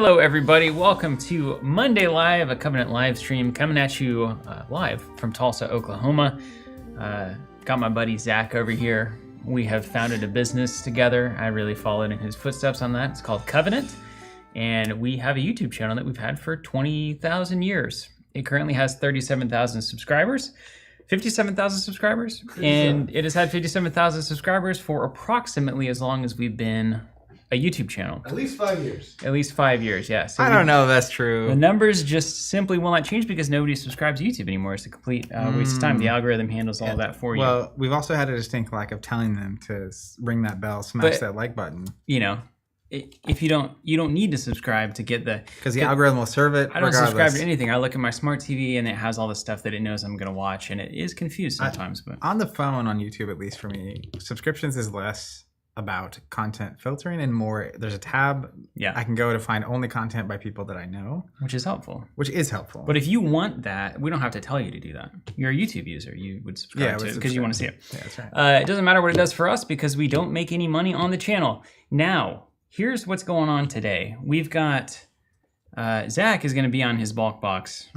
Hello everybody, welcome to Monday Live, a Covenant live stream coming at you live from Tulsa, Oklahoma. Got my buddy Zach over here. We have founded a business together. I really followed in his footsteps on that. It's called Covenant, and we have a YouTube channel that we've had for 20,000 years. It currently has 37,000 subscribers, 57,000 subscribers, and it has had 57,000 subscribers for approximately as long as we've been a YouTube channel. At least 5 years. At least 5 years, yeah. So I don't know if that's true. The numbers just simply will not change because nobody subscribes to YouTube anymore. It's a complete waste of time. The algorithm handles all that for you. Well, we've also had a distinct lack of telling them to ring that bell, smash that like button. You know, if you don't need to subscribe to get the... Because the algorithm will serve it I don't regardless. subscribe to anything. I look at my smart TV and it has all the stuff that it knows I'm going to watch, and it is confused sometimes. But on the phone on YouTube, at least for me, subscriptions is less about content filtering and more there's a tab I can go to find only content by people that I know, which is helpful. But if you want that, we don't have to tell you to do that. You're a YouTube user, you would subscribe to it because you want to see it. Yeah, that's right. It doesn't matter what it does for us because we don't make any money on the channel. Now, here's what's going on today. We've got Zach is going to be on his bulk box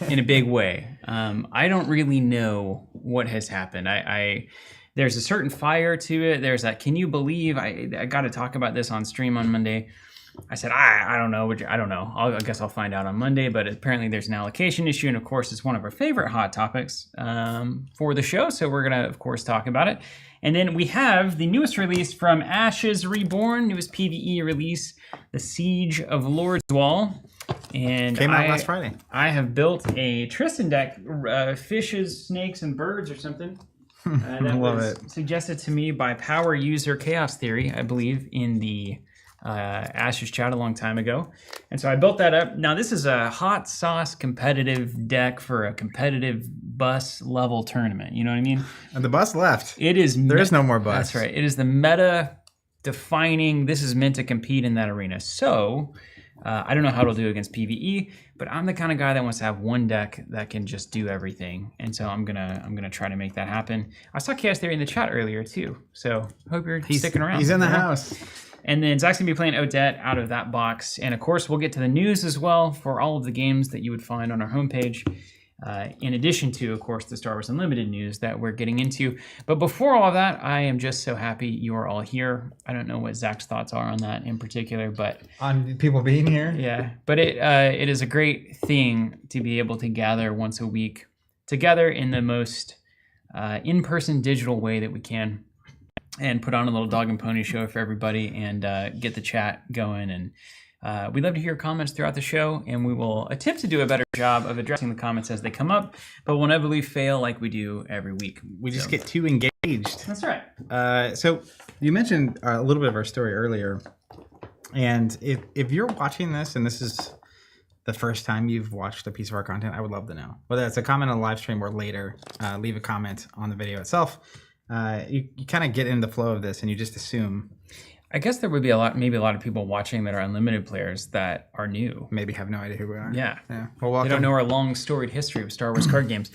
in a big way. I don't really know what has happened. There's a certain fire to it. There's that, can you believe, I got to talk about this on stream on Monday. I said, I don't know. I don't know. I guess I'll find out on Monday, but apparently there's an allocation issue. And of course, it's one of our favorite hot topics for the show. So we're going to, of course, talk about it. And then we have the newest release from Ashes Reborn, newest PvE release, The Siege of Lordswall. And came out last Friday. I have built a Tristan deck, fishes, snakes, and birds or something. That was suggested to me by power user Chaos Theory, I believe, in the Ashes chat a long time ago. And so I built that up. Now, this is a hot sauce competitive deck for a competitive bus level tournament. You know what I mean? And the bus left. It is. There is no more bus. That's right. It is the meta defining. This is meant to compete in that arena. So I don't know how it'll do against PvE, but I'm the kind of guy that wants to have one deck that can just do everything, and so I'm gonna try to make that happen. I saw Chaos Theory in the chat earlier too, so hope you're sticking around. He's in the house. And then Zach's gonna be playing Odette out of that box, and of course we'll get to the news as well for all of the games that you would find on our homepage. In addition to, of course, the Star Wars Unlimited news that we're getting into. But before all of that, I am just so happy you are all here. I don't know what Zach's thoughts are on that in particular, but... On people being here? Yeah, but it is a great thing to be able to gather once a week together in the most in-person digital way that we can and put on a little dog and pony show for everybody and get the chat going. And we'd love to hear comments throughout the show, and we will attempt to do a better job of addressing the comments as they come up, but we'll inevitably fail like we do every week. We just get too engaged. That's right. So you mentioned a little bit of our story earlier, and if you're watching this and this is the first time you've watched a piece of our content, I would love to know. Whether it's a comment on the live stream or later, leave a comment on the video itself. You kind of get in the flow of this and you just assume... I guess there would be maybe a lot of people watching that are unlimited players that are new. Maybe have no idea who we are. Yeah. Well, welcome. They don't know our long storied history of Star Wars card games.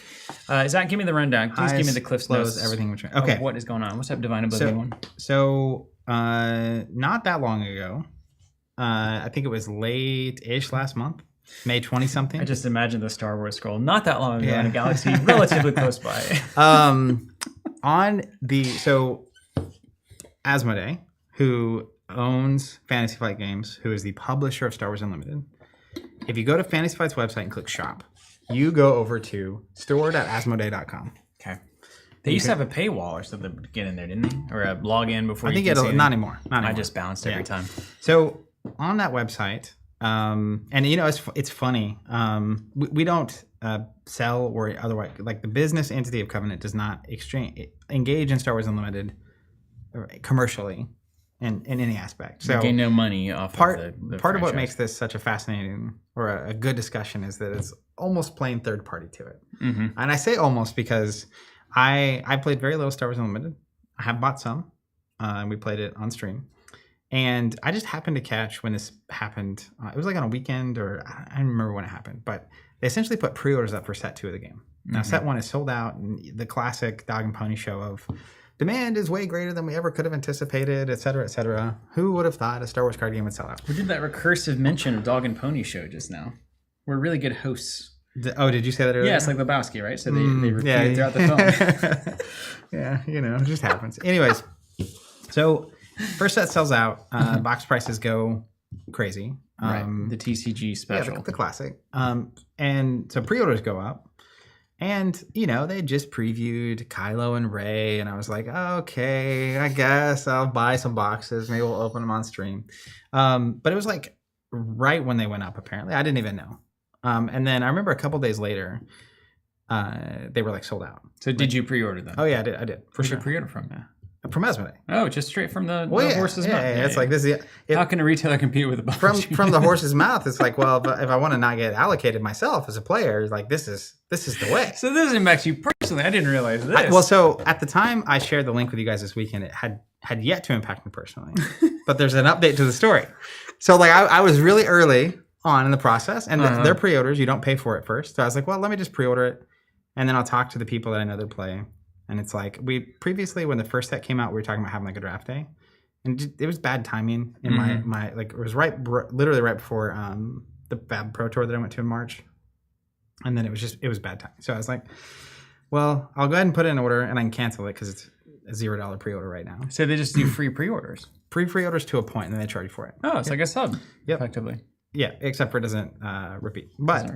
Zach, give me the rundown. Please give me the Cliff's Notes. Everything. Okay. What is going on? What's up, Divine Oblivion one? So, not that long ago, I think it was late-ish last month, May 20-something. I just imagined the Star Wars scroll not that long ago in a galaxy relatively close by. Asmodee, who owns Fantasy Flight Games, who is the publisher of Star Wars Unlimited. If you go to Fantasy Flight's website and click shop, you go over to store.asmodee.com. Okay. They used to have a paywall or something to get in there, didn't they? Or a login before you could see not anymore. I just bounced every time. So on that website, and you know, it's funny. We don't sell or otherwise, like the business entity of Covenant does not engage in Star Wars Unlimited commercially. In any aspect. So you gain no money off part of the part of what makes this such a fascinating or a good discussion is that it's almost playing third party to it. Mm-hmm. And I say almost because I played very little Star Wars Unlimited. I have bought some, and we played it on stream. And I just happened to catch when this happened. It was like on a weekend, or I don't remember when it happened, but they essentially put pre-orders up for set 2 of the game. Now, set 1 is sold out, and the classic dog and pony show of demand is way greater than we ever could have anticipated, et cetera, et cetera. Who would have thought a Star Wars card game would sell out? We did that recursive mention of Dog and Pony Show just now. We're really good hosts. Did you say that earlier? Yeah, it's like Lebowski, right? So they repeat it throughout the film. Yeah, it just happens. Anyways, so first set sells out. Box prices go crazy. Right, the TCG special. Yeah, the classic. And so pre-orders go up. And, they just previewed Kylo and Rey. And I was like, okay, I guess I'll buy some boxes. Maybe we'll open them on stream. But it was like right when they went up, apparently. I didn't even know. And then I remember a couple days later, they were like sold out. So did you pre-order them? Oh, yeah, I did. For Where'd sure. you pre-order from? Yeah. From Asmodee. Oh, just straight from the horse's mouth. Yeah, it's like this. How can a retailer compete with a box? From the horse's mouth? It's like, well, if I want to not get allocated myself as a player, like this is the way. So this impacts you personally. I didn't realize this. Well, so at the time I shared the link with you guys this weekend, it had yet to impact me personally, but there's an update to the story. So like I was really early on in the process, and their pre-orders, you don't pay for it first. So I was like, well, let me just pre-order it, and then I'll talk to the people that I know that play. And it's like we previously, when the first set came out, we were talking about having like a draft day, and it was bad timing in my like it was literally right before the Fab Pro Tour that I went to in March, and then it was bad timing. So I was like, well, I'll go ahead and put it in order, and I can cancel it because it's a $0 pre-order right now. So they just do free pre-orders. Pre-orders to a point, and then they charge you for it. Oh, it's like a sub, effectively. Yeah, except for it doesn't repeat. But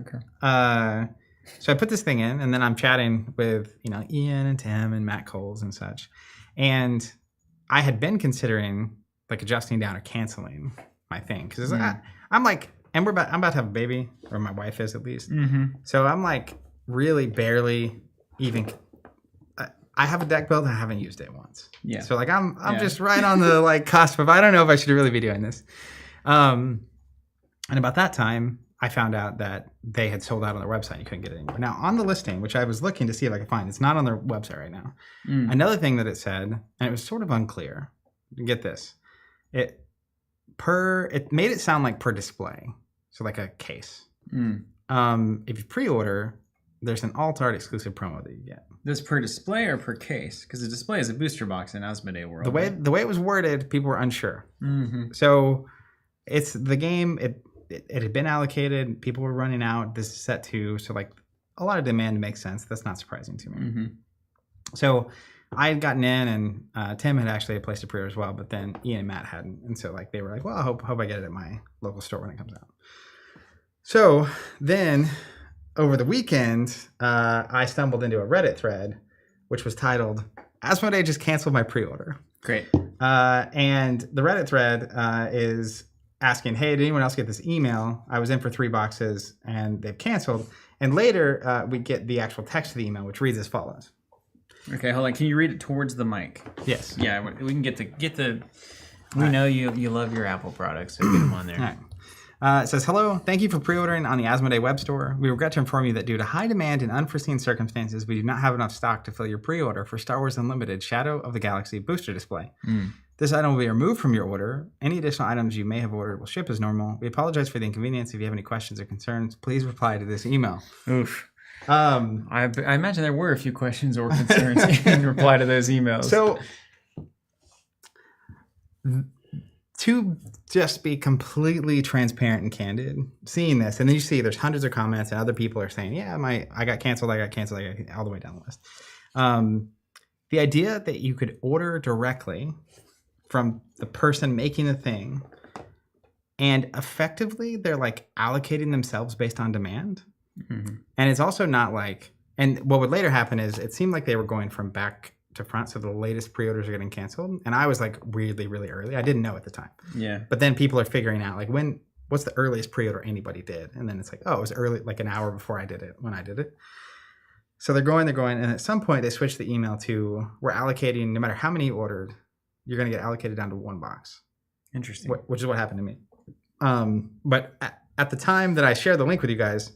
so I put this thing in, and then I'm chatting with Ian and Tim and Matt Coles and such, and I had been considering like adjusting down or canceling my thing because I'm like, and I'm about to have a baby, or my wife is at least. So I'm like really barely even. I have a deck build and I haven't used it once. Yeah. So like I'm just right on the like cusp of I don't know if I should really be doing this. And about that time, I found out that they had sold out on their website. You couldn't get it anymore. Now, on the listing, which I was looking to see if I could find, it's not on their website right now. Another thing that it said, and it was sort of unclear. Get this. It made it sound like per display. So like a case. If you pre-order, there's an alt art exclusive promo that you get. This per display or per case? Because the display is a booster box in Asmodee World. The way it was worded, people were unsure. So it's the game. It had been allocated. People were running out. This is set 2. So like a lot of demand makes sense. That's not surprising to me. So I had gotten in, and Tim had actually placed a pre-order as well, but then Ian and Matt hadn't. And so like they were like, well, I hope I get it at my local store when it comes out. So then over the weekend, I stumbled into a Reddit thread, which was titled, Asmodee just canceled my pre-order. Great. And the Reddit thread is asking, hey, did anyone else get this email? I was in for 3 boxes and they've canceled. And later we get the actual text of the email, which reads as follows. Okay, hold on. Can you read it towards the mic? Yes. Yeah, we can get the. We know you love your Apple products, so get them on there. All right. It says, hello, thank you for pre-ordering on the Asmodee web store. We regret to inform you that due to high demand and unforeseen circumstances, we do not have enough stock to fill your pre-order for Star Wars Unlimited Shadow of the Galaxy booster display. This item will be removed from your order. Any additional items you may have ordered will ship as normal. We apologize for the inconvenience. If you have any questions or concerns, please reply to this email. Oof. I imagine there were a few questions or concerns in reply to those emails. So, to just be completely transparent and candid, seeing this, and then you see there's hundreds of comments and other people are saying, yeah, I got canceled, all the way down the list. The idea that you could order directly from the person making the thing, and effectively they're like allocating themselves based on demand. And it's also not like, and what would later happen is it seemed like they were going from back to front, so the latest pre-orders are getting canceled, and I was like really early. I didn't know at the time. Yeah. But then people are figuring out like what's the earliest pre-order anybody did, and then it's like, oh, it was early, like an hour before I did it when I did it. So they're going, and at some point they switched the email to, we're allocating, no matter how many you ordered, you're going to get allocated down to 1 box. Interesting. Which is what happened to me. But at the time that I shared the link with you guys,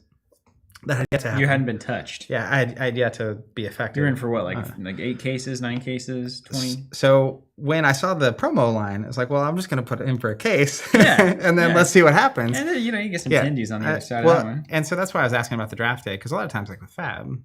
that had yet to happen. You hadn't been touched. Yeah, I had yet to be affected. You're in for what, like 8 cases, 9 cases, 20? So when I saw the promo line, it's like, well, I'm just going to put it in for a case. Yeah. And then let's see what happens. And then, you get some tendies on the other side of that one. And so that's why I was asking about the draft day, because a lot of times, like with Fab,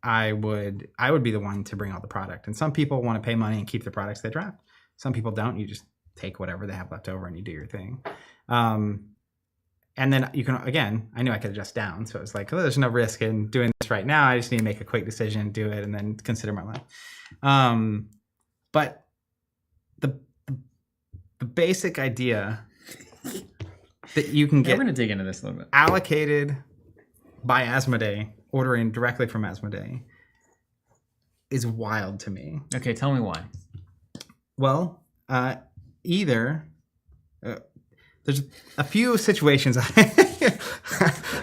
I would be the one to bring out the product. And some people want to pay money and keep the products they draft. Some people don't. You just take whatever they have left over and you do your thing. And then you can, again, I knew I could adjust down. So it's like, oh, there's no risk in doing this right now. I just need to make a quick decision, do it, and then consider my life. But the basic idea that you can get we're going to dig into this a little bit. Allocated by Asmodee, ordering directly from Asmodee, is wild to me. Okay, tell me why. Well, either there's a few situations.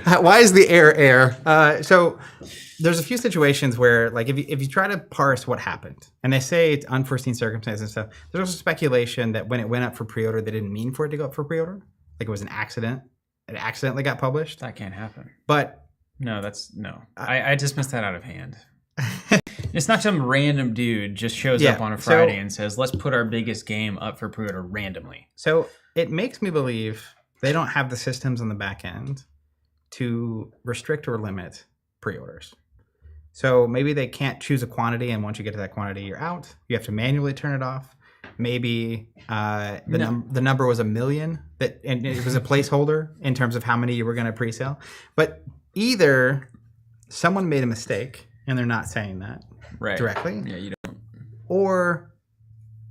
Why is the air? So there's a few situations where, like, if you try to parse what happened, and they say it's unforeseen circumstances and stuff, there's also speculation that when it went up for pre-order, they didn't mean for it to go up for pre-order. Like it was an accident. It accidentally got published. That can't happen. But no, I dismissed that out of hand. It's not some random dude just shows up on a Friday and says, let's put our biggest game up for pre-order randomly. So it makes me believe they don't have the systems on the back end to restrict or limit pre-orders. So maybe they can't choose a quantity, and once you get to that quantity, you're out. You have to manually turn it off. Maybe the number was 1 million, and it was a placeholder in terms of how many you were going to pre-sale. But either someone made a mistake, and they're not saying that directly. Yeah, you don't. Or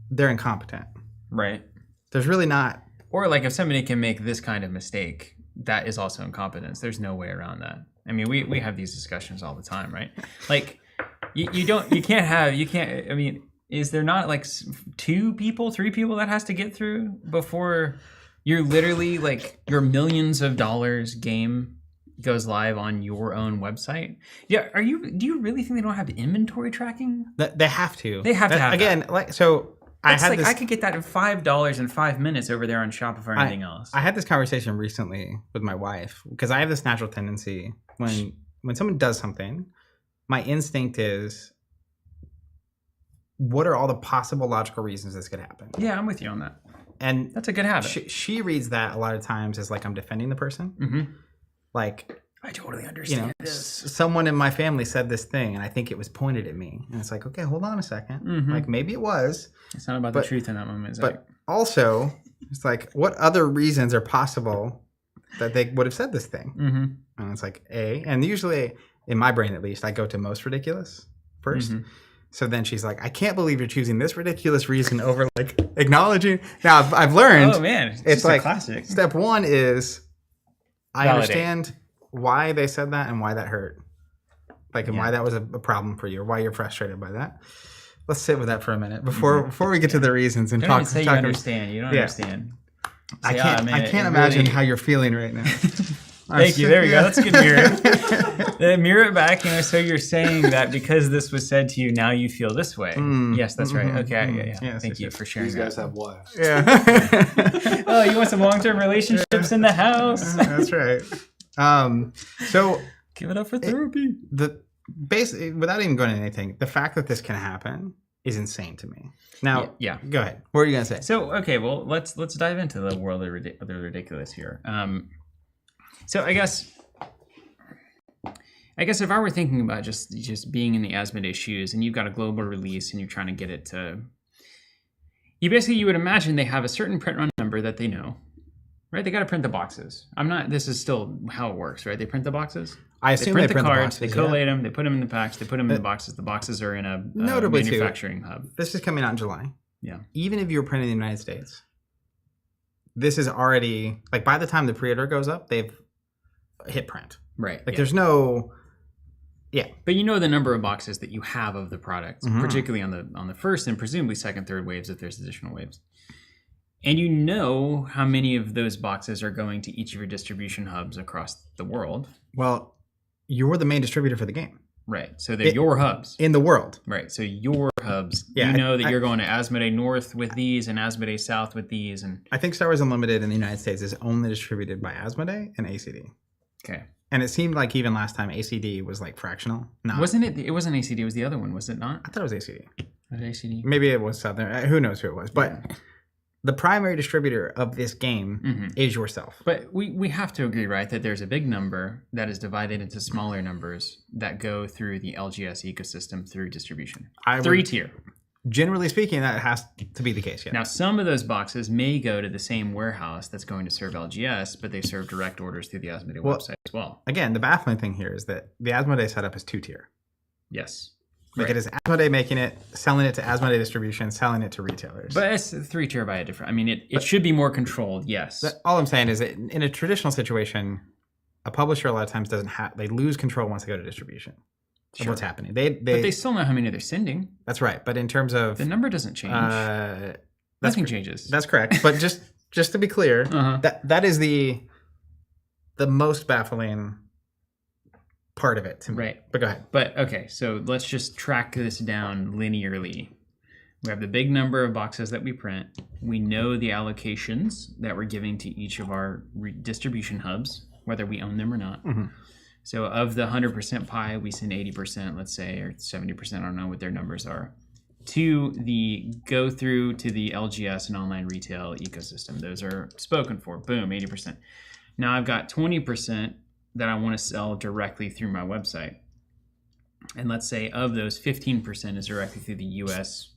they're incompetent. Right. There's really not. Or like if somebody can make this kind of mistake, that is also incompetence. There's no way around that. I mean, we have these discussions all the time, right? Like I mean, is there not like 3 people that has to get through before you're literally like your millions of dollars game goes live on your own website? Yeah. Do you really think they don't have inventory tracking? They have to. They have to have again, that. Like, so I could get that at $5 in 5 minutes over there on Shopify or anything else. I had this conversation recently with my wife because I have this natural tendency when someone does something, my instinct is, what are all the possible logical reasons this could happen? Yeah, I'm with you on that. And that's a good habit. She reads that a lot of times as like I'm defending the person. Mm-hmm. Like, I totally understand this. Someone in my family said this thing, and I think it was pointed at me. And it's like, okay, hold on a second. Mm-hmm. Like, maybe it was. It's not about the truth in that moment. But also, it's like, what other reasons are possible that they would have said this thing? Mm-hmm. And it's like, and usually, in my brain at least, I go to most ridiculous first. Mm-hmm. So then she's like, I can't believe you're choosing this ridiculous reason over like acknowledging. Now, I've learned. Oh, man. It's like, classic. Step 1 is I Validate. understand why they said that and why that hurt. Like, and why that was a problem for you, or why you're frustrated by that. Let's sit with that for a minute before we get to the reasons and don't say you understand. You don't understand. I can't imagine how you're feeling right now. Thank you. There we go. That's a good mirror. Then mirror it back. So you're saying that because this was said to you, now you feel this way. Yes, that's right. Okay. Yeah. Yes, Thank you for sharing. These guys have wives. Yeah. Oh, you want some long-term relationships in the house? That's right. So give it up for therapy. Without even going into anything, the fact that this can happen is insane to me. Now, go ahead. What are you gonna say? So, okay, well, let's dive into the world of the ridiculous here. So I guess if I were thinking about just being in the Asmodee shoes, and you've got a global release and you're trying to get it to, you would imagine they have a certain print run number that they know, right? They got to print the boxes. This is still how it works, right? They print the boxes. I assume they print the cards, boxes, they collate them, they put them in the packs, they put them in the boxes. The boxes are in a manufacturing hub. This is coming out in July. Yeah. Even if you were printing in the United States, this is already, like, by the time the pre-order goes up, they've hit print. Right. Like, there's no... Yeah. But you know the number of boxes that you have of the product, particularly on the first and presumably second, third waves if there's additional waves. And you know how many of those boxes are going to each of your distribution hubs across the world. Well, you're the main distributor for the game. Right. So they're your hubs. In the world. Right. So your hubs. Yeah, you know that you're going to Asmodee North with these and Asmodee South with these. And I think Star Wars Unlimited in the United States is only distributed by Asmodee and ACD. Okay. And it seemed like even last time ACD was like fractional. No. Wasn't it? It wasn't ACD. It was the other one, was it not? I thought it was ACD. Was it ACD? Maybe it was Southern. Who knows who it was. But the primary distributor of this game is yourself. But we have to agree, right, that there's a big number that is divided into smaller numbers that go through the LGS ecosystem through distribution. 3-tier. Generally speaking, that has to be the case, yeah. Now, some of those boxes may go to the same warehouse that's going to serve LGS, but they serve direct orders through the Asmodee website as well. Again, the baffling thing here is that the Asmodee setup is 2-tier. Yes. Like it is Asmodee making it, selling it to Asmodee distribution, selling it to retailers. But it's 3-tier by a different... I mean, it should be more controlled, yes. All I'm saying is that in a traditional situation, a publisher a lot of times doesn't have... They lose control once they go to distribution. Of what's happening. But they still know how many they're sending. That's right. But in terms of... The number doesn't change. Nothing changes. That's correct. But just to be clear, that is the most baffling part of it to me. Right. But go ahead. But okay, so let's just track this down linearly. We have the big number of boxes that we print. We know the allocations that we're giving to each of our distribution hubs, whether we own them or not. So of the 100% pie, we send 80%, let's say, or 70%, I don't know what their numbers are, to the go through to the LGS and online retail ecosystem. Those are spoken for. Boom, 80%. Now I've got 20% that I want to sell directly through my website. And let's say of those, 15% is directly through the US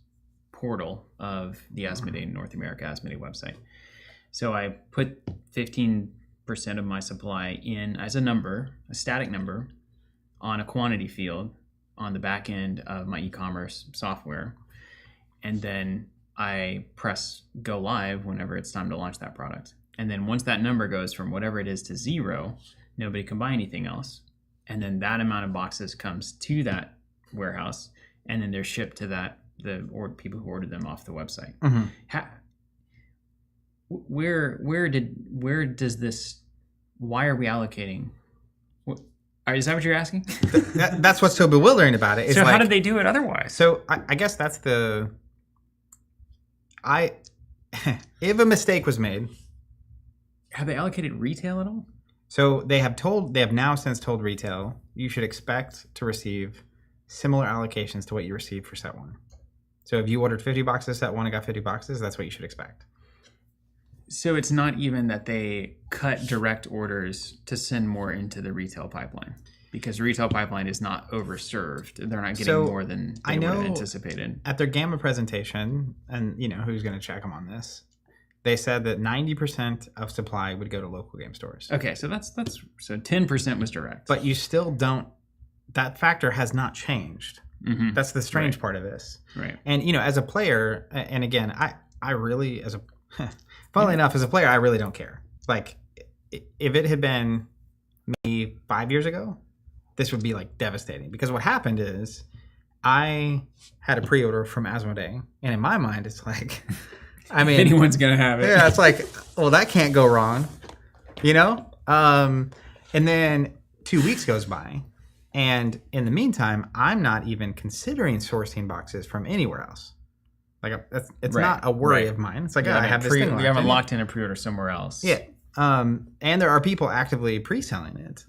portal of the Asmodee North America Asmodee website. So I put 15% of my supply in as a number, a static number, on a quantity field on the back end of my e-commerce software. And then I press go live whenever it's time to launch that product. And then once that number goes from whatever it is to 0, nobody can buy anything else. And then that amount of boxes comes to that warehouse, and then they're shipped to the people who ordered them off the website. Why are we allocating? Is that what you're asking? That's what's so bewildering about it. So how did they do it otherwise? So I guess that's if a mistake was made. Have they allocated retail at all? So they have now since told retail, you should expect to receive similar allocations to what you received for set 1. So if you ordered 50 boxes set 1 and got 50 boxes, that's what you should expect. So it's not even that they cut direct orders to send more into the retail pipeline, because retail pipeline is not overserved. They're not getting more than they would have anticipated. At their Gamma presentation, and who's going to check them on this, they said that 90% of supply would go to local game stores. Okay, so that's so 10% was direct. But you still don't. That factor has not changed. That's the strange part of this. Right. And as a player, and again, I really funnily enough, as a player, I really don't care. Like, if it had been me 5 years ago, this would be like devastating, because what happened is I had a pre-order from Asmodee, and in my mind, it's like, I mean, anyone's gonna have it. Yeah, it's like, well, that can't go wrong, And then 2 weeks goes by, and in the meantime, I'm not even considering sourcing boxes from anywhere else. Like, it's not a worry of mine. It's like, I have this thing. You haven't locked in a pre-order somewhere else. Yeah. And there are people actively pre-selling it.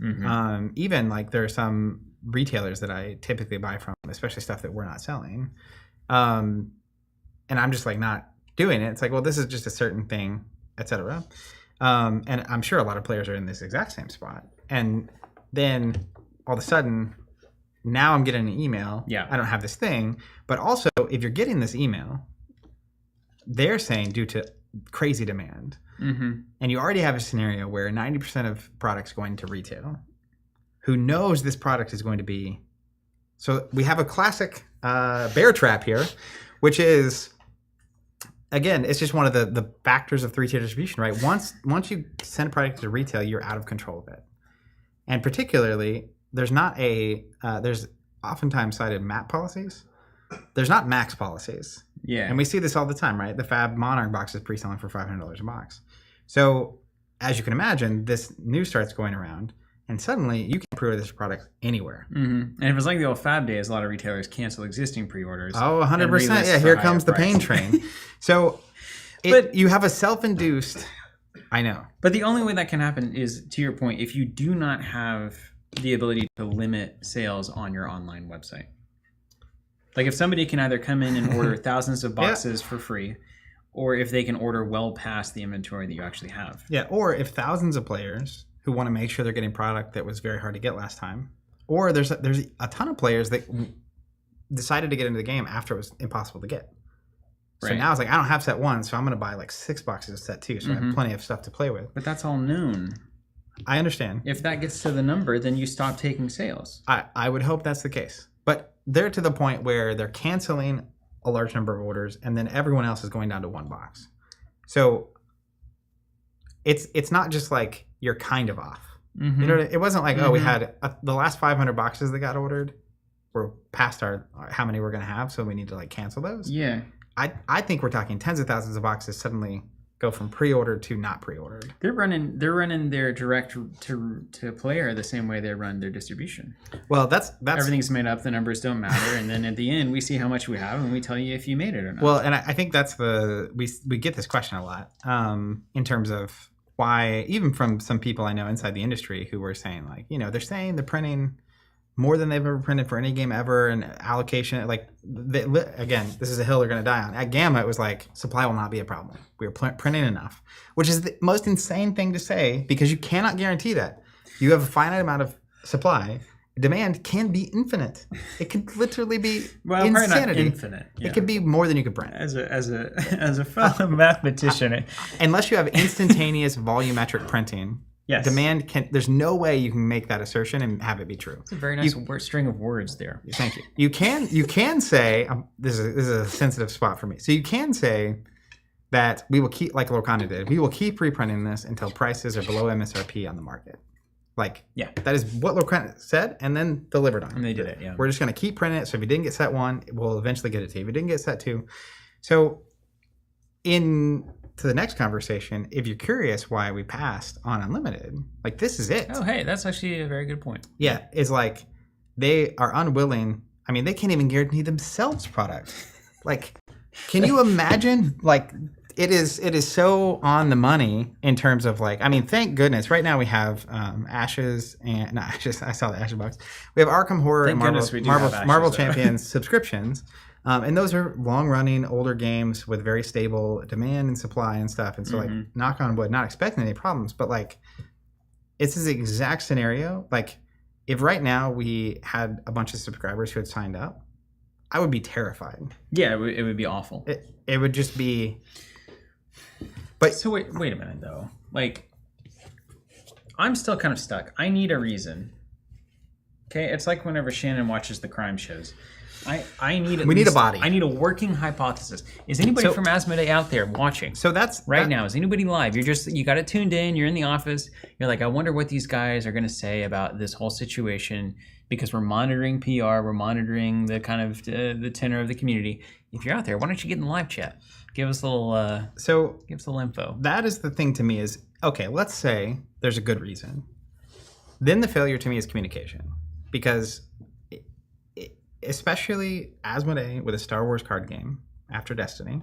Even like there are some retailers that I typically buy from, especially stuff that we're not selling. And I'm just like not doing it. It's like, well, this is just a certain thing, etc. And I'm sure a lot of players are in this exact same spot. And then all of a sudden, now I'm getting an email. Yeah. I don't have this thing. But also, if you're getting this email, they're saying due to crazy demand, and you already have a scenario where 90% of products going to retail, who knows this product is going to be. So we have a classic bear trap here, which is, again, it's just one of the factors of 3-tier distribution, right? Once you send a product to retail, you're out of control of it. And particularly, there's oftentimes cited MAP policies. There's not max policies. Yeah. And we see this all the time, right? The Fab Monarch box is pre-selling for $500 a box. So as you can imagine, this news starts going around, and suddenly you can pre-order this product anywhere. And if it's like the old Fab days, a lot of retailers cancel existing pre-orders. Oh, 100%. Yeah, here comes the pain train. So you have a self-induced... I know. But the only way that can happen is, to your point, if you do not have the ability to limit sales on your online website. Like if somebody can either come in and order thousands of boxes for free, or if they can order well past the inventory that you actually have. Yeah, or if thousands of players who want to make sure they're getting product that was very hard to get last time, or there's a ton of players that decided to get into the game after it was impossible to get. So now it's like, I don't have set 1, so I'm going to buy like 6 boxes of set 2, so I have plenty of stuff to play with. But that's all known. I understand. If that gets to the number, then you stop taking sales. I would hope that's the case. But they're to the point where they're canceling a large number of orders, and then everyone else is going down to 1 box. So it's not just like you're kind of off. You know, it wasn't like, we had the last 500 boxes that got ordered were past our how many we're going to have, so we need to like cancel those. Yeah. I think we're talking tens of thousands of boxes suddenly go from pre-ordered to not pre-ordered. They're running their direct to player the same way they run their distribution. Well, that's everything's made up, the numbers don't matter, and then at the end we see how much we have and we tell you if you made it or not. Well, and I think that's we get this question a lot in terms of why, even from some people I know inside the industry who were saying like, you know, they're saying they're printing more than they've ever printed for any game ever, and allocation, like, again, this is a hill they're going to die on. At Gamma, it was like, supply will not be a problem. We are printing enough, which is the most insane thing to say, because you cannot guarantee that. You have a finite amount of supply. Demand can be infinite. It could literally be insanity. Not infinite. Yeah. It could be more than you could print. As a fellow mathematician, unless you have instantaneous volumetric printing. Yes. Demand there's no way you can make that assertion and have it be true. It's a very nice string of words there. Thank you. You can say, this is a sensitive spot for me. So you can say that we will keep, like Lorcana did, we will keep reprinting this until prices are below MSRP on the market. Like, yeah, that is what Lorcana said and then delivered on. And they did it, yeah. We're just going to keep printing it. So if you didn't get set 1, we'll eventually get it to you. If you didn't get set 2. So to the next conversation, if you're curious why we passed on Unlimited, like, this is it. Oh, hey, that's actually a very good point. Yeah, it's like they are unwilling. I mean, they can't even guarantee themselves product. Like, can you imagine? Like, it is so on the money in terms of, like, I mean, thank goodness. Right now we have Ashes and not Ashes. I saw the Ashes box. We have Arkham Horror and Marvel Champions subscriptions. And those are long-running, older games with very stable demand and supply and stuff. And so, like, knock on wood, not expecting any problems. But, like, it's this exact scenario. Like, if right now we had a bunch of subscribers who had signed up, I would be terrified. Yeah, it would be awful. It would just be... But so wait a minute, though. Like, I'm still kind of stuck. I need a reason. Okay? It's like whenever Shannon watches the crime shows. We need a body. I need a working hypothesis. Is anybody from Asmodee out there watching? So that's now. Is anybody live? You got it tuned in. You're in the office. You're like, I wonder what these guys are going to say about this whole situation, because we're monitoring PR. We're monitoring the kind of the tenor of the community. If you're out there, why don't you get in the live chat? Give us a little. Give us a little info. That is the thing to me. Is okay. Let's say there's a good reason. Then the failure to me is communication, because. Especially Asmodee with a Star Wars card game after Destiny.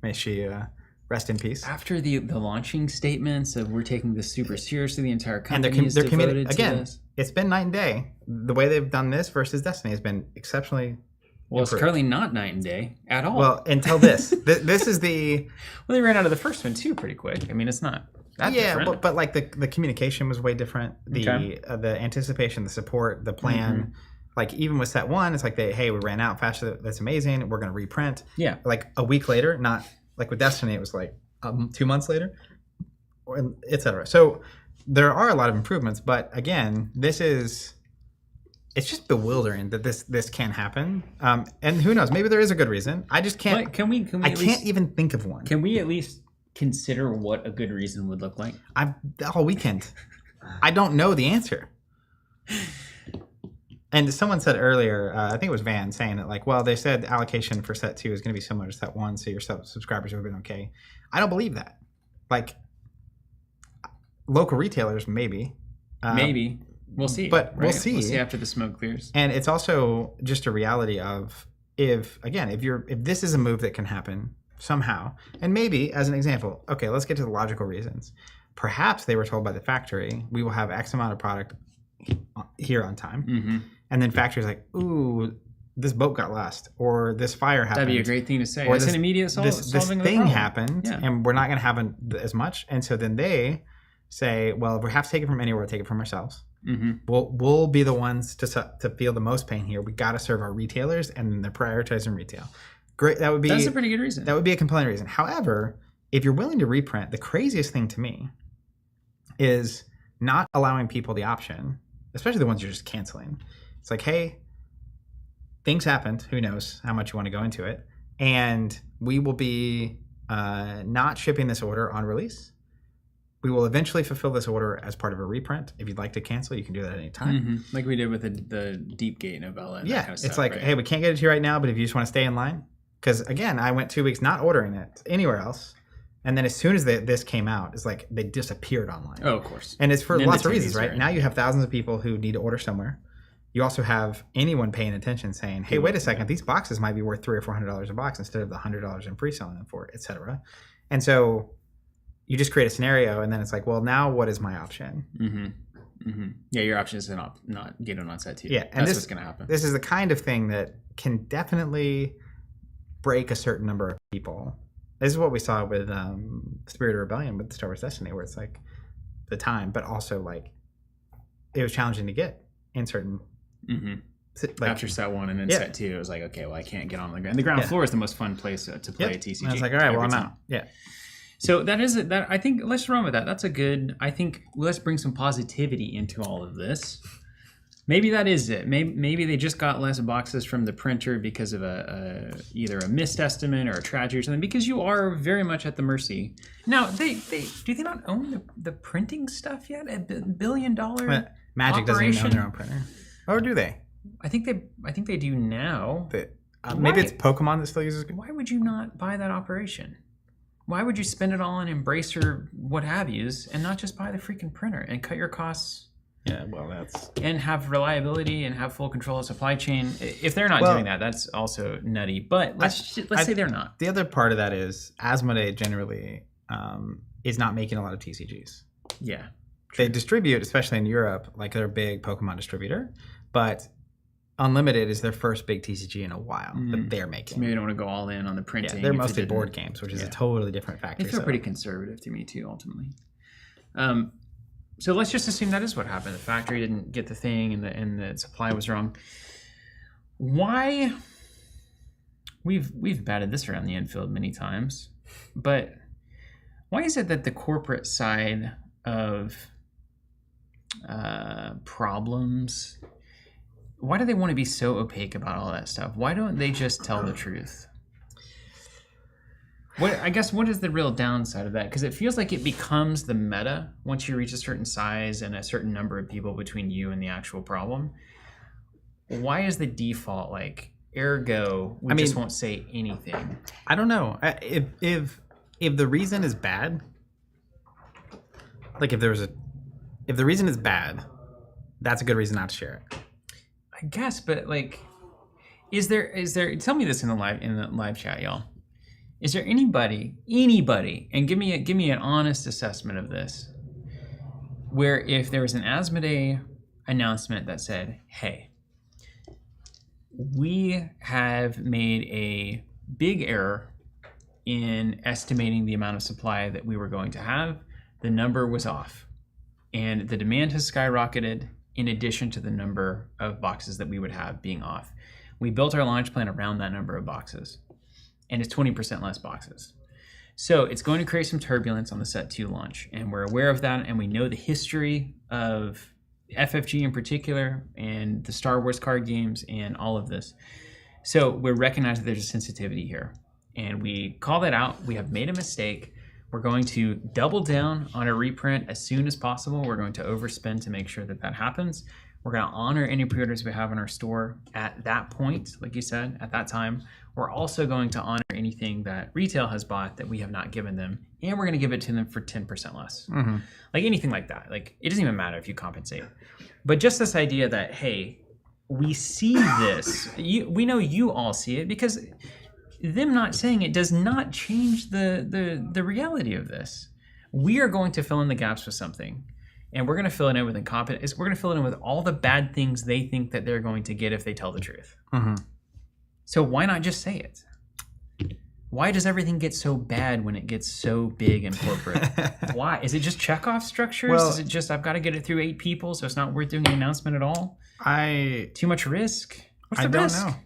May she rest in peace. After the launching statements of we're taking this super seriously, the entire company is devoted to this. It's been night and day. The way they've done this versus Destiny has been exceptionally improved. It's currently not night and day at all. Well, until this. This is the... Well, they ran out of the first one too pretty quick. I mean, it's not that different. but like the communication was way different. The anticipation, the support, the plan... Like, even with set 1, it's like we ran out faster. That's amazing. We're going to reprint. Yeah. Like a week later, not like with Destiny, it was like 2 months later, et cetera. So there are a lot of improvements, but again, it's just bewildering that this can happen. And who knows? Maybe there is a good reason. I just can't. I can't even think of one. Can we at least consider what a good reason would look like? All weekend. I don't know the answer. And someone said earlier, I think it was Van, saying that, like, well, they said allocation for set 2 is going to be similar to set 1, so your subscribers have been okay. I don't believe that. Like, local retailers, maybe. Maybe. We'll see. But we'll see. We'll see after the smoke clears. And it's also just a reality of, if this is a move that can happen somehow, and maybe, as an example, okay, let's get to the logical reasons. Perhaps they were told by the factory, we will have X amount of product here on time. And then factory's like, ooh, this boat got lost, or this fire happened. That'd be a great thing to say. Or It's an immediate solving this of the thing problem. happened, and we're not going to have as much. And so then they say, well, if we have to take it from anywhere, we'll take it from ourselves. Mm-hmm. We'll be the ones to feel the most pain here. We got to serve our retailers, and they're prioritizing retail. Great. That's a pretty good reason. That would be a compelling reason. However, if you're willing to reprint, the craziest thing to me is not allowing people the option, especially the ones you're just canceling. It's like, hey, things happened. Who knows how much you want to go into it. And we will be not shipping this order on release. We will eventually fulfill this order as part of a reprint. If you'd like to cancel, you can do that at any time. Mm-hmm. Like we did with the Deep Gate novella. And that kind of it's stuff, like, right? hey, we can't get it to you right now, but if you just want to stay in line. Because, again, I went 2 weeks not ordering it anywhere else. And then as soon as this came out, it's like they disappeared online. Oh, of course. And it's for lots of reasons, right? Right? Now you have thousands of people who need to order somewhere. You also have anyone paying attention saying, hey, wait a second, these boxes might be worth $300 or $400 a box instead of the $100 in pre-selling them for, et cetera. And so you just create a scenario, and then it's like, well, now what is my option? Mm-hmm. Mm-hmm. Yeah, your option is to not get it on set too. Yeah, and that's what's going to happen. This is the kind of thing that can definitely break a certain number of people. This is what we saw with Spirit of Rebellion with Star Wars Destiny, where it's like the time, but also like it was challenging to get in certain. Mm-hmm. Like, after set 1 and then set 2, it was like, okay, well, I can't get on the ground. And the ground floor is the most fun place to play a TCG. And I was like, all right, well, I'm out. Yeah. So that is it. That I think let's run with that. That's a good. I think let's bring some positivity into all of this. Maybe that is it. Maybe they just got less boxes from the printer because of either a missed estimate or a tragedy or something. Because you are very much at the mercy. Now, do they not own the printing stuff yet? $1 billion Magic operation? doesn't even own their own printer, or do they? I think they do now. Maybe it's Pokemon that still uses. Why would you not buy that operation? Why would you spend it all on Embracer, what have yous, and not just buy the freaking printer and cut your costs? Yeah, well, that's... And have reliability and have full control of supply chain. If they're not doing that, that's also nutty. But let's say they're not. The other part of that is Asmodee generally is not making a lot of TCGs. Yeah. They distribute, especially in Europe, like they're a big Pokemon distributor, but Unlimited is their first big TCG in a while that they're making. So maybe they don't want to go all in on the printing. Yeah, they're mostly board games, which is a totally different factory. They feel pretty conservative to me too, ultimately. So let's just assume that is what happened. The factory didn't get the thing, and the supply was wrong. Why? We've batted this around the infield many times, but why is it that the corporate side of problems, why do they want to be so opaque about all that stuff? Why don't they just tell the truth? What is the real downside of that? Because it feels like it becomes the meta once you reach a certain size and a certain number of people between you and the actual problem. Why is the default like, ergo, we just won't say anything? I don't know. If the reason is bad, like if the reason is bad, that's a good reason not to share it. I guess, but like, is there? Tell me this in the live chat, y'all. Is there anybody, and give me an honest assessment of this, where if there was an Asmodee announcement that said, hey, we have made a big error in estimating the amount of supply that we were going to have, the number was off, and the demand has skyrocketed in addition to the number of boxes that we would have being off. We built our launch plan around that number of boxes, and it's 20% less boxes. So it's going to create some turbulence on the Set 2 launch, and we're aware of that, and we know the history of FFG in particular, and the Star Wars card games, and all of this. So we recognize that there's a sensitivity here, and we call that out. We have made a mistake. We're going to double down on a reprint as soon as possible. We're going to overspend to make sure that that happens. We're going to honor any pre-orders we have in our store at that point, like you said, at that time. We're also going to honor anything that retail has bought that we have not given them, and we're going to give it to them for 10% less. Mm-hmm. Like anything like that. Like it doesn't even matter if you compensate. But just this idea that, hey, we see this. We know you all see it, because them not saying it does not change the reality of this. We are going to fill in the gaps with something. And we're going to fill it in with incompetence. We're going to fill it in with all the bad things they think that they're going to get if they tell the truth. Mm-hmm. So why not just say it? Why does everything get so bad when it gets so big and corporate? Why? Is it just checkoff structures? Well, is it just I've got to get it through 8 people, so it's not worth doing an announcement at all? Too much risk? What's the risk? I don't know.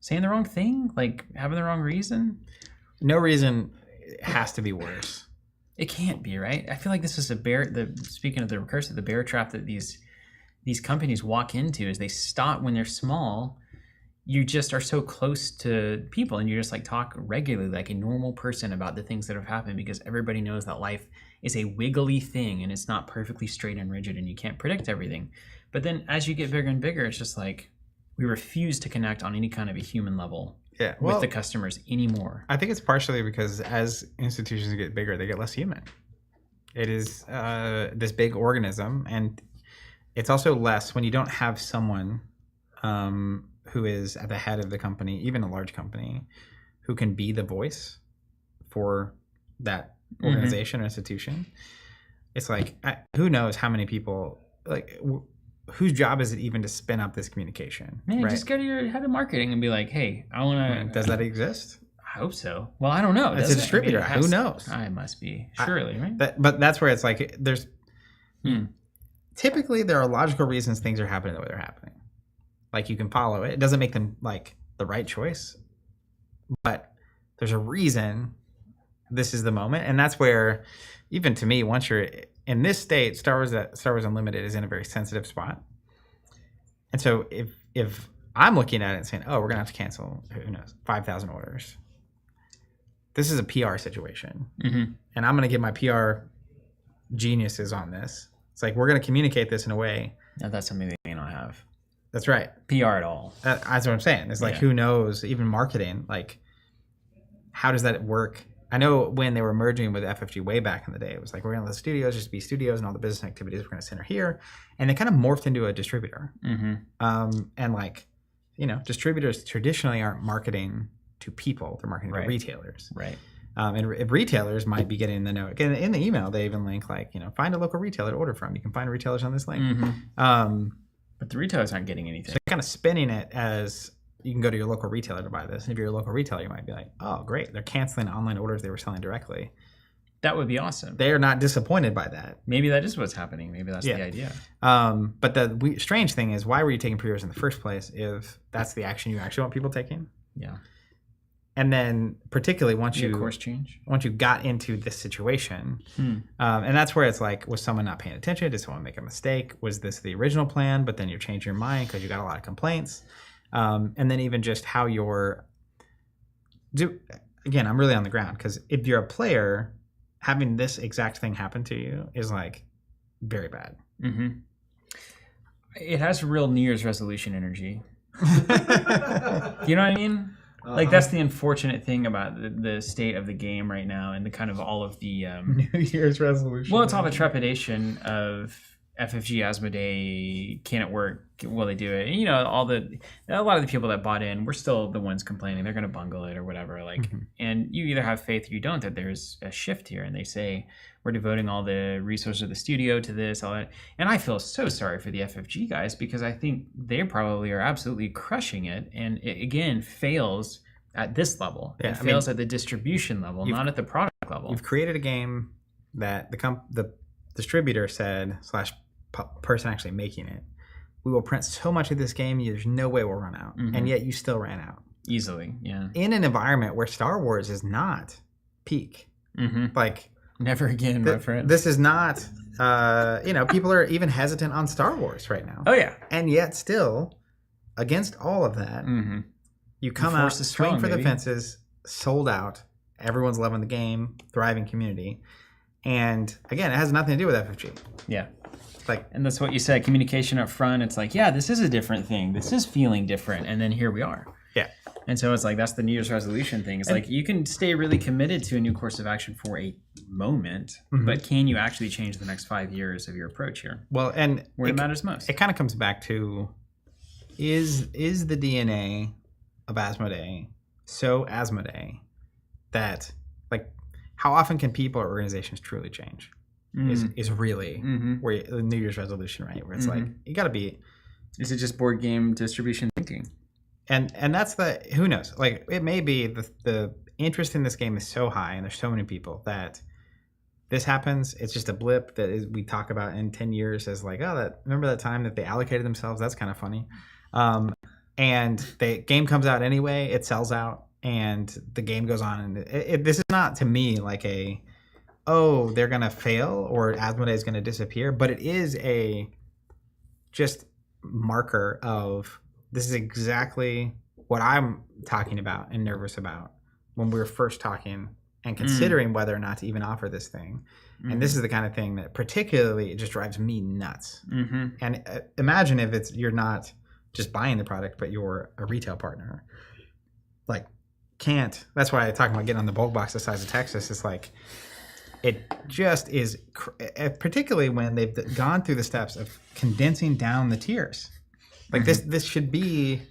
Saying the wrong thing? Like having the wrong reason? No reason has to be worse. It can't be, right? I feel like this is speaking of the recursive, the bear trap that these companies walk into is they stop when they're small. You just are so close to people and you just like talk regularly like a normal person about the things that have happened because everybody knows that life is a wiggly thing and it's not perfectly straight and rigid and you can't predict everything. But then as you get bigger and bigger, it's just like we refuse to connect on any kind of a human level with the customers anymore. I think it's partially because as institutions get bigger, they get less human. It is this big organism, and it's also less when you don't have someone who is at the head of the company, even a large company, who can be the voice for that organization or institution. It's like, who knows how many people, like, whose job is it even to spin up this communication? Man, just go to your head of marketing and be like, hey, I want to... Does that exist? I hope so. Well, I don't know. It's a distributor. Who knows? I must be. Surely, right? But that's where it's like, there's... Typically, there are logical reasons things are happening the way they're happening. Like, you can follow it. It doesn't make them, like, the right choice. But there's a reason this is the moment. And that's where, even to me, once you're in this state, Star Wars Unlimited is in a very sensitive spot. And so if I'm looking at it and saying, oh, we're going to have to cancel, who knows, 5,000 orders. This is a PR situation. And I'm going to get my PR geniuses on this. It's like, we're going to communicate this in a way. Now, that's something they may not have. That's right. PR at all. That's what I'm saying. It's like, who knows, even marketing, like, how does that work? I know when they were merging with FFG way back in the day, it was like, we're going to let the studios just be studios and all the business activities we're going to center here. And they kind of morphed into a distributor. And like, you know, distributors traditionally aren't marketing to people. They're marketing to retailers. Right. And retailers might be getting the note. Again, in the email, they even link like, you know, find a local retailer to order from. You can find retailers on this link. But the retailers aren't getting anything. So they're kind of spinning it as you can go to your local retailer to buy this. If you're a local retailer, you might be like, oh, great. They're canceling online orders they were selling directly. That would be awesome. They are not disappointed by that. Maybe that is what's happening. Maybe that's the idea. But the strange thing is, why were you taking pre-orders in the first place if that's the action you actually want people taking? Yeah. And then particularly once you got into this situation, and that's where it's like, was someone not paying attention? Did someone make a mistake? Was this the original plan, but then you changed your mind because you got a lot of complaints? And then even just how again, I'm really on the ground because if you're a player, having this exact thing happen to you is like very bad. It has real New Year's resolution energy. You know what I mean? Like, that's the unfortunate thing about the state of the game right now and the kind of all of the... New Year's resolution. Well, it's all the trepidation of FFG Asmodee, can it work? Will they do it? And, you know, a lot of the people that bought in, we're still the ones complaining. They're going to bungle it or whatever. Like, and you either have faith or you don't that there's a shift here. And they say, we're devoting all the resources of the studio to this, all that. And I feel so sorry for the FFG guys because I think they probably are absolutely crushing it. And it, again, fails at this level. It fails at the distribution level, not at the product level. You've created a game that the distributor said / person actually making it, we will print so much of this game, there's no way we'll run out. And yet you still ran out. Easily, yeah. In an environment where Star Wars is not peak. Like, never again, my friend. This is not, you know, people are even hesitant on Star Wars right now. Oh, yeah. And yet still, against all of that, you come out, swing for the fences, sold out. Everyone's loving the game, thriving community. And again, it has nothing to do with FFG. Yeah. Like, and that's what you said, communication up front. It's like, yeah, this is a different thing. This is feeling different. And then here we are. Yeah. And so it's like, that's the New Year's resolution thing. It's like, you can stay really committed to a new course of action for a moment, but can you actually change the next 5 years of your approach here? Well, and where it matters most. It kind of comes back to, is the DNA of Asmodee so Asmodee that, like, how often can people or organizations truly change? Is really where the New Year's resolution, right? Where it's like, you got to be. Is it just board game distribution thinking? And that's who knows? Like, it may be the interest in this game is so high and there's so many people that this happens. It's just a blip that we talk about in 10 years as like, remember that time that they allocated themselves? That's kind of funny. And the game comes out anyway, it sells out, and the game goes on. And this is not, to me, like they're going to fail or Asmodee is going to disappear, but it is a just marker of this is exactly what I'm talking about and nervous about when we were first talking and considering whether or not to even offer this thing. And this is the kind of thing that particularly it just drives me nuts. And imagine if you're not just buying the product, but you're a retail partner. Like, that's why I talk about getting on the bulk box the size of Texas. It's like, it just is, particularly when they've gone through the steps of condensing down the tiers. Like this should be,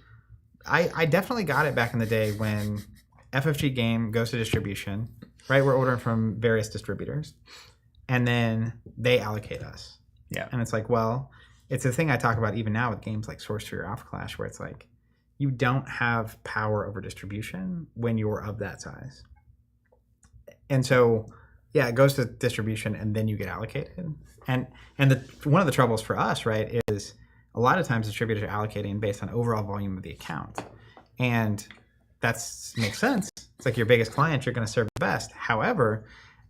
I definitely got it back in the day when FFG game goes to distribution, right? We're ordering from various distributors and then they allocate us. Yeah. And it's like, well, it's a thing I talk about even now with games like Sorcery or Alpha Clash, where it's like, you don't have power over distribution when you're of that size. And so, yeah, it goes to distribution and then you get allocated. And one of the troubles for us, right, is a lot of times distributors are allocating based on overall volume of the account. And that makes sense. It's like your biggest client, you're going to serve the best. However,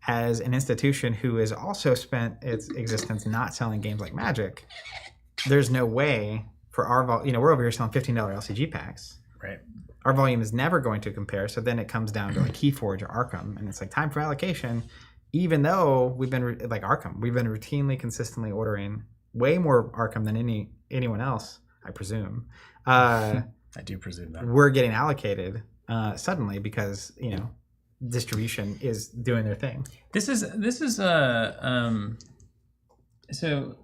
as an institution who has also spent its existence not selling games like Magic, there's no way for our volume. We're over here selling $15 LCG packs. Right. Our volume is never going to compare. So then it comes down to like Keyforge or Arkham, and it's like time for allocation. Even though we've been like Arkham, we've been routinely, consistently ordering way more Arkham than anyone else, I presume. I do presume that we're getting allocated suddenly because distribution is doing their thing. This is so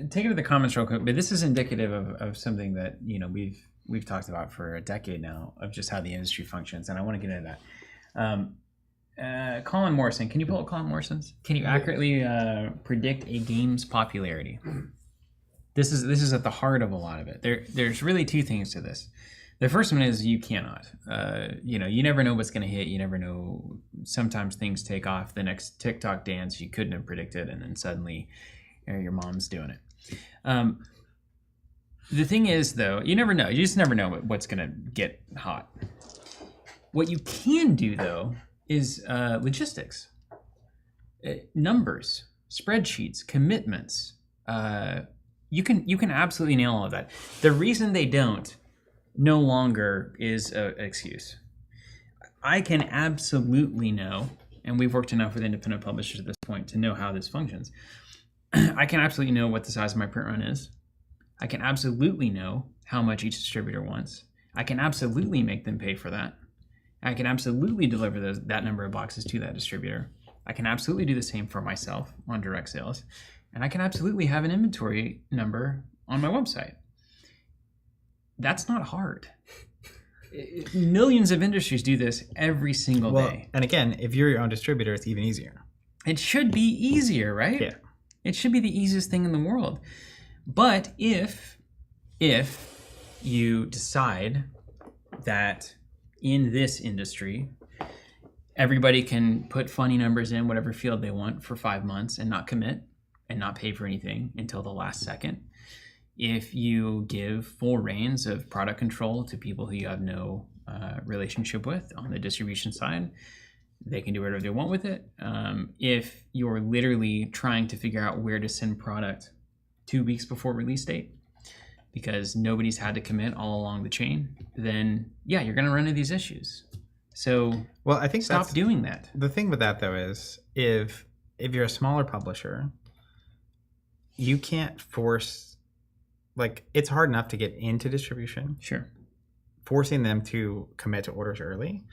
take it to the comments real quick, but this is indicative of something that we've talked about for a decade now, of just how the industry functions, and I want to get into that. Colin Morrison, can you pull up Colin Morrison's? Can you accurately predict a game's popularity? This is at the heart of a lot of it. There's really two things to this. The first one is you cannot. You never know what's going to hit. You never know. Sometimes things take off. The next TikTok dance you couldn't have predicted, and then suddenly your mom's doing it. The thing is, though, you never know. You just never know what's going to get hot. What you can do, though, is logistics, numbers, spreadsheets, commitments. You can absolutely nail all of that. The reason they don't no longer is an excuse. I can absolutely know, and we've worked enough with independent publishers at this point to know how this functions. I can absolutely know what the size of my print run is. I can absolutely know how much each distributor wants. I can absolutely make them pay for that. I can absolutely deliver that number of boxes to that distributor. I can absolutely do the same for myself on direct sales. And I can absolutely have an inventory number on my website. That's not hard. Millions of industries do this every single day. And again, if you're your own distributor, it's even easier. It should be easier, right? Yeah. It should be the easiest thing in the world. But if you decide that in this industry, everybody can put funny numbers in whatever field they want for 5 months and not commit and not pay for anything until the last second, if you give full reins of product control to people who you have no relationship with on the distribution side, they can do whatever they want with it. If you're literally trying to figure out where to send product 2 weeks before release date because nobody's had to commit all along the chain, then yeah, you're going to run into these issues. So I think stop doing that. The thing with that, though, is if you're a smaller publisher, you can't force, like, it's hard enough to get into distribution. Sure. Forcing them to commit to orders early,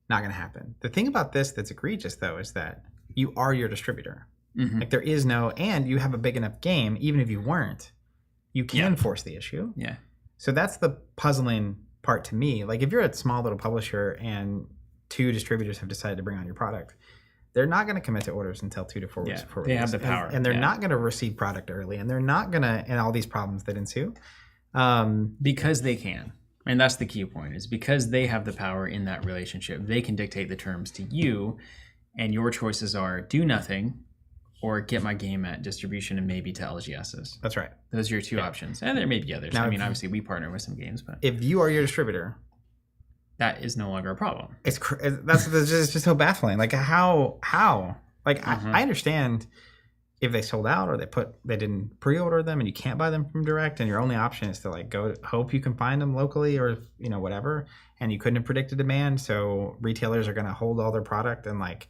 not going to happen. The thing about this that's egregious, though, is that you are your distributor. Mm-hmm. Like, there is no, and you have a big enough game, even if you weren't, you can force the issue. Yeah. So that's the puzzling part to me. Like, if you're a small little publisher and 2 distributors have decided to bring on your product, they're not going to commit to orders until 2 to 4 weeks before they have the power. And they're not going to receive product early, and they're not going to, and all these problems that ensue. Because they can. And that's the key point, is because they have the power in that relationship, they can dictate the terms to you, and your choices are do nothing or get my game at distribution and maybe to LGSs. That's right. Those are your two options. And there may be others. Now, I mean, obviously we partner with some games, but if you are your distributor, that is no longer a problem. That's just so baffling. Like how? Like I understand if they sold out or they didn't pre-order them and you can't buy them from direct and your only option is to like go hope you can find them locally or whatever, and you couldn't have predicted demand, so retailers are going to hold all their product and like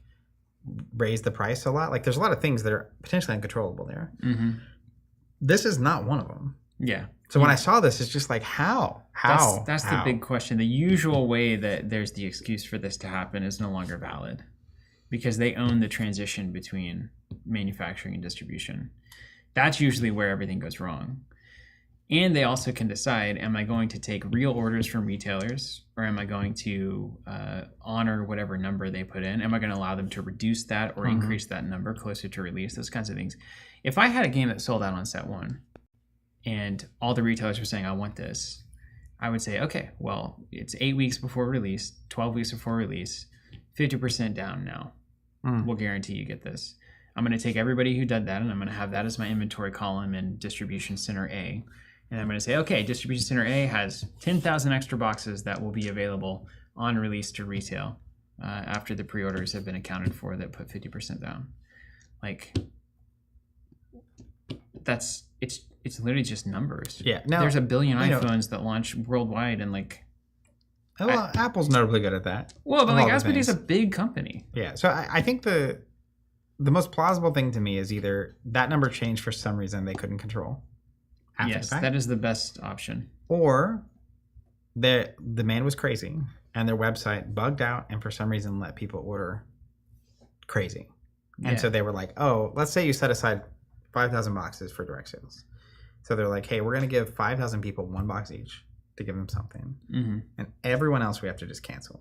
raise the price a lot. Like there's a lot of things that are potentially uncontrollable there. This is not one of them. Yeah. So when I saw this, it's just like how that's the big question. The usual way that there's the excuse for this to happen is no longer valid, because they own the transition between manufacturing and distribution. That's usually where everything goes wrong. And they also can decide, am I going to take real orders from retailers, or am I going to honor whatever number they put in? Am I going to allow them to reduce that or increase that number closer to release? Those kinds of things. If I had a game that sold out on set 1 and all the retailers were saying, I want this, I would say, okay, well, it's 8 weeks before release, 12 weeks before release, 50% down now. We'll guarantee you get this. I'm going to take everybody who did that, and I'm going to have that as my inventory column in Distribution Center A. And I'm going to say, okay, Distribution Center A has 10,000 extra boxes that will be available on release to retail after the pre-orders have been accounted for that put 50% down. Like, it's literally just numbers. Yeah. Now, there's a billion iPhones that launch worldwide, and like, well, Apple's notably good at that. Well, but like Aspetti's a big company. Yeah. So I think the most plausible thing to me is either that number changed for some reason they couldn't control. Yes, that is the best option. Or the demand was crazy and their website bugged out and for some reason let people order crazy. And so they were like, oh, let's say you set aside 5,000 boxes for direct sales. So they're like, hey, we're going to give 5,000 people one box each to give them something. And everyone else we have to just cancel.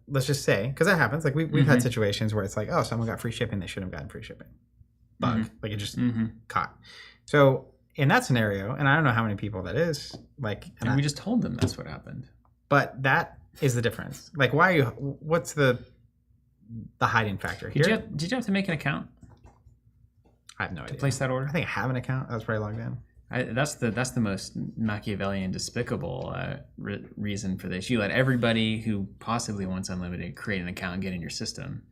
Let's just say, because that happens. Like we've had situations where it's like, oh, someone got free shipping. They shouldn't have gotten free shipping. Bug. Like it just caught. So in that scenario, and I don't know how many people that is, like, and we just told them that's what happened. But that is the difference. Like, why are you? What's the hiding factor here? Did you have to make an account? I have no idea. To place that order? I think I have an account. I was probably logged in. That's the most Machiavellian, despicable reason for this. You let everybody who possibly wants unlimited create an account and get in your system,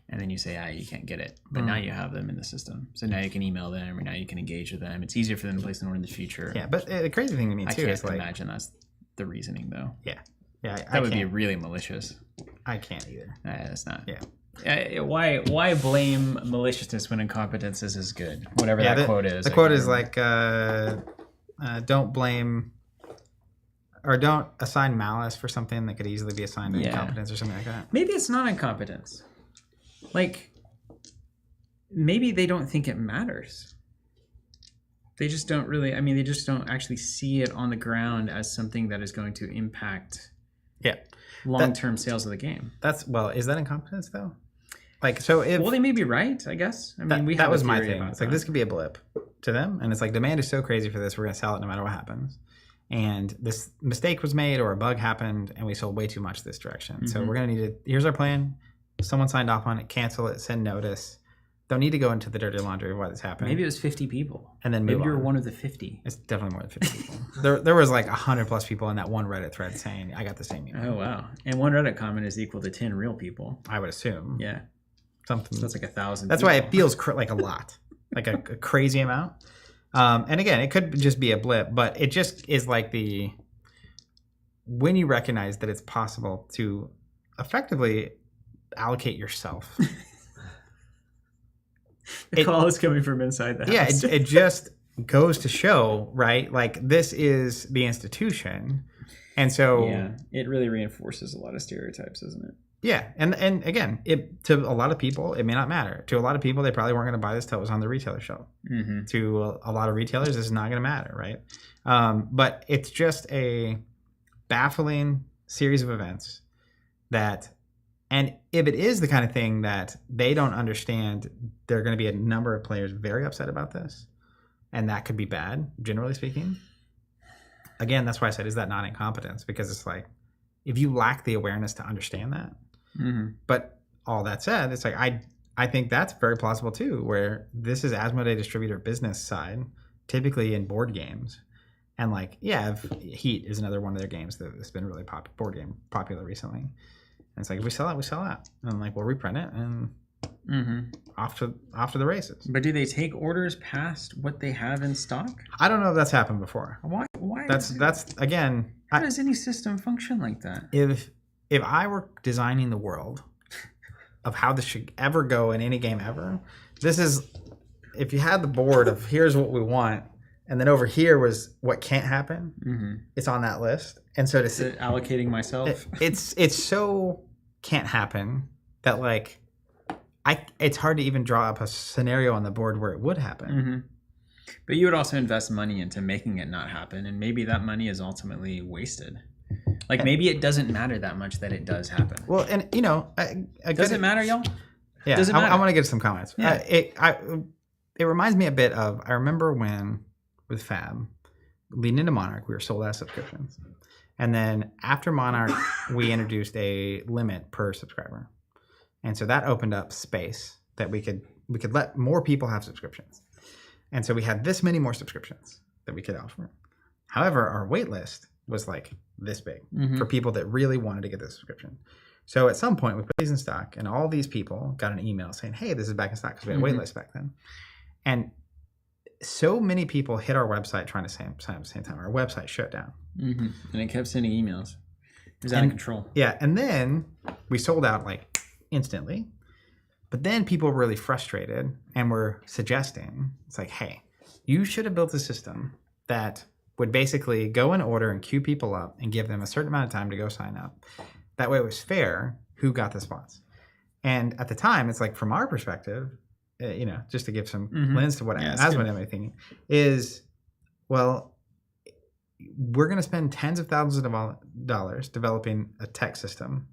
and then you say, you can't get it. But now you have them in the system. So now you can email them, or now you can engage with them. It's easier for them to place an order in the future. Yeah, but the crazy thing to me, too, is like... I can't imagine that's the reasoning, though. Yeah. Yeah, that would be really malicious. I can't either. It's not. Yeah. Why blame maliciousness when incompetence is as good? Whatever that quote is. The quote is like, don't blame... Or don't assign malice for something that could easily be assigned to incompetence or something like that. Maybe it's not incompetence. Like, maybe they don't think it matters. They just don't really, they just don't actually see it on the ground as something that is going to impact long-term sales of the game. Is that incompetence though? Like, so if... Well, they may be right, I guess. That was my thing. It's like, this could be a blip to them. And it's like, demand is so crazy for this, we're going to sell it no matter what happens. And this mistake was made or a bug happened and we sold way too much this direction. So we're going to need to, here's our plan. Someone signed off on it, cancel it, send notice. Don't need to go into the dirty laundry of why this happened. Maybe it was 50 people. And then maybe you're one of the 50. It's definitely more than 50 people. There was like 100 plus people in that one Reddit thread saying, I got the same email. Oh, wow. And one Reddit comment is equal to 10 real people. I would assume. Yeah. Something. So that's like 1,000 That's people. why it feels like a lot. Like a crazy amount. And again, it could just be a blip, but it just is like when you recognize that it's possible to effectively allocate yourself. The call is coming from inside the house. Yeah, it just goes to show, right? Like, this is the institution. And so... Yeah, it really reinforces a lot of stereotypes, doesn't it? Yeah, and again, to a lot of people, it may not matter. To a lot of people, they probably weren't going to buy this till it was on the retailer shelf. To a lot of retailers, this is not going to matter, right? But it's just a baffling series of events that... And if it is the kind of thing that they don't understand, there are going to be a number of players very upset about this. And that could be bad, generally speaking. again, that's why I said, is that not incompetence? Because it's like, if you lack the awareness to understand that, but all that said, it's like, I think that's very plausible too, where this is Asmodee distributor business side, typically in board games. And like, yeah, Heat is another one of their games that's been really popular recently. And it's like, if we sell it, we sell it. And like, we'll reprint it and off to the races. But do they take orders past what they have in stock? I don't know if that's happened before. Why? That's again. How does any system function like that? If I were designing the world of how this should ever go in any game ever, this is, if you had the board of here's what we want, and then over here was what can't happen. It's on that list, and so allocating myself. It's so can't happen that like it's hard to even draw up a scenario on the board where it would happen. But you would also invest money into making it not happen, and maybe that money is ultimately wasted. Like maybe it doesn't matter that much that it does happen. Well, and you know, does it matter, y'all? Yeah, does it matter? I want to get some comments. Yeah. It reminds me a bit of, I remember when with Fab, leading into Monarch, we were sold out of subscriptions. And then after Monarch, we introduced a limit per subscriber. And so that opened up space that we could let more people have subscriptions. And so we had this many more subscriptions that we could offer. However, our wait list was like this big for people that really wanted to get the subscription. So at some point we put these in stock, and all these people got an email saying, hey, this is back in stock, because we had a wait list back then. And so many people hit our website trying to sign up at the same time. Our website shut down. And it kept sending emails. It was out of control. Yeah, and then we sold out like instantly. But then people were really frustrated and were suggesting, it's like, hey, you should have built a system that would basically go in order and queue people up and give them a certain amount of time to go sign up. That way it was fair who got the spots. And at the time, it's like, from our perspective, you know, just to give some lens to what Asmodee am thinking, is, well, we're going to spend tens of thousands of dollars developing a tech system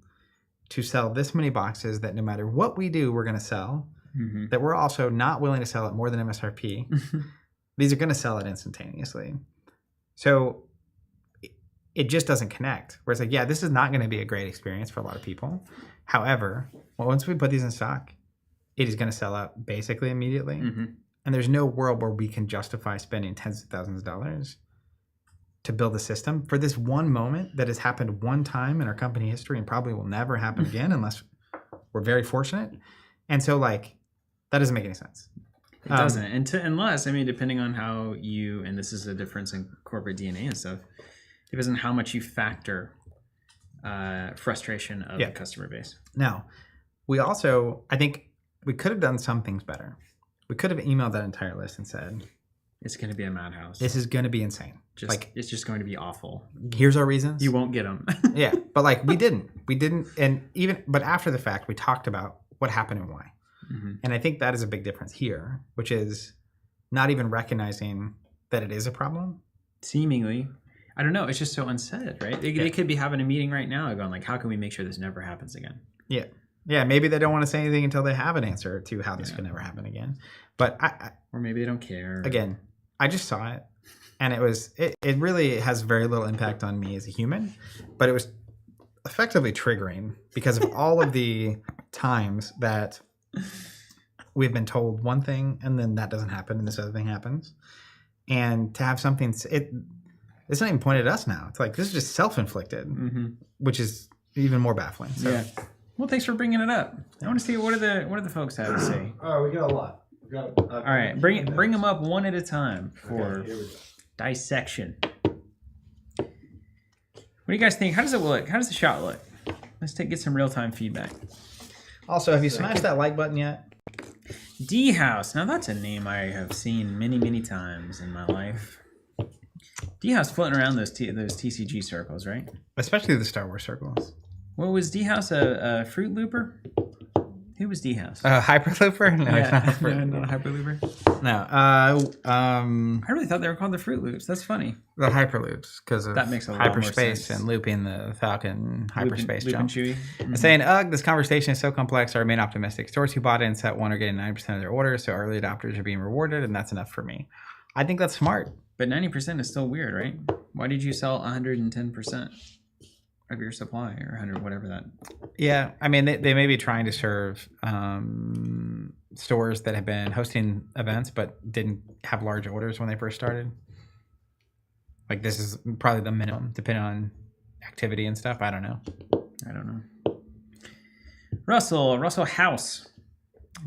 to sell this many boxes that no matter what we do, we're going to sell, that we're also not willing to sell at more than MSRP. These are going to sell it instantaneously. So it just doesn't connect. Where it's like, yeah, this is not going to be a great experience for a lot of people. However, once we put these in stock, it is going to sell out basically immediately. And there's no world where we can justify spending tens of thousands of dollars to build a system for this one moment that has happened one time in our company history and probably will never happen again unless we're very fortunate. And so, like, that doesn't make any sense. It doesn't. Unless, I mean, depending on how you, and this is a difference in corporate DNA and stuff, depends on how much you factor frustration of the customer base. Now, we also, I think we could have done some things better. We could have emailed that entire list and said, it's going to be a madhouse. This is going to be insane. It's just going to be awful. Here's our reasons. You won't get them. Yeah, but like we didn't. But after the fact, we talked about what happened and why. And I think that is a big difference here, which is not even recognizing that it is a problem. Seemingly. I don't know. It's just so unsaid, right? They could be having a meeting right now going like, how can we make sure this never happens again? Yeah. Yeah, maybe they don't want to say anything until they have an answer to how this can never happen again. But or maybe they don't care. Again, I just saw it, and it really has very little impact on me as a human, but it was effectively triggering because of all of the times that we've been told one thing and then that doesn't happen and this other thing happens. And to have something, it's not even pointed at us now. It's like, this is just self-inflicted, which is even more baffling. So. Yeah. Well, thanks for bringing it up. I want to see what do the folks have to say. Oh, we got a lot. All right, bring them up one at a time for dissection. What do you guys think? How does it look? How does the shot look? Let's get some real-time feedback. Also, have you smashed that like button yet? D-House. Now, that's a name I have seen many, many times in my life. D-House floating around those TCG circles, right? Especially the Star Wars circles. What was D-House, a Fruit Looper? Who was D-House? Hyperlooper? No, yeah. it's not No, not a Hyperlooper. No. I really thought they were called the Fruit Loops. That's funny. The Hyperloops, because of that makes a lot more hyperspace sense. And looping the Falcon hyperspace jump. Chewie. And saying, ugh, this conversation is so complex, I remain optimistic. Stores who bought in set 1 are getting 90% of their orders, so early adopters are being rewarded, and that's enough for me. I think that's smart. But 90% is still weird, right? Why did you sell 110% of your supply, or 100, whatever that? Yeah, I mean, they may be trying to serve stores that have been hosting events but didn't have large orders when they first started. Like, this is probably the minimum, depending on activity and stuff. I don't know. Russell House.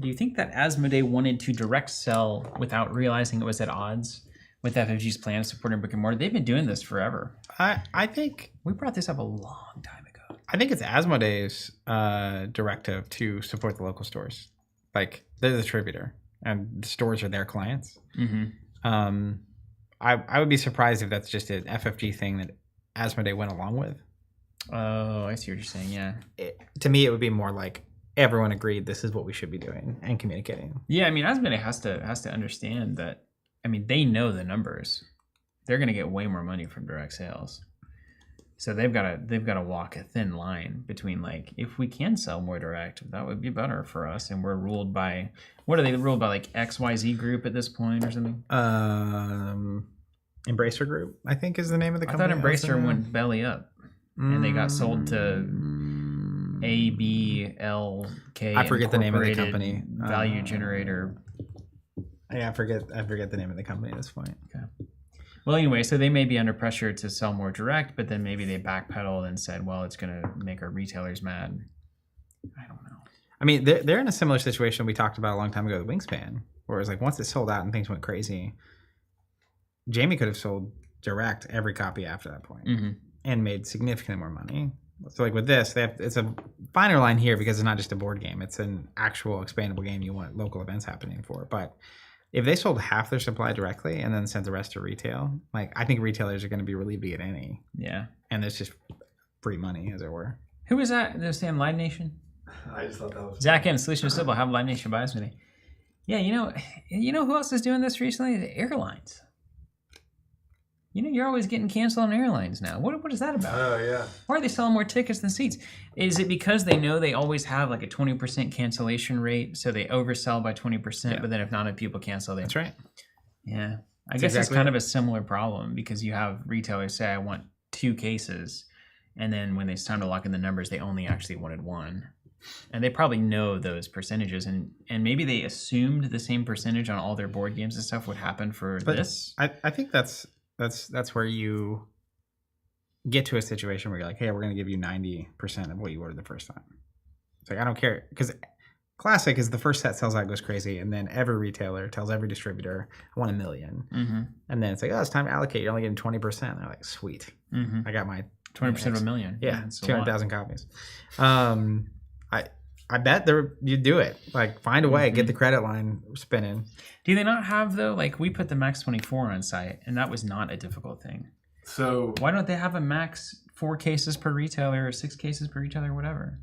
Do you think that Asmodee wanted to direct sell without realizing it was at odds with FFG's plan of supporting brick and mortar? They've been doing this forever. I think we brought this up a long time ago. I think it's Asmodee's directive to support the local stores. Like, they're the distributor, and the stores are their clients. Mm-hmm. I would be surprised if that's just an FFG thing that Asmodee went along with. Oh, I see what you're saying. Yeah. To me, it would be more like everyone agreed this is what we should be doing and communicating. Yeah, I mean, Asmodee has to understand that. I mean, they know the numbers. They're going to get way more money from direct sales. So they've got to walk a thin line between, like, if we can sell more direct, that would be better for us. And we're ruled by, what are they ruled by, like XYZ Group at this point or something? Embracer Group, I think, is the name of the company. I thought Embracer went belly up, and they got sold to ABLK. I forget the name of the company. Value Generator. Yeah, I forget the name of the company at this point. Okay. Well, anyway, so they may be under pressure to sell more direct, but then maybe they backpedaled and said, well, it's going to make our retailers mad. I don't know. I mean, they're in a similar situation we talked about a long time ago with Wingspan, where it was like once it sold out and things went crazy, Jamie could have sold direct every copy after that point and made significantly more money. So like with this, it's a finer line here because it's not just a board game. It's an actual expandable game you want local events happening for. But if they sold half their supply directly and then sent the rest to retail, like, I think retailers are going to be relieved to get any. Yeah. And it's just free money, as it were. Who was that? They're saying Live Nation? I just thought that was... Zach and Solution Sybil have Live Nation buys me. Yeah, you know who else is doing this recently? The airlines. You know, you're always getting canceled on airlines now. What is that about? Oh, yeah. Why are they selling more tickets than seats? Is it because they know they always have like a 20% cancellation rate, so they oversell by 20%, but then if not enough people cancel, they... That's right. Yeah. I guess it's kind of a similar problem because you have retailers say, I want 2 cases, and then when it's time to lock in the numbers, they only actually wanted 1. And they probably know those percentages, and maybe they assumed the same percentage on all their board games and stuff would happen for this. I think that's where you get to a situation where you're like, hey, we're going to give you 90% of what you ordered the first time. It's like, I don't care. Because classic is the first set sells out, goes crazy, and then every retailer tells every distributor, I want 1 million. Mm-hmm. And then it's like, oh, it's time to allocate. You're only getting 20%. And they're like, sweet. Mm-hmm. I got my 20% of 1 million. Yeah, 200,000 copies. I bet you do it. Like, find a way, get the credit line spinning. Do they not have, though? Like, we put the max 24 on site, and that was not a difficult thing. So why don't they have a max 4 cases per retailer or 6 cases per retailer, whatever?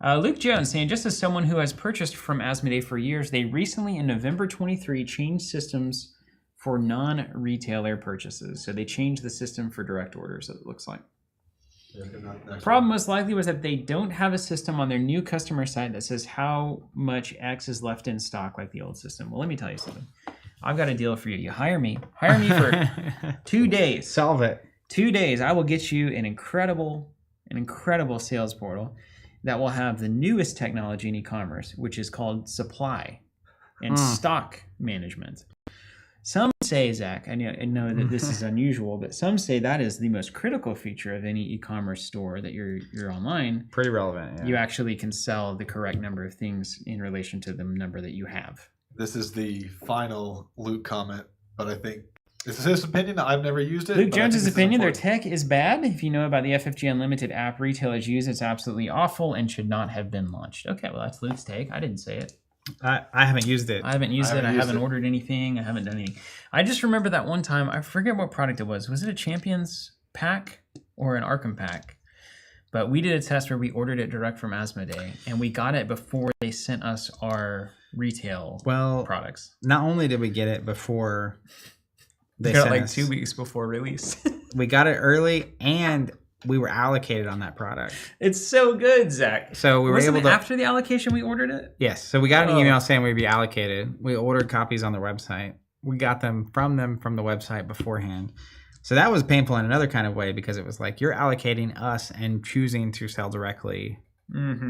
Luke Jones saying, just as someone who has purchased from Asmodee for years, they recently in November 23 changed systems for non-retailer purchases. So they changed the system for direct orders, it looks like. The problem most likely was that they don't have a system on their new customer site that says how much X is left in stock like the old system. Well, let me tell you something. I've got a deal for you. You hire me for 2 days. Solve it. 2 days. I will get you an incredible sales portal that will have the newest technology in e-commerce, which is called supply and stock management. Some say, Zach, I know that this is unusual, but some say that is the most critical feature of any e-commerce store that you're online. Pretty relevant, yeah. You actually can sell the correct number of things in relation to the number that you have. This is the final Luke comment, but I think this is his opinion. I've never used it. Luke Jones's opinion, their tech is bad. If you know about the FFG Unlimited app retailers use, it's absolutely awful and should not have been launched. Okay, well, that's Luke's take. I didn't say it. I haven't used it. I haven't ordered anything. I haven't done anything. I just remember that one time, I forget what product it was. Was it a Champions pack or an Arkham pack? But we did a test where we ordered it direct from Asmodee, and we got it before they sent us our retail products. Not only did we get it before they got it like 2 weeks before release. We got it early, and we were allocated on that product. It's so good, Zach. So we were able to... After the allocation, we ordered it? Yes. So we got an email saying we'd be allocated. We ordered copies on the website. We got them from the website beforehand. So that was painful in another kind of way because it was like you're allocating us and choosing to sell directly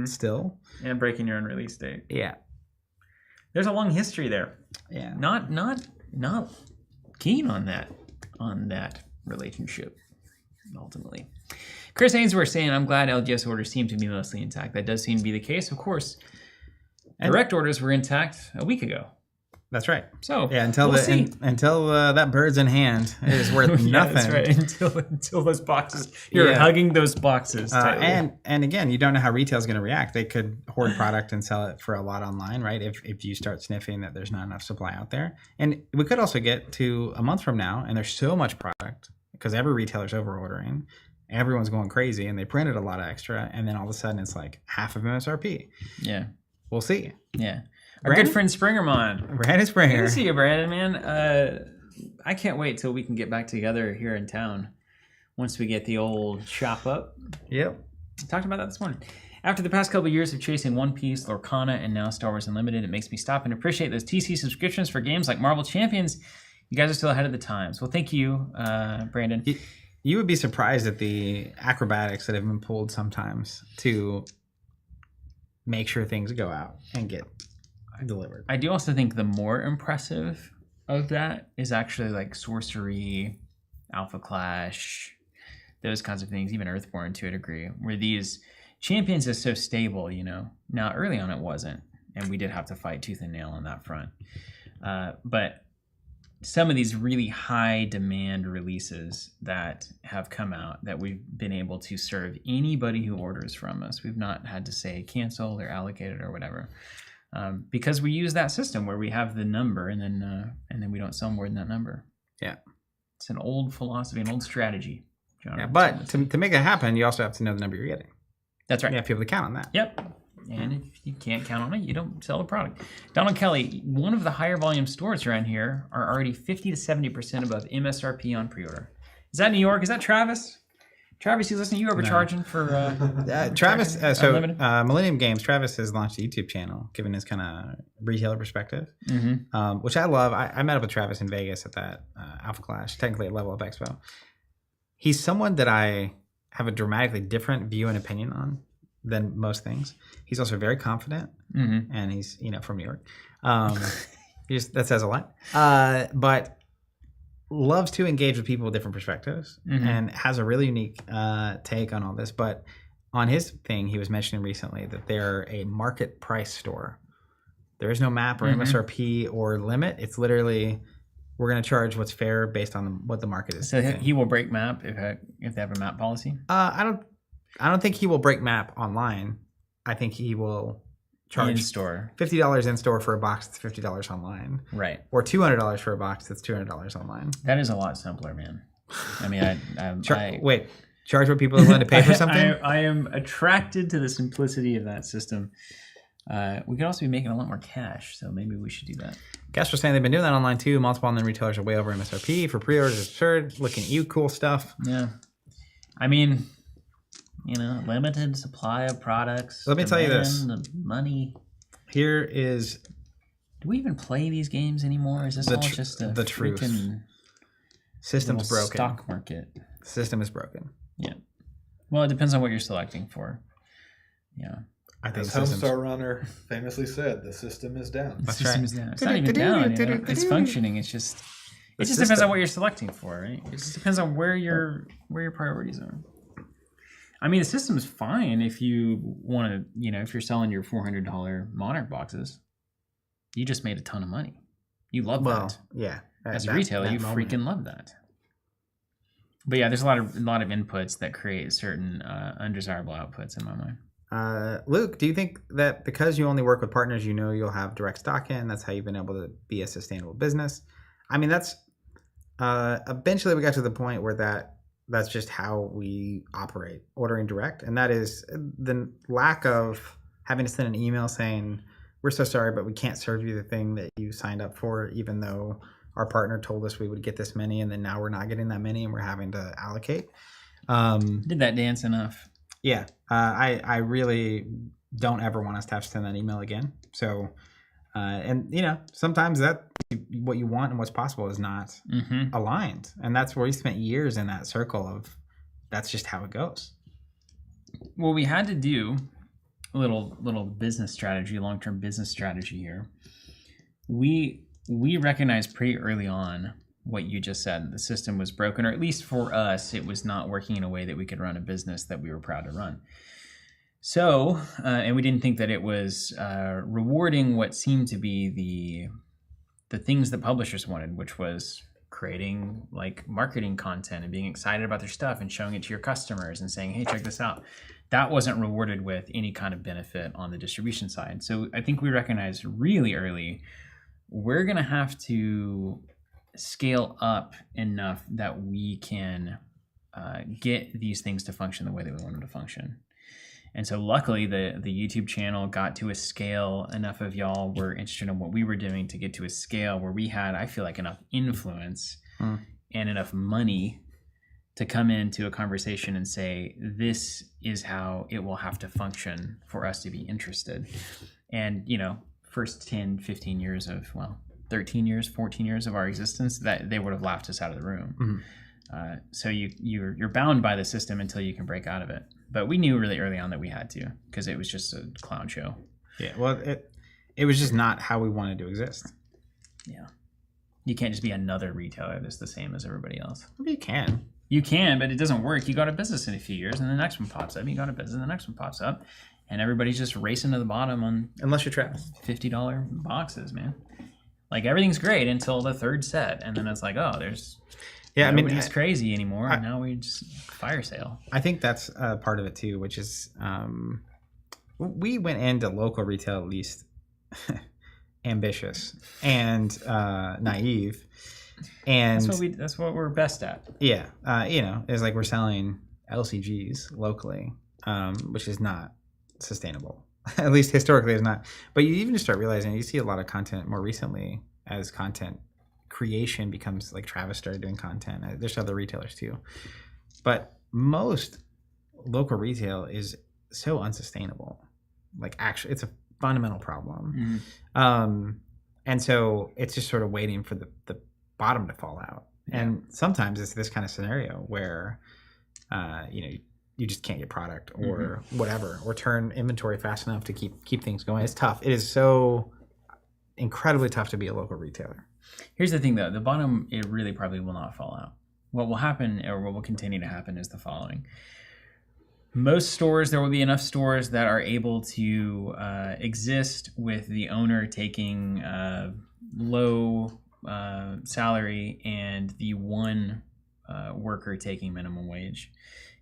still. And breaking your own release date. Yeah. There's a long history there. Yeah. Not keen on that relationship, ultimately. Chris Ainsworth saying, I'm glad LGS orders seem to be mostly intact. That does seem to be the case. Of course, direct orders were intact a week ago. That's right. So yeah, until that bird's in hand, it is worth nothing. That's right. Until those boxes, you're hugging those boxes. And again, you don't know how retail is going to react. They could hoard product and sell it for a lot online, right? If you start sniffing that there's not enough supply out there, and we could also get to a month from now, and there's so much product because every retailer's over ordering, everyone's going crazy, and they printed a lot of extra, and then all of a sudden it's like half of MSRP. Yeah, we'll see. Yeah. Our good friend Springermon. Brandon Springer. Good to see you, Brandon, man. I can't wait till we can get back together here in town once we get the old shop up. Yep. We talked about that this morning. After the past couple of years of chasing One Piece, Lorcana, and now Star Wars Unlimited, it makes me stop and appreciate those TC subscriptions for games like Marvel Champions. You guys are still ahead of the times. Well, thank you, Brandon. You would be surprised at the acrobatics that have been pulled sometimes to make sure things go out and get delivered. I do also think the more impressive of that is actually like Sorcery, Alpha Clash, those kinds of things, even Earthborne to a degree, where these champions is so stable, you know. Now, early on it wasn't, and we did have to fight tooth and nail on that front. But some of these really high demand releases that have come out that we've been able to serve anybody who orders from us. We've not had to say canceled or allocated or whatever. Because we use that system where we have the number and then we don't sell more than that number. Yeah, it's an old philosophy, an old strategy. John, yeah, but to make it happen, you also have to know the number you're getting. That's right. You have to be able to count on that. Yep. And if you can't count on it, you don't sell the product. Donald Kelly, one of the higher volume stores around here are already 50 to 70% above MSRP on pre-order. Is that New York? Is that Travis? Travis, you listen, you overcharging for Travis. Millennium Games. Travis has launched a YouTube channel, given his kind of retailer perspective, which I love. I met up with Travis in Vegas at that Alpha Clash, technically at Level Up Expo. He's someone that I have a dramatically different view and opinion on than most things. He's also very confident, and he's from New York. That says a lot. But loves to engage with people with different perspectives and has a really unique take on all this. But on his thing, he was mentioning recently that they're a market price store. There is no map or MSRP or limit. It's literally, we're going to charge what's fair based on what the market is. So he will break map if they have a map policy? I don't think he will break map online. I think he will charge in-store $50 in-store for a box that's $50 online. Right. Or $200 for a box that's $200 online. That is a lot simpler, man. I mean, wait, charge what people are willing to pay for something? I am attracted to the simplicity of that system. We could also be making a lot more cash, so maybe we should do that. Guests were saying they've been doing that online too. Multiple online retailers are way over MSRP for pre-orders. It's absurd. Looking at you, cool stuff. Yeah. I mean, limited supply of products. Let me tell you this. Money. Here is... Do we even play these games anymore? Is this all just a truth. Freaking system's broken. Stock market. The system is broken. Yeah. Well, it depends on what you're selecting for. Yeah. I think Homestar Runner famously said, "The system is down." The system is down. It's not even down. It's functioning. It just depends on what you're selecting for, right? It just depends on where your priorities are. I mean, the system is fine if you want to, if you're selling your $400 Monarch boxes, you just made a ton of money. You love that. Yeah. As a retailer, you freaking love that. But yeah, there's a lot of inputs that create certain undesirable outputs in my mind. Luke, do you think that because you only work with partners, you'll have direct stock in? That's how you've been able to be a sustainable business. I mean, that's eventually we got to the point where that's just how we operate, ordering direct, and that is the lack of having to send an email saying, "We're so sorry, but we can't serve you the thing that you signed up for, even though our partner told us we would get this many, and then now we're not getting that many, and we're having to allocate." Did that dance enough? Yeah, I really don't ever want us to have to send that email again. So And sometimes that what you want and what's possible is not aligned, and that's where we spent years in that circle of that's just how it goes. Well, we had to do a little business strategy, long-term business strategy here. We recognized pretty early on what you just said. The system was broken, or at least for us, it was not working in a way that we could run a business that we were proud to run. So, and we didn't think that it was rewarding what seemed to be the things that publishers wanted, which was creating like marketing content and being excited about their stuff and showing it to your customers and saying, hey, check this out. That wasn't rewarded with any kind of benefit on the distribution side. So I think we recognized really early, we're going to have to scale up enough that we can get these things to function the way that we want them to function. And so luckily the YouTube channel got to a scale, enough of y'all were interested in what we were doing to get to a scale where we had, I feel like, enough influence and enough money to come into a conversation and say, this is how it will have to function for us to be interested. And, first 10, 15 years of, 13 years, 14 years of our existence, that they would have laughed us out of the room. So you're bound by the system until you can break out of it. But we knew really early on that we had to, because it was just a clown show. Yeah, well, it was just not how we wanted to exist. Yeah. You can't just be another retailer that's the same as everybody else. You can. You can, but it doesn't work. You got a business in a few years, and the next one pops up. You got a business, and the next one pops up. And everybody's just racing to the bottom on... Unless you're Travis. $50 boxes, man. Like, everything's great until the third set. And then it's like, oh, there's... Yeah, nobody's crazy anymore. And now we just fire sale. I think that's part of it, too, which is... we went into local retail at least ambitious and naive. And that's what we're best at. Yeah. It's like we're selling LCGs locally, which is not sustainable. At least historically it's not. But you even just start realizing, you see a lot of content more recently as content creation becomes, like Travis started doing content. There's other retailers too. But most local retail is so unsustainable. Like, actually, it's a fundamental problem. And so it's just sort of waiting for the bottom to fall out. And sometimes it's this kind of scenario where, you just can't get product or whatever, or turn inventory fast enough to keep things going. It's tough. It is so incredibly tough to be a local retailer. Here's the thing, though. The bottom, it really probably will not fall out. What will happen, or what will continue to happen, is the following. Most stores, there will be enough stores that are able to exist with the owner taking low salary and the one worker taking minimum wage.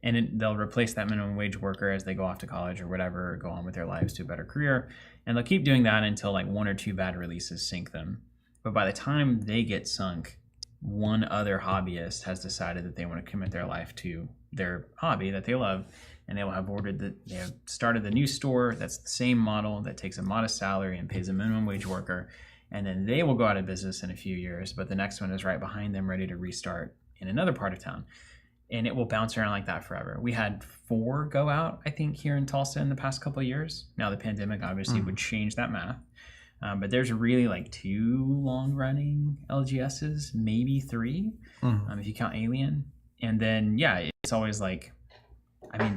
And they'll replace that minimum wage worker as they go off to college or whatever, or go on with their lives to a better career. And they'll keep doing that until like one or two bad releases sink them. But by the time they get sunk, one other hobbyist has decided that they want to commit their life to their hobby that they love. And they will have they have started the new store that's the same model that takes a modest salary and pays a minimum wage worker. And then they will go out of business in a few years, but the next one is right behind them, ready to restart in another part of town. And it will bounce around like that forever. We had 4 go out, I think, here in Tulsa in the past couple of years. Now, the pandemic obviously would change that math. But there's really like 2 long-running LGSs, maybe 3, if you count Alien. And then, it's always like,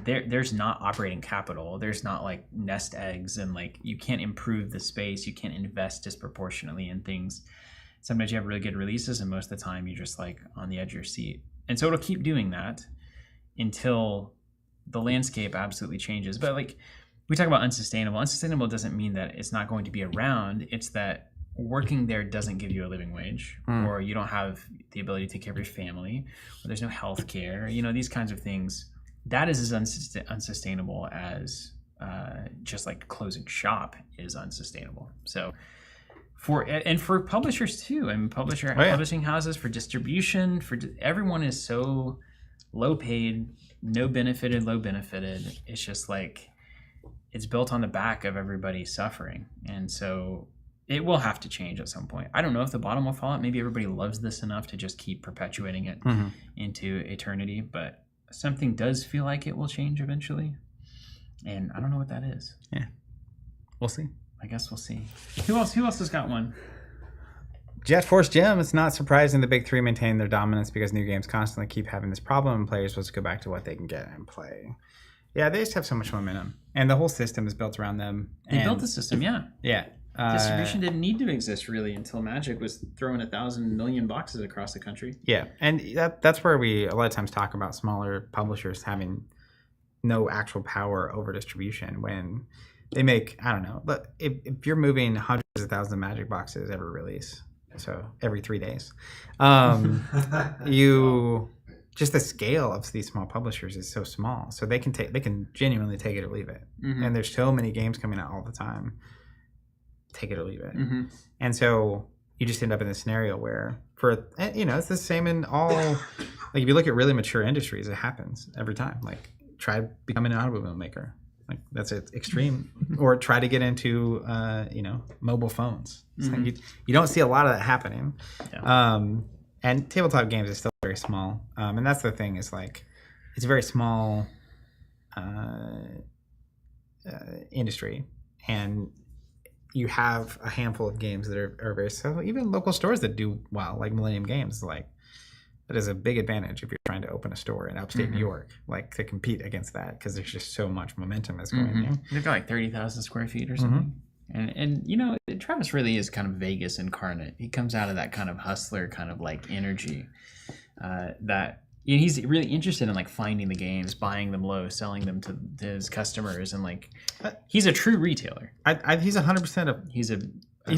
there's not operating capital. There's not like nest eggs, and like you can't improve the space. You can't invest disproportionately in things. Sometimes you have really good releases, and most of the time you're just like on the edge of your seat. And so it'll keep doing that until the landscape absolutely changes. But like we talk about unsustainable. Unsustainable doesn't mean that it's not going to be around. It's that working there doesn't give you a living wage, or you don't have the ability to take care of your family, or there's no health care. These kinds of things. That is as unsustainable as just like closing shop is unsustainable. So for publishers too, publishing houses, for distribution, everyone is so low paid, low benefited. It's just like it's built on the back of everybody suffering, and so it will have to change at some point. I don't know if the bottom will fall out. Maybe everybody loves this enough to just keep perpetuating it into eternity, but something does feel like it will change eventually, and I don't know what that is. Yeah, we'll see. I guess we'll see. Who else has got one? Jet Force Gym, it's not surprising the big three maintain their dominance because new games constantly keep having this problem and players supposed to go back to what they can get and play. Yeah, they just have so much momentum. And the whole system is built around them. They built the system, yeah. Yeah. Distribution didn't need to exist really until Magic was throwing 1,000 million boxes across the country. Yeah, and that's where we a lot of times talk about smaller publishers having no actual power over distribution when they make, I don't know, but if you're moving hundreds of thousands of Magic boxes every release, so every 3 days, you just the scale of these small publishers is so small, so they can genuinely take it or leave it, and there's so many games coming out all the time. Take it or leave it. And so you just end up in this scenario where it's the same in all, like if you look at really mature industries, it happens every time. Like try becoming an automobile maker. Like that's an extreme, or try to get into, mobile phones. Like you don't see a lot of that happening. Yeah. And tabletop games is still very small. And that's the thing is like, it's a very small industry, and you have a handful of games that are very so even local stores that do well, like Millennium Games, like that is a big advantage if you're trying to open a store in upstate New York, like to compete against that because there's just so much momentum that's going there. They've got like 30,000 square feet or something. And Travis really is kind of Vegas incarnate. He comes out of that kind of hustler kind of like energy that he's really interested in like finding the games, buying them low, selling them to his customers, and like he's a true retailer. He's 100%. He's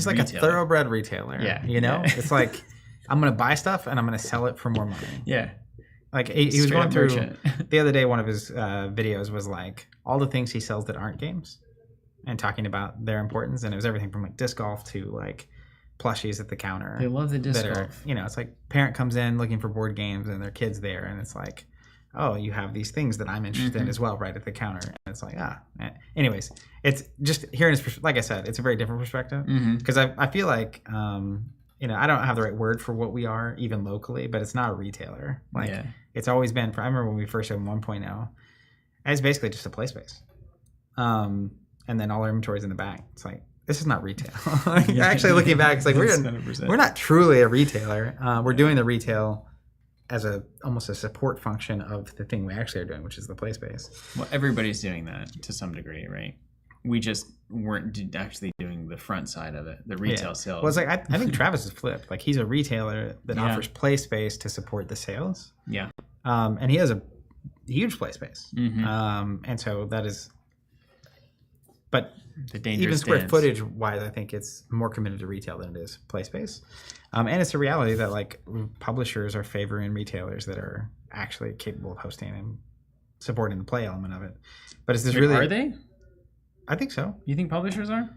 like retailer. A thoroughbred retailer. Yeah, It's like I'm gonna buy stuff and I'm gonna sell it for more money. Yeah, like he was going through the other day. One of his videos was like all the things he sells that aren't games, and talking about their importance. And it was everything from like disc golf to like plushies at the counter. They love the disc golf. It's like parent comes in looking for board games and their kid's there, and it's like, oh, you have these things that I'm interested in as well, right at the counter. And it's like, anyways, it's just hearing his, like I said, it's a very different perspective because I feel like, I don't have the right word for what we are even locally, but it's not a retailer. Like it's always been, I remember when we first had 1.0, it's basically just a play space. And then all our inventory's in the back. It's like, this is not retail. Actually, looking back, it's like we're not truly a retailer. We're doing the retail as almost a support function of the thing we actually are doing, which is the play space. Well, everybody's doing that to some degree, right? We just weren't actually doing the front side of it, the retail sales. Well, it's like I think Travis is flipped. Like he's a retailer that offers play space to support the sales. Yeah. And he has a huge play space. And so that is, but the dangerous even square dance. footage wise, I think it's more committed to retail than it is play space. And it's a reality that like publishers are favoring retailers that are actually capable of hosting and supporting the play element of it. But it's this really, are they? I think so. You think publishers are?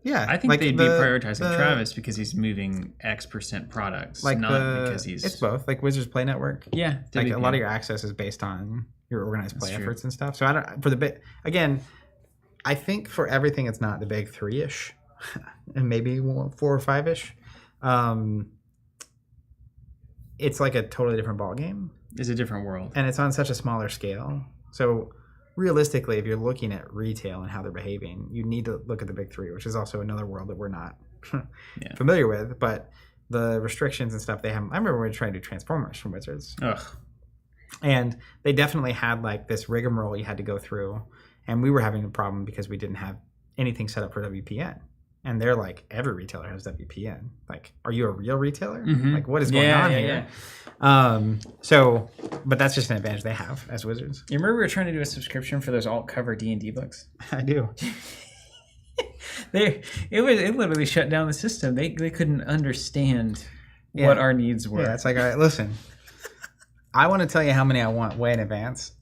Yeah. I think like they'd be prioritizing Travis because he's moving X% products, like not because he's. It's both. Like Wizards Play Network. Yeah. Like a lot of your access is based on your organized play efforts and stuff. So I don't, for the bit, again, I think for everything it's not the big 3-ish and maybe 4 or 5-ish. It's like a totally different ball game. It's a different world. And it's on such a smaller scale. So realistically, if you're looking at retail and how they're behaving, you need to look at the big 3, which is also another world that we're not familiar with. But the restrictions and stuff they have. I remember when we were trying to do Transformers from Wizards. Ugh. And they definitely had like this rigmarole you had to go through. And we were having a problem because we didn't have anything set up for WPN. And they're like, every retailer has WPN. Like, are you a real retailer? Like, what is going on here? So, but that's just an advantage they have as Wizards. You remember we were trying to do a subscription for those alt cover D&D books? I do. It literally shut down the system. They couldn't understand what our needs were. Yeah, it's like, all right, listen, I want to tell you how many I want way in advance.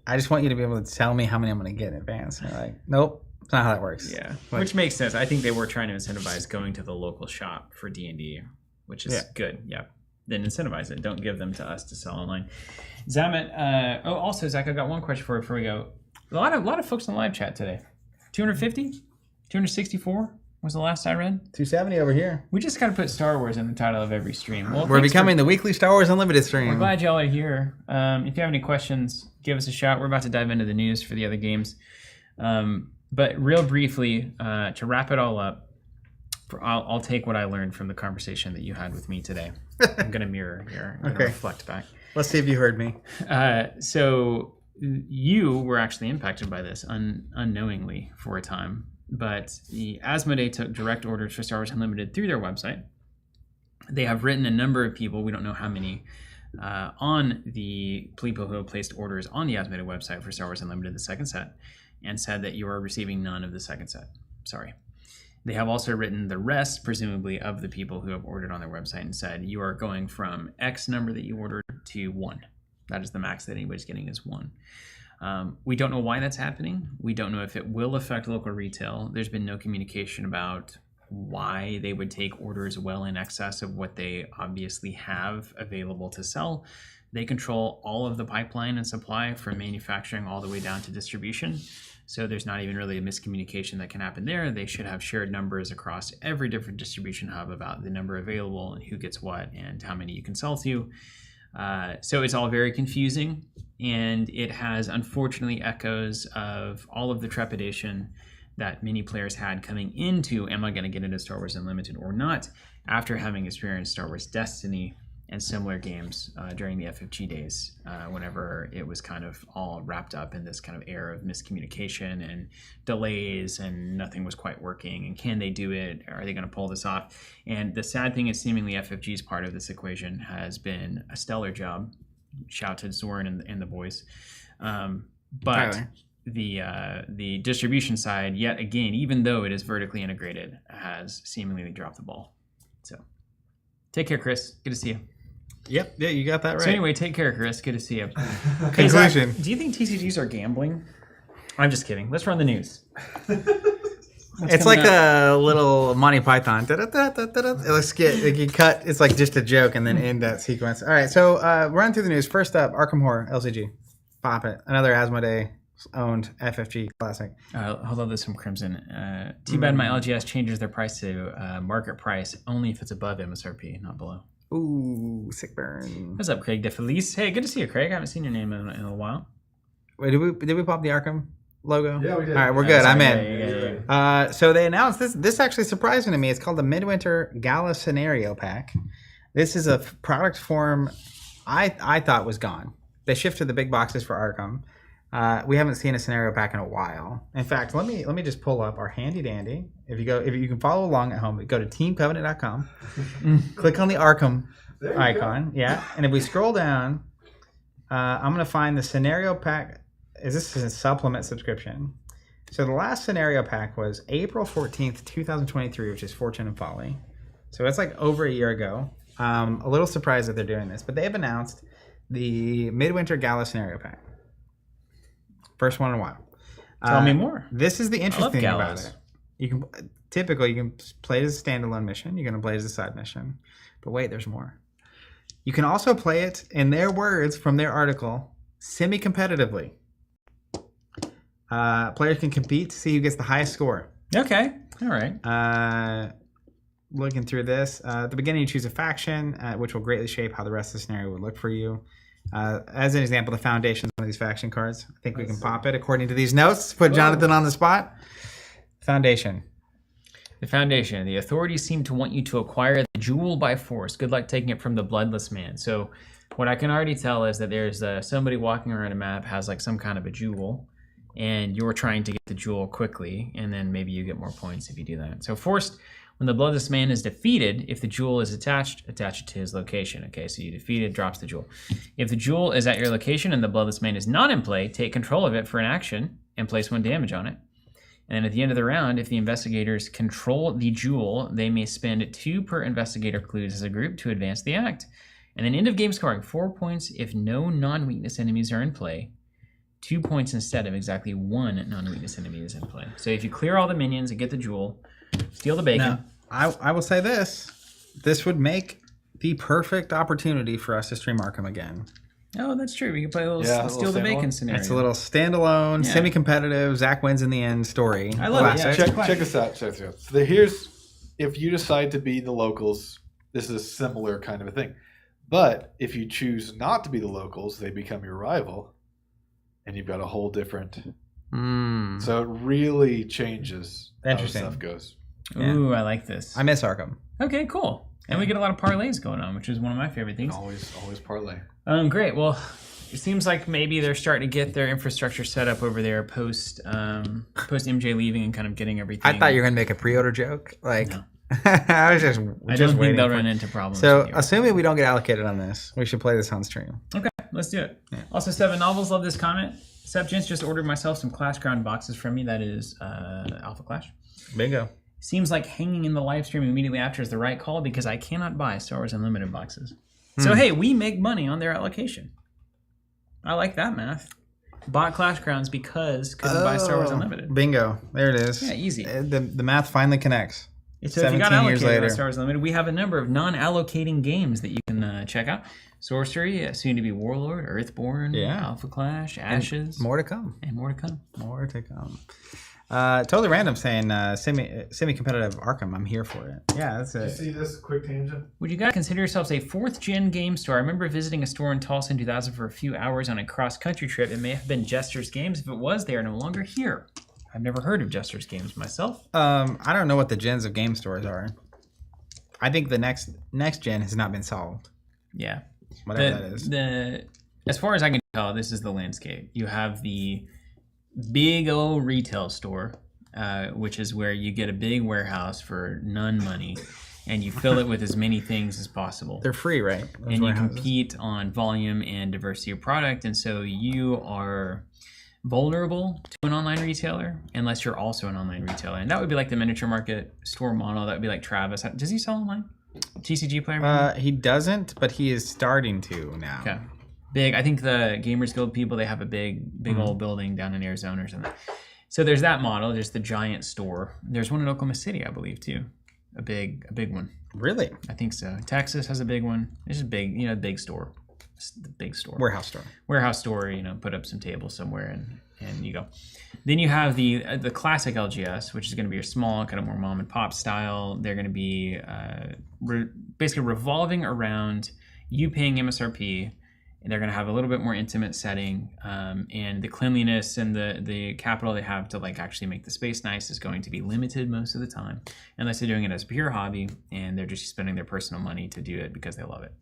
I just want you to be able to tell me how many I'm going to get in advance. And they're like, nope. It's not how that works. Yeah, which makes sense. I think they were trying to incentivize going to the local shop for D&D, which is good. Yeah, then incentivize it. Don't give them to us to sell online. Zamet. Also, Zach, I got one question for you before we go. A lot of folks in the live chat today. 250, 264 was the last I read. 270 over here. We just got to put Star Wars in the title of every stream. Well, we're becoming the weekly Star Wars Unlimited stream. We're glad y'all are here. If you have any questions, give us a shout. We're about to dive into the news for the other games. But real briefly, to wrap it all up, I'll take what I learned from the conversation that you had with me today. I'm going to mirror here. I'm going to reflect back. Let's see if you heard me. So you were actually impacted by this unknowingly for a time. But the Asmodee took direct orders for Star Wars Unlimited through their website. They have written a number of people, we don't know how many, on the people who have placed orders on the Asmodee website for Star Wars Unlimited, the second set, and said that you are receiving none of the second set. Sorry. They have also written the rest, presumably, of the people who have ordered on their website and said you are going from X number that you ordered to 1. That is the max that anybody's getting is 1. We don't know why that's happening. We don't know if it will affect local retail. There's been no communication about why they would take orders well in excess of what they obviously have available to sell. They control all of the pipeline and supply from manufacturing all the way down to distribution. So there's not even really a miscommunication that can happen there. They should have shared numbers across every different distribution hub about the number available and who gets what and how many you can sell to. So it's all very confusing, and it has unfortunately echoes of all of the trepidation that many players had coming into, am I going to get into Star Wars Unlimited or not, after having experienced Star Wars Destiny and similar games during the FFG days, whenever it was kind of all wrapped up in this kind of era of miscommunication and delays and nothing was quite working. And can they do it? Are they going to pull this off? And the sad thing is seemingly FFG's part of this equation has been a stellar job. Shout to Zoran and the boys. But the distribution side, yet again, even though it is vertically integrated, has seemingly dropped the ball. So take care, Chris. Good to see you. Yep, yeah, you got that right. So anyway, take care, Chris. Good to see you. Conclusion. Do you think TCGs are gambling? I'm just kidding. Let's run the news. It's like a little Monty Python. Let's get like you cut. It's like just a joke and then end that sequence. All right, so run through the news. First up, Arkham Horror LCG. Pop it. Another Asmodee owned FFG classic. Hold on, there's some Crimson. Too bad my LGS changes their price to market price only if it's above MSRP, not below. Ooh, sick burn. What's up, Craig DeFelice? Hey, good to see you, Craig. I haven't seen your name in a while. Wait, did we pop the Arkham logo? Yeah, we did. All right, we're good. I'm in. Yeah. So they announced this. This actually surprising to me. It's called the Midwinter Gala Scenario Pack. This is a product form I thought was gone. They shifted the big boxes for Arkham. We haven't seen a scenario pack in a while. In fact, let me just pull up our handy dandy. If you can follow along at home, go to teamcovenant.com, click on the Arkham icon, and if we scroll down, I'm gonna find the scenario pack. This is a supplement subscription. So the last scenario pack was April 14th, 2023, which is Fortune and Folly. So it's like over a year ago. A little surprised that they're doing this, but they've announced the Midwinter Gala scenario pack. First one in a while. Tell me more. This is the interesting thing galas. about it. You can play it as a standalone mission. You're going to play it as a side mission. But wait, there's more. You can also play it, in their words from their article, semi-competitively. Players can compete to see who gets the highest score. Okay. All right. Looking through this, at the beginning you choose a faction, which will greatly shape how the rest of the scenario would look for you. As an example, the Foundation is one of these faction cards. I think we can pop it according to these notes. Put Jonathan on the spot. Foundation. The Foundation. The authorities seem to want you to acquire the jewel by force. Good luck taking it from the bloodless man. So what I can already tell is that there's somebody walking around a map has like some kind of a jewel, and you're trying to get the jewel quickly, and then maybe you get more points if you do that. So forced, when the bloodless man is defeated, if the jewel is attach it to his location. Okay, so you defeat it, drops the jewel. If the jewel is at your location and the bloodless man is not in play, take control of it for an action and place 1 damage on it. And then at the end of the round, if the investigators control the jewel, they may spend 2 per investigator clues as a group to advance the act. And then end of game scoring, 4 points if no non-weakness enemies are in play. 2 points instead of exactly 1 non-weakness enemy is in play. So if you clear all the minions and get the jewel, steal the bacon. Now, I will say this. This would make the perfect opportunity for us to stream Arkham again. Oh, that's true. We can play a little steal the bacon scenario. It's a little standalone, semi-competitive, Zach wins in the end story. I love it. Yeah, check this out. So here's, if you decide to be the locals, this is a similar kind of a thing. But if you choose not to be the locals, they become your rival, and you've got a whole different So it really changes how stuff goes. Yeah. Ooh, I like this. I miss Arkham. Okay, cool. And we get a lot of parlays going on, which is one of my favorite things. Always parlay. Great. Well, it seems like maybe they're starting to get their infrastructure set up over there post MJ leaving and kind of getting everything. I thought you were gonna make a pre-order joke. Like, no. I don't think they'll run into problems. So, assuming we don't get allocated on this, we should play this on stream. Okay, let's do it. Yeah. Also, Seven Novels, love this comment. Sepgents just ordered myself some Clash Ground boxes from me. That is Alpha Clash. Bingo. Seems like hanging in the live stream immediately after is the right call because I cannot buy Star Wars Unlimited boxes. So, hey, we make money on their allocation. I like that math. Bought Clash Grounds because couldn't buy Star Wars Unlimited. Bingo. There it is. Yeah, easy. The math finally connects. So if you got allocated by Star Wars Unlimited, we have a number of non-allocating games that you can check out. Sorcery, soon to be Warlord, Earthborne, Alpha Clash, Ashes. And more to come. More to come. Totally random saying semi-competitive Arkham. I'm here for it. Yeah, that's it. Did you see this quick tangent? Would you guys consider yourselves a 4th-gen game store? I remember visiting a store in Tulsa in 2000 for a few hours on a cross-country trip. It may have been Jester's Games. If it was, they are no longer here. I've never heard of Jester's Games myself. I don't know what the gens of game stores are. I think the next gen has not been solved. Yeah. Whatever that is. As far as I can tell, this is the landscape. You have the big old retail store, which is where you get a big warehouse for none money, and you fill it with as many things as possible. They're free, right? Those and warehouses. You compete on volume and diversity of product, and so you are vulnerable to an online retailer unless you're also an online retailer. And that would be like the miniature market store model. That would be like Travis. Does he sell online? TCG player? He doesn't, but he is starting to now. Okay. Big. I think the Gamers Guild people, they have a big old building down in Arizona or something. So there's that model. There's the giant store. There's one in Oklahoma City, I believe, too. A big one. Really? I think so. Texas has a big one. It's just big, big store. It's the big store. Warehouse store, put up some tables somewhere and you go. Then you have the classic LGS, which is going to be your small, kind of more mom and pop style. They're going to be basically revolving around you paying MSRP, and they're going to have a little bit more intimate setting, and the cleanliness and the capital they have to like actually make the space nice is going to be limited most of the time, unless they're doing it as a pure hobby and they're just spending their personal money to do it because they love it.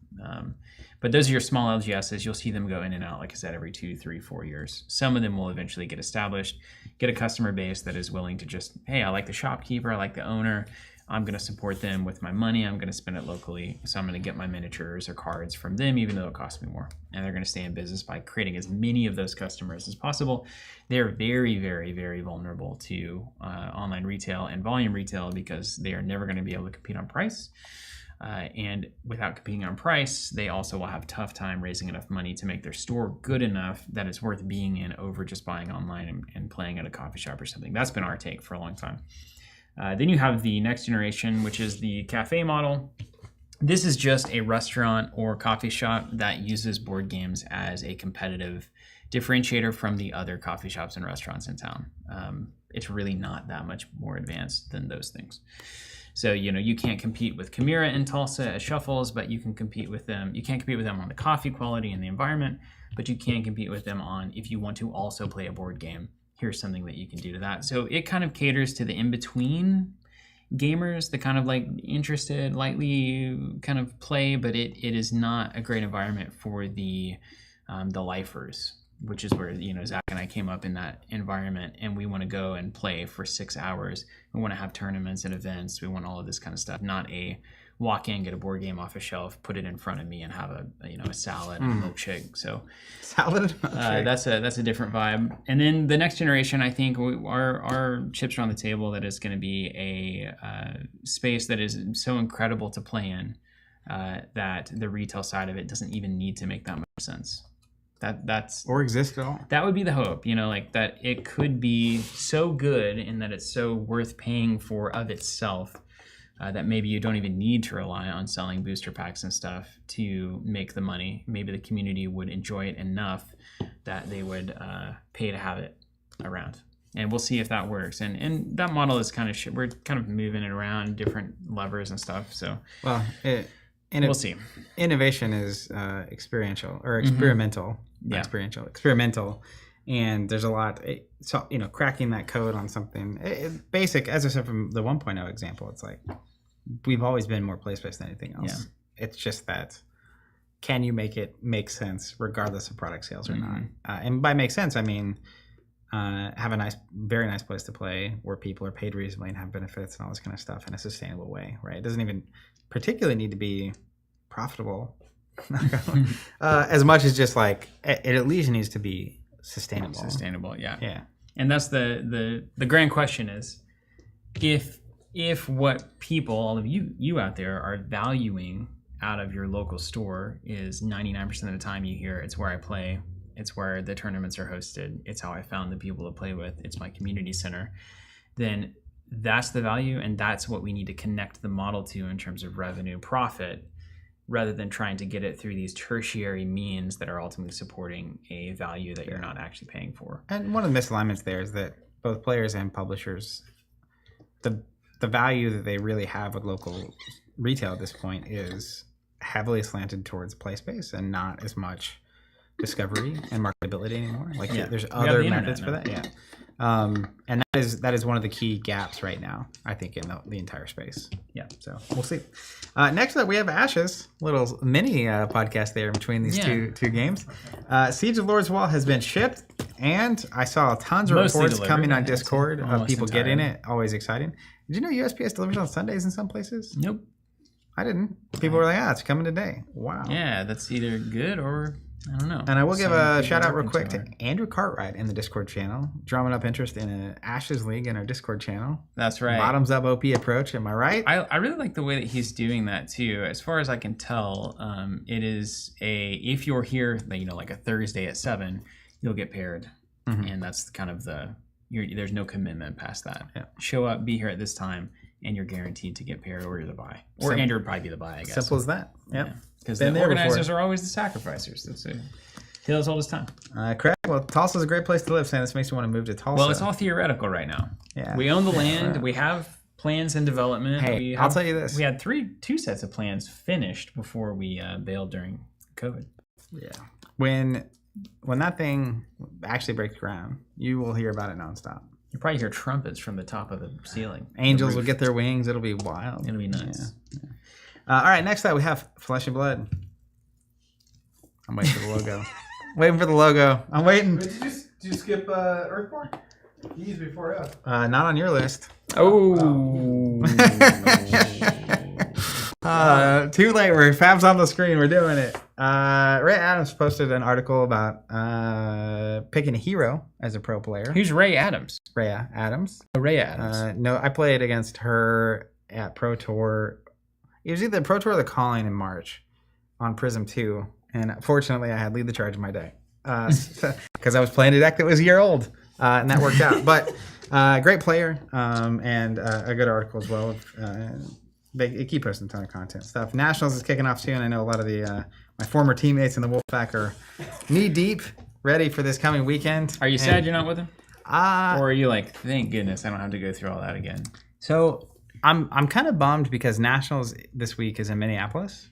But those are your small LGSs. You'll see them go in and out, like I said, every 2, 3, 4 years. Some of them will eventually get established, get a customer base that is willing to just, hey, I like the shopkeeper, I like the owner. I'm going to support them with my money. I'm going to spend it locally. So I'm going to get my miniatures or cards from them, even though it costs me more. And they're going to stay in business by creating as many of those customers as possible. They're very, very, very vulnerable to online retail and volume retail because they are never going to be able to compete on price. And without competing on price, they also will have a tough time raising enough money to make their store good enough that it's worth being in over just buying online and playing at a coffee shop or something. That's been our take for a long time. Then you have the next generation, which is the cafe model. This is just a restaurant or coffee shop that uses board games as a competitive differentiator from the other coffee shops and restaurants in town. It's really not that much more advanced than those things. So, you can't compete with Chimera in Tulsa as shuffles, but you can compete with them. You can't compete with them on the coffee quality and the environment, but you can compete with them on if you want to also play a board game. Here's something that you can do to that. So it kind of caters to the in-between gamers, the kind of like interested, lightly kind of play, but it is not a great environment for the lifers, which is where, Zach and I came up in that environment, and we want to go and play for 6 hours. We want to have tournaments and events. We want all of this kind of stuff, not a walk in, get a board game off a shelf, put it in front of me, and have a salad and a milkshake. So salad, that's a different vibe. And then the next generation, I think our chips are on the table. That is going to be a space that is so incredible to play in that the retail side of it doesn't even need to make that much sense. That's or exist at all. That would be the hope, like that it could be so good in that it's so worth paying for of itself. That maybe you don't even need to rely on selling booster packs and stuff to make the money. Maybe the community would enjoy it enough that they would pay to have it around. And we'll see if that works. And that model is kind of we're kind of moving it around, different levers and stuff. So we'll see. Innovation is experiential or experimental. Yeah. Experimental. And there's a lot, so cracking that code on something basic. As I said from the 1.0 example, it's like we've always been more place-based than anything else. Yeah. It's just that can you make it make sense regardless of product sales or not? And by make sense, I mean have a very nice place to play where people are paid reasonably and have benefits and all this kind of stuff in a sustainable way, right? It doesn't even particularly need to be profitable as much as just like it at least needs to be sustainable. Yeah. And that's the grand question is if what people, all of you out there, are valuing out of your local store is 99% of the time you hear it's where I play, it's where the tournaments are hosted, it's how I found the people to play with, it's my community center, then that's the value, and that's what we need to connect the model to in terms of revenue profit, rather than trying to get it through these tertiary means that are ultimately supporting a value that you're not actually paying for. And one of the misalignments there is that both players and publishers, the value that they really have with local retail at this point is heavily slanted towards play space and not as much discovery and marketability anymore. Like there's other methods for that. Yeah. And that is one of the key gaps right now, I think, in the entire space. Yeah, so we'll see. Next up, we have Ashes, little mini podcast there in between these two games. Siege of Lordswall has been shipped, and I saw tons of reports coming on Discord of people getting it. Always exciting. Did you know USPS delivers on Sundays in some places? Nope. I didn't. People were like, it's coming today. Wow. Yeah, that's either good or... I don't know. And I will give a shout out real quick to Andrew Cartwright in the Discord channel, drumming up interest in an Ashes League in our Discord channel. That's right. Bottoms up OP approach. Am I right? I really like the way that he's doing that too. As far as I can tell, it is if you're here, like a Thursday at 7, you'll get paired, and that's kind of there's no commitment past that. Yeah. Show up, be here at this time, and you're guaranteed to get paired, or you're the buy, or Andrew would probably be the buy. I guess simple as that. Yep. Yeah. Because the organizers are always the sacrificers. That's it. He does all this time. Correct. Well, Tulsa's a great place to live. Saying this makes me want to move to Tulsa. Well, it's all theoretical right now. Yeah. We own the land. We have plans in development. Hey, I'll tell you this. We had two sets of plans finished before we bailed during COVID. Yeah. When that thing actually breaks ground, you will hear about it nonstop. You probably hear trumpets from the top of the ceiling. Angels will get their wings. It'll be wild. It'll be nuts. Yeah. All right, next up we have Flesh and Blood. I'm waiting for the logo. I'm waiting. Did you skip Earthborne? He's before us. Not on your list. Oh. Too late. Fab's on the screen. We're doing it. Ray Adams posted an article about picking a hero as a pro player. Who's Ray Adams? Rhea Adams. Oh, Rhea Adams. No, I played against her at Pro Tour. It was either the Pro Tour or the Calling in March on Prism 2. And fortunately, I had lead the charge of my day because I was playing a deck that was a year old. And that worked out. But great player and a good article as well. They keep posting a ton of content stuff. Nationals is kicking off soon. I know a lot of my former teammates in the Wolfpack are knee deep, ready for this coming weekend. Are you sad you're not with them? Or are you like, thank goodness I don't have to go through all that again? So I'm kind of bummed because Nationals this week is in Minneapolis.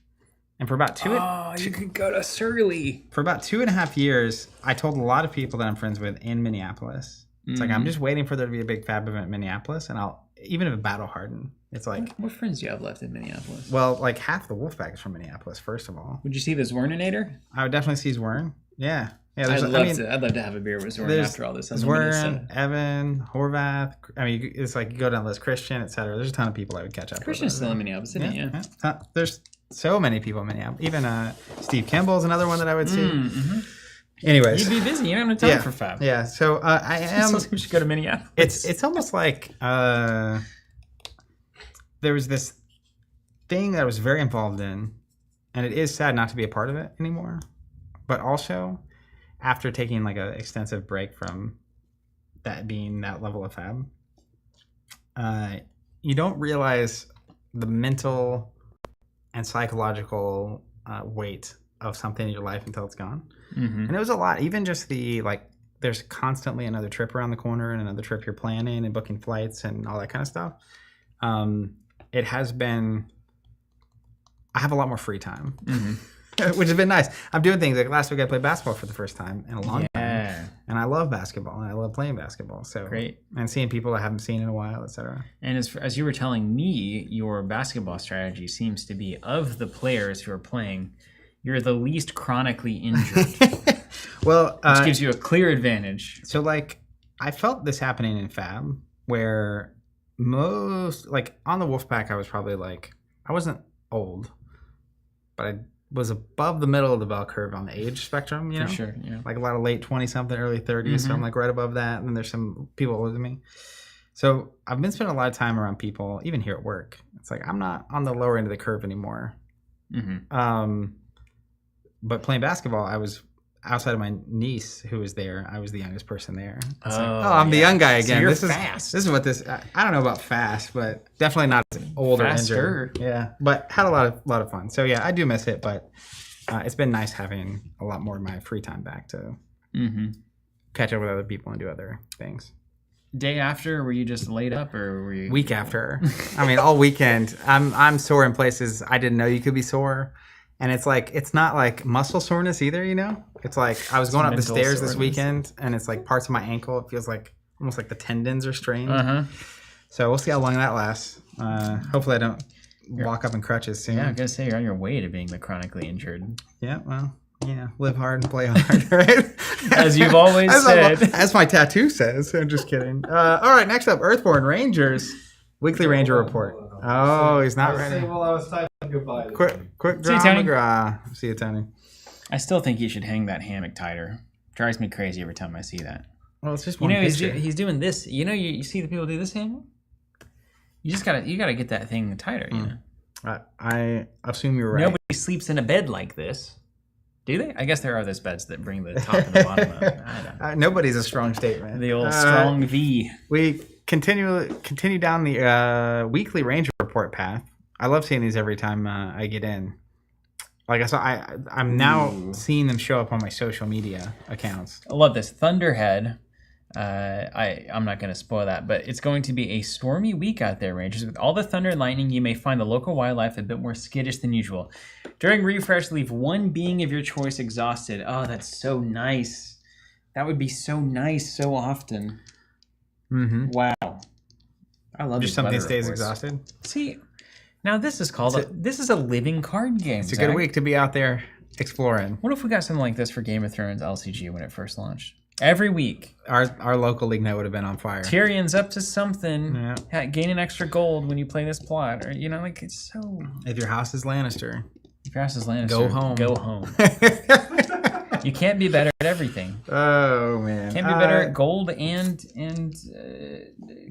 And for about you could go to Surly. For about 2.5 years, I told a lot of people that I'm friends with in Minneapolis. It's like I'm just waiting for there to be a big fab event in Minneapolis, and even if it battle hardened, it's like what friends do you have left in Minneapolis? Well, like half the Wolfpack is from Minneapolis. First of all, would you see the Zwerninator? I would definitely see Zwern. Yeah. I'd love to have a beer with Zwern after all this. Zwern, Evan, Horvath. I mean, it's like you go down the list, Christian, etc. There's a ton of people I would catch up. Christian's still in Minneapolis, isn't he? Yeah. There's so many people in Minneapolis. Even Steve Kimball's another one that I would see. Mm-hmm. Anyways, you'd be busy. You don't have time for Fab. Yeah. So I am. We should go to Minneapolis. It's almost like there was this thing that I was very involved in, and it is sad not to be a part of it anymore. But also, after taking like an extensive break from that being that level of Fab, you don't realize the mental and psychological weight of something in your life until it's gone. Mm-hmm. And it was a lot. Even just there's constantly another trip around the corner and another trip you're planning and booking flights and all that kind of stuff. It has been, I have a lot more free time, which has been nice. I'm doing things like last week I played basketball for the first time in a long time. Yeah. And I love basketball, and I love playing basketball. So Great. And seeing people I haven't seen in a while, etc. And as you were telling me, your basketball strategy seems to be, of the players who are playing, you're the least chronically injured, Well, which gives you a clear advantage. So, like, I felt this happening in Fab, where most, like, on the Wolfpack, I was probably, like, I wasn't old, but I was above the middle of the bell curve on the age spectrum, you know? For sure, yeah. Like, a lot of late 20-something, early 30s, so I'm, like, right above that, and then there's some people older than me. So, I've been spending a lot of time around people, even here at work. It's like, I'm not on the lower end of the curve anymore. But playing basketball, I was outside of my niece who was there. I was the youngest person there. It's like, I'm the young guy again. So you're this fast. Is what this. I don't know about fast, but definitely not old or injured. Yeah, but had a lot of fun. So yeah, I do miss it, but it's been nice having a lot more of my free time back to catch up with other people and do other things. Day after, were you just laid up, or were you Week after? I mean, all weekend. I'm sore in places I didn't know you could be sore. And it's like, it's not like muscle soreness either, you know? It's like, I was going up the stairs this weekend, and it's like parts of my ankle. It feels like almost like the tendons are strained. So we'll see how long that lasts. Hopefully I don't walk up in crutches soon. Yeah, I was going to say, you're on your way to being the chronically injured. Yeah, well, yeah, live hard and play hard, right? As you've always said. As my tattoo says. I'm just kidding. All right, next up, Earthborne Rangers. Weekly Ranger Report. Oh, he's not ready. While I was typing goodbye. Quick See you, draw, Tony. McGraw. See you, Tony. I still think you should hang that hammock tighter. Drives me crazy every time I see that. Well, it's just You one know, picture. he's doing this. You know, you see the people do this hammock? You gotta get that thing tighter, you know? I assume you're right. Nobody sleeps in a bed like this. Do they? I guess there are those beds that bring the top and the bottom up. I don't know. Nobody's a strong statement. The old strong V. We continue down the weekly Ranger Report path. I love seeing these every time I get in. Like I saw, I'm now seeing them show up on my social media accounts. I love this. Thunderhead. I'm not going to spoil that, but it's going to be a stormy week out there, Rangers. With all the thunder and lightning, you may find the local wildlife a bit more skittish than usual. During refresh, leave one being of your choice exhausted. Oh, that's so nice. That would be so nice so often. Wow. I love Just these something weather stays reports. exhausted. See, now this is called this is a living card game. It's a good week to be out there exploring. What if we got something like this for Game of Thrones LCG when it first launched? Every week, Our local league night would have been on fire. Tyrion's up to something. Yeah. Gaining extra gold when you play this plot, or like it's so. If your house is Lannister, If your house is Lannister, Go home. Go home. You can't be better at everything. Oh man, Can't be better at gold and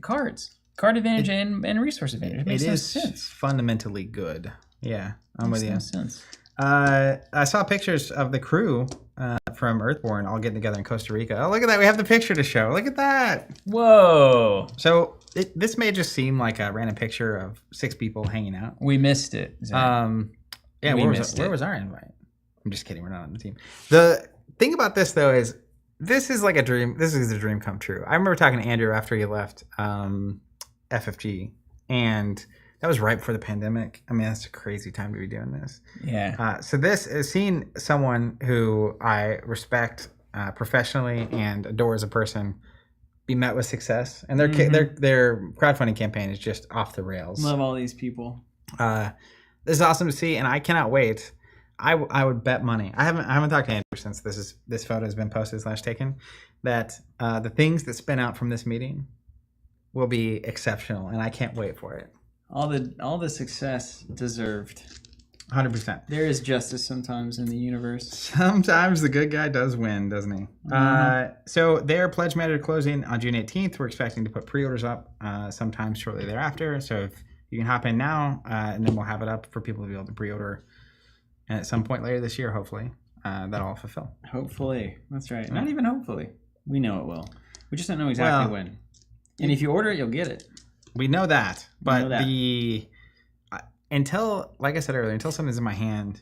cards, card advantage and resource advantage. It makes no sense. Fundamentally good. Yeah, I'm with you. Makes no sense. I saw pictures of the crew from Earthborne all getting together in Costa Rica. Oh, look at that. We have the picture to show. Look at that. Whoa. So this may just seem like a random picture of 6 people hanging out. We missed it. Zach. Yeah, We where missed it. was our invite? I'm just kidding. We're not on the team. The thing about this, though, is this is like a dream. This is a dream come true. I remember talking to Andrew after he left FFG, and that was right before the pandemic. I mean, that's a crazy time to be doing this. Yeah. So this is seeing someone who I respect professionally and adore as a person be met with success, and their crowdfunding campaign is just off the rails. Love all these people. This is awesome to see, and I cannot wait. I would bet money. I haven't talked to Andrew since this photo has been posted / taken. That the things that spin out from this meeting will be exceptional, and I can't wait for it. All the success deserved. 100%. There is justice sometimes in the universe. Sometimes the good guy does win, doesn't he? So their pledge matter closing on June 18th. We're expecting to put pre-orders up sometime shortly thereafter. So if you can hop in now, and then we'll have it up for people to be able to pre-order. And at some point later this year, hopefully, that'll all fulfill. Hopefully. That's right. Not even hopefully. We know it will. We just don't know exactly when. And if you order it, you'll get it. We know that. But know like I said earlier, until something's in my hand,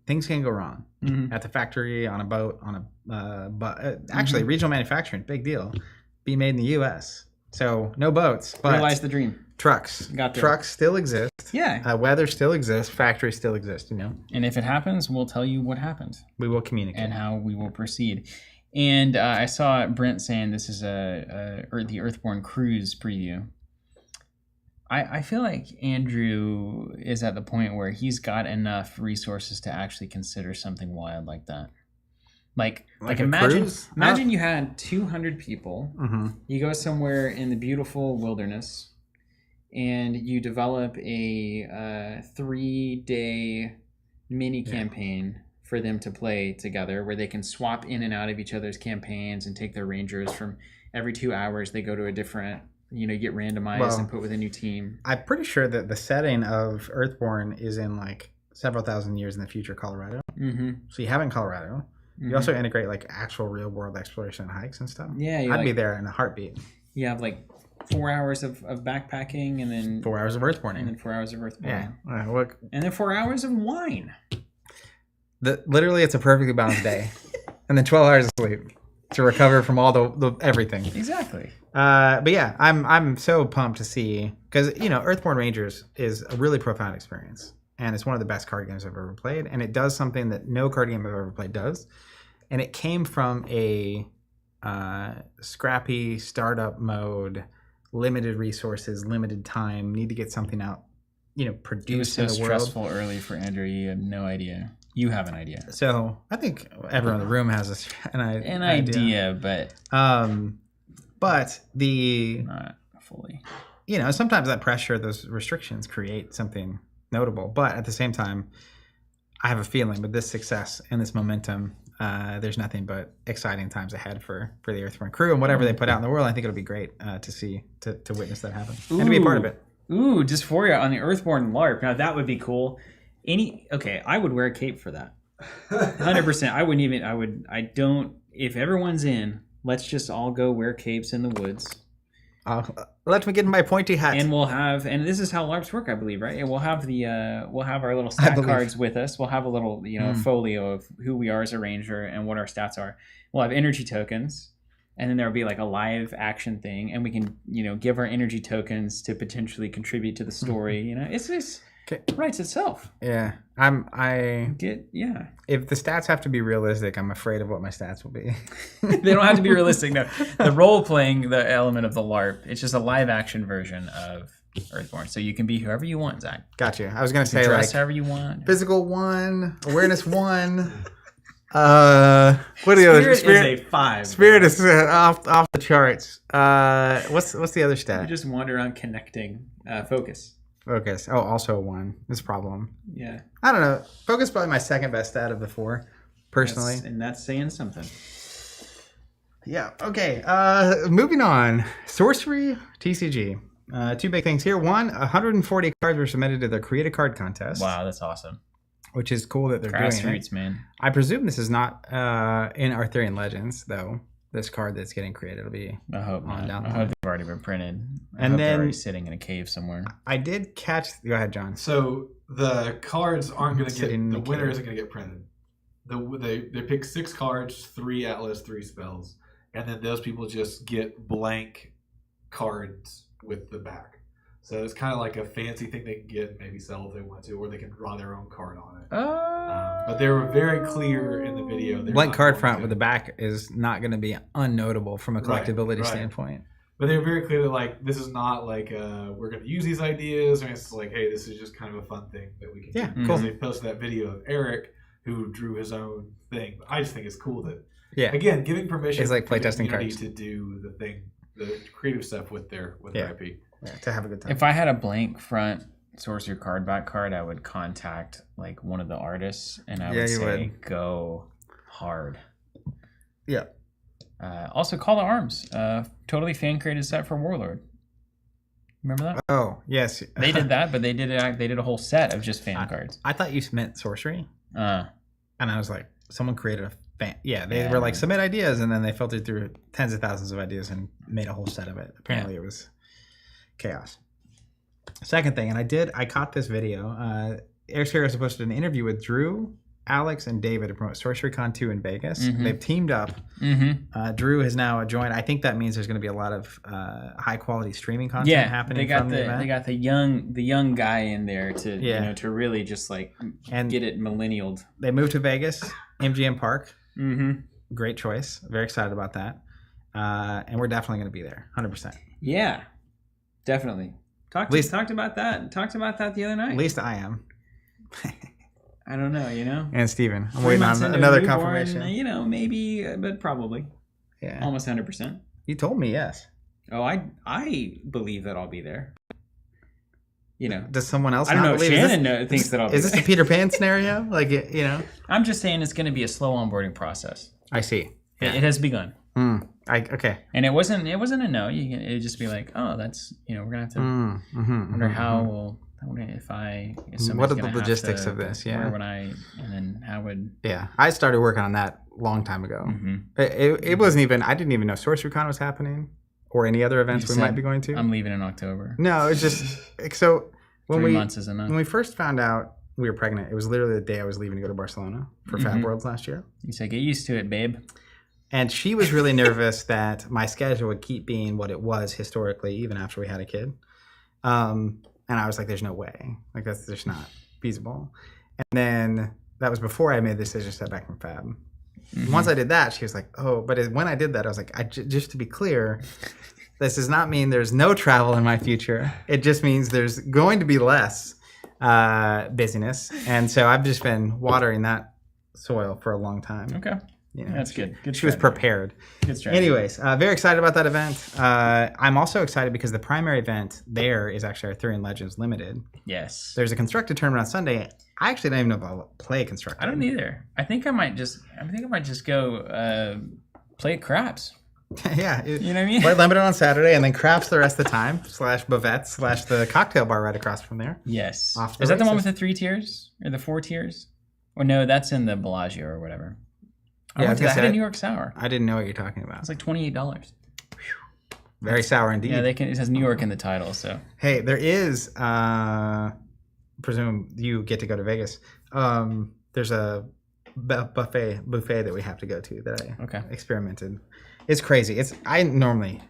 things can go wrong. At the factory, on a boat, actually, regional manufacturing, big deal. Be made in the U.S. So no boats, but Realize the dream. Trucks. Got there. Trucks still exist. Yeah. Weather still exists. Factories still exist, And if it happens, we'll tell you what happened We will communicate. and how we will proceed. And I saw Brent saying this is the Earthborne Cruise preview. I feel like Andrew is at the point where he's got enough resources to actually consider something wild like that. Like imagine you had 200 people. Mm-hmm. You go somewhere in the beautiful wilderness, and you develop a 3-day mini campaign for them to play together, where they can swap in and out of each other's campaigns and take their rangers from every 2 hours. They go to a different. Get randomized and put with a new team. I'm pretty sure that the setting of Earthborne is in like several thousand years in the future, Colorado. Mm-hmm. So you have it in Colorado. You also integrate like actual real world exploration and hikes and stuff. Yeah, I'd be there in a heartbeat. You have like 4 hours of backpacking, and then 4 hours of Earthborne, and then 4 hours of Earthborne. Yeah, and then 4 hours of wine. Literally, it's a perfectly balanced day, and then 12 hours of sleep to recover from all the everything. Exactly. But yeah, I'm so pumped to see, because Earthborne Rangers is a really profound experience, and it's one of the best card games I've ever played, and it does something that no card game I've ever played does, and it came from a scrappy startup mode, limited resources, limited time, need to get something out, produced in the world. It was so stressful early for Andrew. You have no idea. You have an idea. So I think everyone in the room has an idea, but not fully. Sometimes that pressure, those restrictions create something notable. But at the same time, I have a feeling with this success and this momentum, there's nothing but exciting times ahead for the Earthborne crew, and whatever they put out in the world. I think it'll be great to see, to witness that happen and to be a part of it. Ooh, dysphoria on the Earthborne LARP. Now that would be cool. I would wear a cape for that. 100%. If everyone's in, let's just all go wear capes in the woods. Let me get my pointy hat. And and this is how LARPs work, I believe, right? And we'll have our little stat cards with us. We'll have a little, folio of who we are as a ranger and what our stats are. We'll have energy tokens, and then there'll be like a live action thing, and we can, give our energy tokens to potentially contribute to the story. It's writes itself. Yeah. If the stats have to be realistic, I'm afraid of what my stats will be. They don't have to be realistic. No. The role playing, the element of the LARP, it's just a live action version of Earthborne. So you can be whoever you want, Zach. Got you. I was going to say dress however you want. Physical 1, awareness 1. What are the other? Spirit is a 5. Spirit is off the charts. What's the other stat? You just wander around connecting. Focus. Focus. Oh, also a 1. This problem. Yeah. I don't know. Focus is probably my second best stat of the 4, personally. That's saying something. Yeah. Okay. Moving on. sorcerytcg. 2 big things here. 1, 140 cards were submitted to the Create a Card contest. Wow, that's awesome. Which is cool that they're doing it. Grassroots, man. I presume this is not in Arthurian Legends, though. This card that's getting created will be. I hope not. I hope they've already been printed. And then they're already sitting in a cave somewhere. I did catch. Go ahead, John. So the cards aren't going to get. The winner isn't going to get printed. They pick 6 cards, 3 atlas, 3 spells, and then those people just get blank cards with the back. So it's kind of like a fancy thing they can get, maybe sell if they want to, or they can draw their own card on it. But they were very clear in the video. Blank card front with the back is not going to be unnotable from a collectability standpoint. But they were very clear that this is not like we're going to use these ideas, or it's like, hey, this is just kind of a fun thing that we can do. Cool. They posted that video of Eric who drew his own thing. But I just think it's cool that again, giving permission it's like playtesting cards to do the creative stuff with their IP. Yeah, to have a good time. If I had a blank front Sorcerer card back card, I would contact one of the artists and I would say go hard. Yeah. Also, Call to Arms, totally fan created set for Warlord. Remember that? Oh yes, they did that, but they did a whole set of just fan cards. I thought you meant sorcery, and I was like, someone created a fan. Yeah, they were like submit ideas, and then they filtered through tens of thousands of ideas and made a whole set of it. Apparently, it was chaos. Second thing, and I caught this video. Air Sparrows posted an interview with Drew, Alex, and David to promote SorceryCon 2 in Vegas. Mm-hmm. They've teamed up. Mm-hmm. Drew has now joined. I think that means there's going to be a lot of high quality streaming content happening. They got the young guy in there to to really just get it millennialed. They moved to Vegas, MGM Park. Mm-hmm. great choice. Very excited about that. And we're definitely going to be there, 100%. Yeah, definitely. Talked about that. Talked about that the other night. At least I am. I don't know, And Steven. I'm 3 waiting months on into another a newborn, confirmation. Maybe, but probably. Yeah. Almost 100%. You told me yes. Oh, I believe that I'll be there. Does someone else? I don't know. Believe? Shannon thinks that I'll be there. Is this a Peter Pan scenario? I'm just saying it's going to be a slow onboarding process. I see. Yeah. It has begun. Okay. And it wasn't a no. It'd just be like, oh, that's we're gonna have to wonder how we'll. What are the logistics of this? Yeah. Where would I? And then how would? Yeah, I started working on that a long time ago. It wasn't even. I didn't even know SorceryCon was happening, or any other events we might be going to. I'm leaving in October. No, it's just so when 3 months is enough. When we first found out we were pregnant, it was literally the day I was leaving to go to Barcelona for Fab Worlds last year. You said, "Get used to it, babe." And she was really nervous that my schedule would keep being what it was historically, even after we had a kid. And I was like, there's no way. Like, that's just not feasible. And then that was before I made the decision to step back from Fab. Once I did that, she was like, oh, but when I did that, I was like, just to be clear, this does not mean there's no travel in my future. It just means there's going to be less busyness. And so I've just been watering that soil for a long time. Okay. That's good. She was prepared. Good strategy. Anyways, very excited about that event. I'm also excited because the primary event there is actually Arthurian Legends Limited. Yes. There's a constructed tournament on Sunday. I actually don't even know if I'll play constructed. I don't either. I think I might just go play craps. Yeah. You know what I mean? Play limited on Saturday and then craps the rest of the time, /Bavette / the cocktail bar right across from there. Yes. Is that the one with the 3 tiers or the 4 tiers? Or no, that's in the Bellagio or whatever. I went to that. I had a New York sour. I didn't know what you're talking about. It's like $28. Very sour indeed. Yeah, it says New York in the title. So hey, there is. Presume you get to go to Vegas. There's a buffet that we have to go to that I experimented. It's crazy. I normally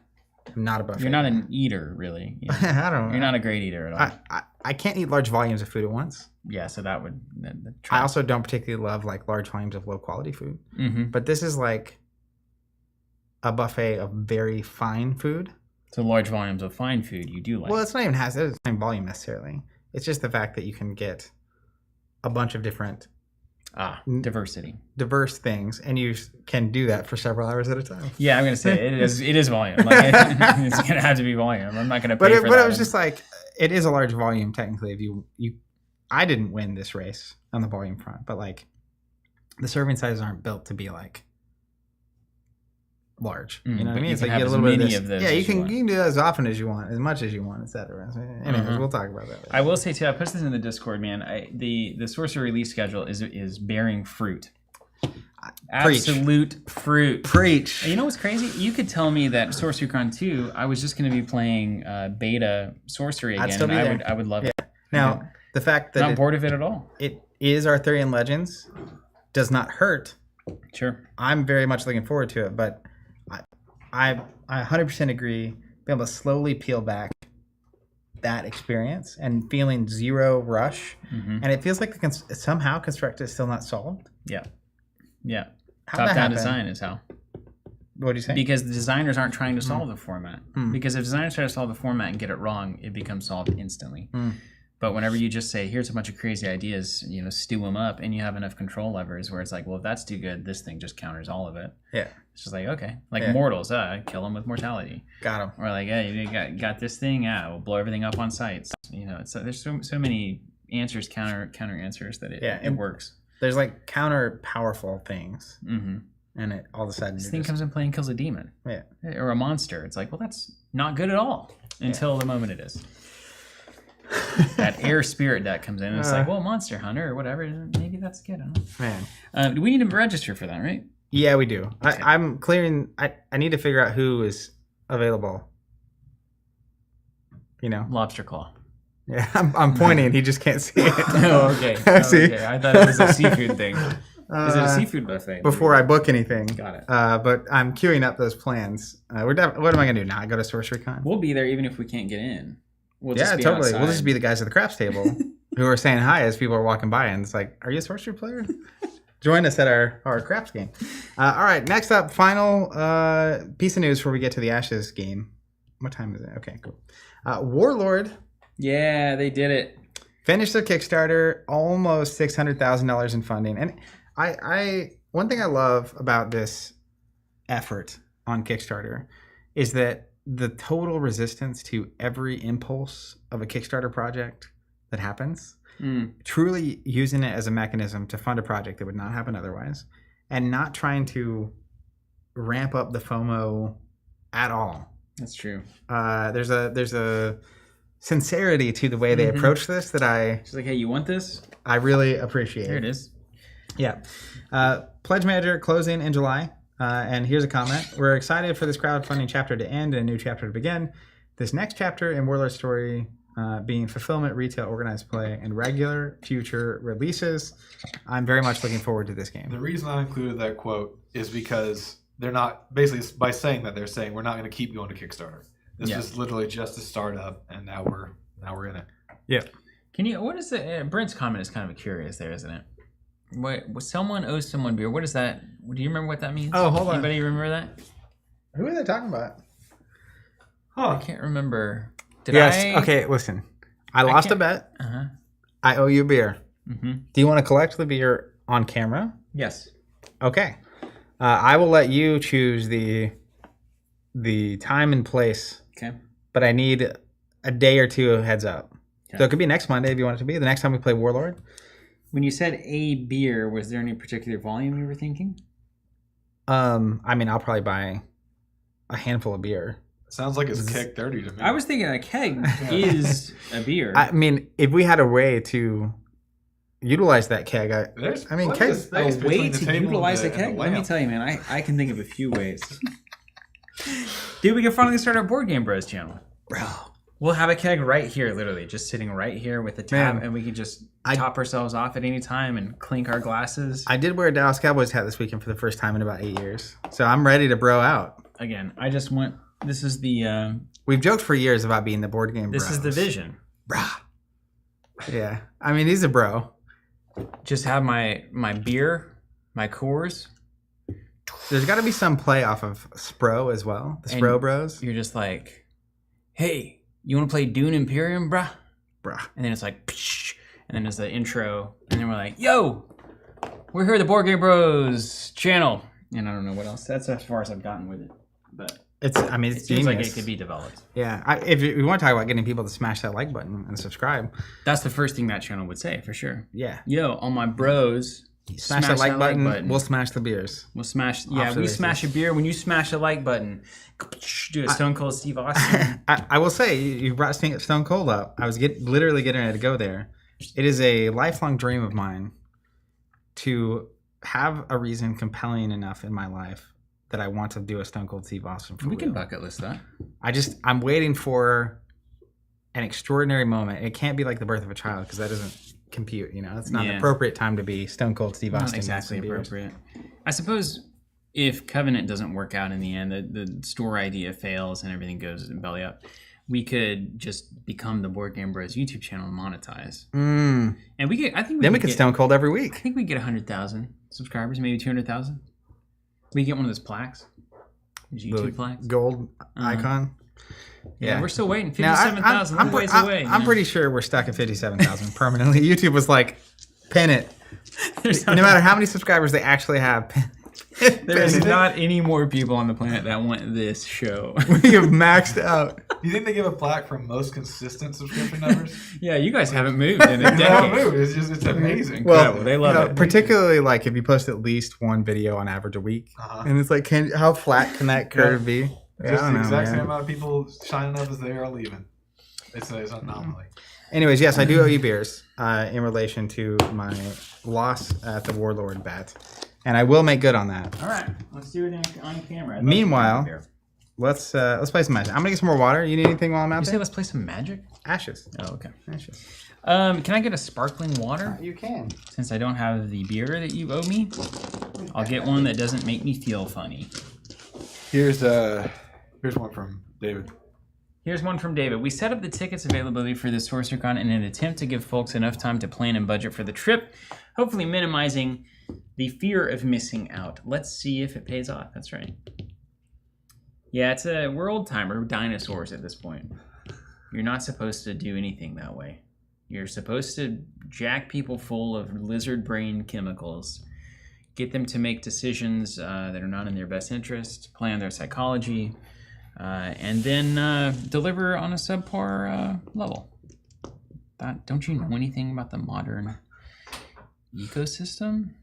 am not a buffet. You're not an eater, really. I don't know. You're not a great eater at all. I can't eat large volumes of food at once. Yeah, so that would. I also don't particularly love large volumes of low quality food. But this is like a buffet of very fine food. So large volumes of fine food you do like. Well, it's not even the same volume necessarily. It's just the fact that you can get a bunch of different diverse things, and you can do that for several hours at a time. Yeah, I'm gonna say it is volume. Like, it's gonna have to be volume. I'm not gonna pay for that. But it was just like it is a large volume technically. If you I didn't win this race on the volume front, but like the serving sizes aren't built to be like large. You know what I mean? It's like you get a little bit of this. Yeah, you can do that as often as you want, as much as you want, etc. So anyways, we'll talk about that later. I will say too, I posted this in the Discord, man. The sorcery release schedule is bearing fruit. Absolute fruit. Preach. And you know what's crazy? You could tell me that SorceryCon 2, I was just going to be playing beta sorcery again. I'd still be there. I would love it. Now, the fact that I'm not bored of it at all. It is Arthurian Legends does not hurt. Sure. I'm very much looking forward to it, but I 100% agree. Being able to slowly peel back that experience and feeling zero rush, and it feels like somehow construct is still not solved. Yeah. Yeah. How'd Top-down design is how. What do you say? Because the designers aren't trying to solve the format. Because if designers try to solve the format and get it wrong, it becomes solved instantly. But whenever you just say, here's a bunch of crazy ideas, stew them up, and you have enough control levers where it's like, well, if that's too good, this thing just counters all of it. Yeah. It's just like, okay. Like mortals, kill them with mortality. Got them. Or like, hey, you got this thing, we'll blow everything up on sites. There's so many answers, counter answers that it works. There's like counter powerful things. And it all of a sudden this thing comes in play and kills a demon. Yeah. Or a monster. It's like, well, that's not good at all until the moment it is. That air spirit deck comes in and it's like, well, Monster Hunter or whatever, maybe that's good. I don't know. Man. We need to register for that, right? Yeah, we do. Okay. I'm clearing. I need to figure out who is available. Lobster Claw. Yeah, I'm pointing. He just can't see it. Oh, okay. See? Okay. I thought it was a seafood thing. Is it a seafood buffet? Before I book anything. Got it. But I'm queuing up those plans. What am I going to do now? I go to SorceryCon? We'll be there even if we can't get in. We'll totally. Outside. We'll just be the guys at the craps table who are saying hi as people are walking by, and it's like, "Are you a sorcery player?" Join us at our craps game. All right, next up, final piece of news before we get to the Ashes game. What time is it? Okay, cool. Warlord. Yeah, they did it. Finished their Kickstarter, almost $600,000 in funding. And I one thing I love about this effort on Kickstarter is that the total resistance to every impulse of a Kickstarter project that happens, truly using it as a mechanism to fund a project that would not happen otherwise, and not trying to ramp up the FOMO at all. That's true. There's a sincerity to the way they approach this that She's like, hey, you want this? I really appreciate. There it is. Yeah. Pledge Manager closing in July. And here's a comment. We're excited for this crowdfunding chapter to end and a new chapter to begin. This next chapter in Warlord's story being fulfillment, retail, organized play, and regular future releases. I'm very much looking forward to this game. The reason I included that quote is because they're not, basically by saying that, they're saying we're not going to keep going to Kickstarter. This is literally just a startup, and now we're in it. Yeah. Can you? What is the Brent's comment is kind of curious there, isn't it? What someone owes someone beer. What is that? Do you remember what that means? Oh, hold on. Anybody remember that? Who are they talking about? I can't remember. Okay, listen. I lost a bet. Uh-huh. I owe you a beer. Mm-hmm. Do you want to collect the beer on camera? Yes. Okay. I will let you choose the time and place. Okay. But I need a day or two of heads up. Okay. So it could be next Monday if you want it to be. The next time we play Warlord. When you said a beer, was there any particular volume you were thinking? I mean, I'll probably buy a handful of beer. Sounds like it's keg 30 to me. I was thinking a keg is a beer. I mean, if we had a way to utilize that keg, keg. A way to utilize a keg? Let me tell you, man, I can think of a few ways. Dude, we can finally start our Board Game Bros channel. Bro. We'll have a keg right here, literally, just sitting right here with a tab, and we can just top ourselves off at any time and clink our glasses. I did wear a Dallas Cowboys hat this weekend for the first time in about 8 years. So I'm ready to bro out. Again, I just want... This is the... We've joked for years about being the Board Game Bros. This is the vision. Brah. Yeah. I mean, he's a bro. Just have my beer, my Coors. There's got to be some play off of Spro as well. The Spro and Bros. You're just like, hey, you want to play Dune Imperium, brah? Brah. And then it's like, psh, and then there's the intro. And then we're like, yo, we're here at the Board Game Bros channel. And I don't know what else. That's as far as I've gotten with it. But it seems genius. like it could be developed. Yeah. If we want to talk about getting people to smash that like button and subscribe. That's the first thing that channel would say, for sure. Yeah. Yo, all my bros... Smash that like button. We'll smash the beers. We'll smash. Yeah, we smash a beer when you smash the like button. Do a Stone Cold Steve Austin. I will say, you brought Stone Cold up. I was literally getting ready to go there. It is a lifelong dream of mine to have a reason compelling enough in my life that I want to do a Stone Cold Steve Austin for real. We can bucket list that. I'm waiting for an extraordinary moment. It can't be like the birth of a child because that doesn't compute, it's not an appropriate time to be Stone Cold Steve Austin. Not exactly appropriate. I suppose if Covenant doesn't work out in the end, the store idea fails and everything goes belly up, we could just become the Board Game Bros YouTube channel and monetize. And we could Stone Cold every week. I think we get 100,000 subscribers, maybe 200,000. We get one of those plaques, YouTube plaques, gold icon. Yeah, we're still waiting. 57,000 ways away. I'm pretty sure we're stuck at 57,000 permanently. YouTube was like, pin it. No matter how many subscribers they actually have. There's not any more people on the planet that want this show. We have maxed out. Do you think they give a plaque for most consistent subscription numbers? Yeah, you guys haven't moved in a decade. haven't moved. It's amazing. Well, they love it. Particularly like if you post at least one video on average a week. And it's like, how flat can that curve be? Just the exact same amount of people shining up as they are leaving. It's an anomaly. Anyways, yes, I do owe you beers in relation to my loss at the Warlord bet. And I will make good on that. All right. Let's do it on camera. Meanwhile, let's play some Magic. I'm going to get some more water. You need anything while I'm out there? You say let's play some Magic? Ashes. Oh, okay. Ashes. Can I get a sparkling water? You can. Since I don't have the beer that you owe me, I'll get one that doesn't make me feel funny. Here's one from David. Here's one from David. We set up the tickets availability for the SorceryCon in an attempt to give folks enough time to plan and budget for the trip, hopefully minimizing The fear of missing out. Let's see if it pays off. That's right. Yeah, we're old timer dinosaurs at this point. You're not supposed to do anything that way. You're supposed to jack people full of lizard brain chemicals, get them to make decisions that are not in their best interest, play on their psychology, and then deliver on a subpar level. Don't you know anything about the modern ecosystem?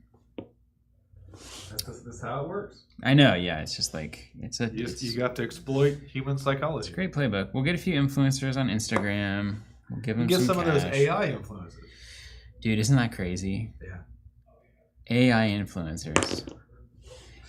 That's how it works. I know, yeah. It's just like you got to exploit human psychology. It's a great playbook. We'll get a few influencers on Instagram. We'll give them some of cash. those AI influencers. Dude, isn't that crazy? Yeah. AI influencers.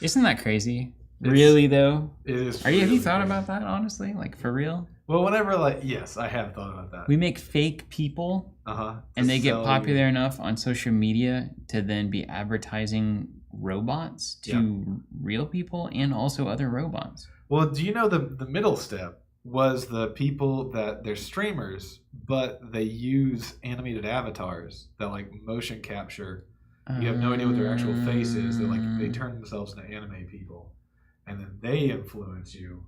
Isn't that crazy? Really though? It is. Have you thought about that honestly? Like for real? Well, yes, I have thought about that. We make fake people, and they get popular enough on social media to then be advertising robots to real people and also other robots. Well, do you know the middle step was the people that they're streamers, but they use animated avatars that like motion capture. You have no idea what their actual face is. They turn themselves into anime people, and then they influence you.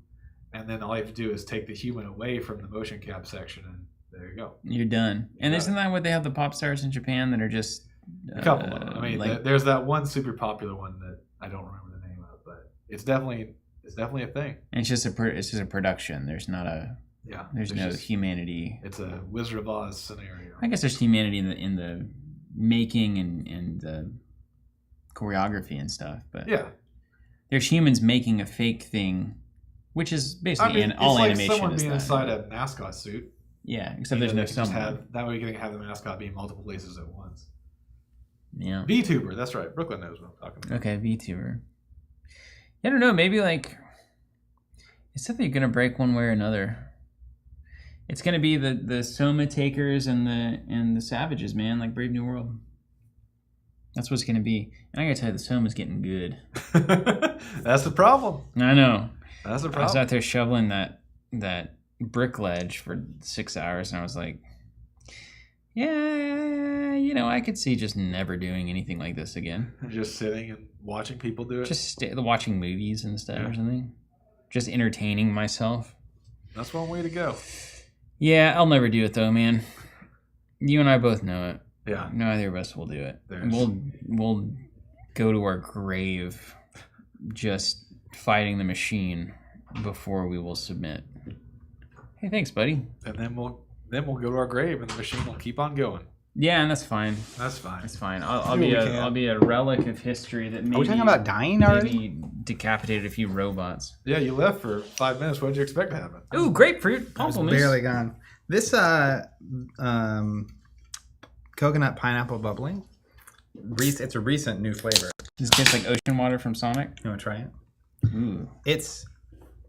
And then all you have to do is take the human away from the motion cap section, and there you go. You're done. And isn't that what they have the pop stars in Japan that are just a couple of them? I mean, there's that one super popular one that I don't remember the name of, but it's definitely a thing. And it's just a production. There's not a There's no humanity. It's a Wizard of Oz scenario. I guess there's humanity in the making and the choreography and stuff, but there's humans making a fake thing. Which is basically all animation. It's like someone being inside a mascot suit. Yeah, except there's no someone. That way you can have the mascot be in multiple places at once. Yeah. VTuber, that's right. Brooklyn knows what I'm talking about. Okay, VTuber. I don't know, maybe like it's definitely gonna break one way or another. It's gonna be the Soma takers and the savages, man, like Brave New World. That's what it's gonna be. And I gotta tell you, the Soma's getting good. That's the problem. I know. That's the problem. I was out there shoveling that brick ledge for 6 hours, and I was like, yeah, I could see just never doing anything like this again. Just sitting and watching people do it? Just watching movies and stuff or something. Just entertaining myself. That's one way to go. Yeah, I'll never do it, though, man. You and I both know it. Yeah. Neither of us will do it. We'll go to our grave just fighting the machine before we will submit. Hey, thanks, buddy. And then we'll go to our grave, and the machine will keep on going. Yeah, and that's fine. That's fine. That's fine. I'll be a relic of history that maybe. Are we talking about dying already? Maybe decapitated a a few robots. Yeah, you left for 5 minutes. What did you expect to happen? Ooh, grapefruit. Compliments. Barely gone. This coconut pineapple bubbling. It's a recent new flavor. Does it taste like ocean water from Sonic? You want to try it? Ooh. It's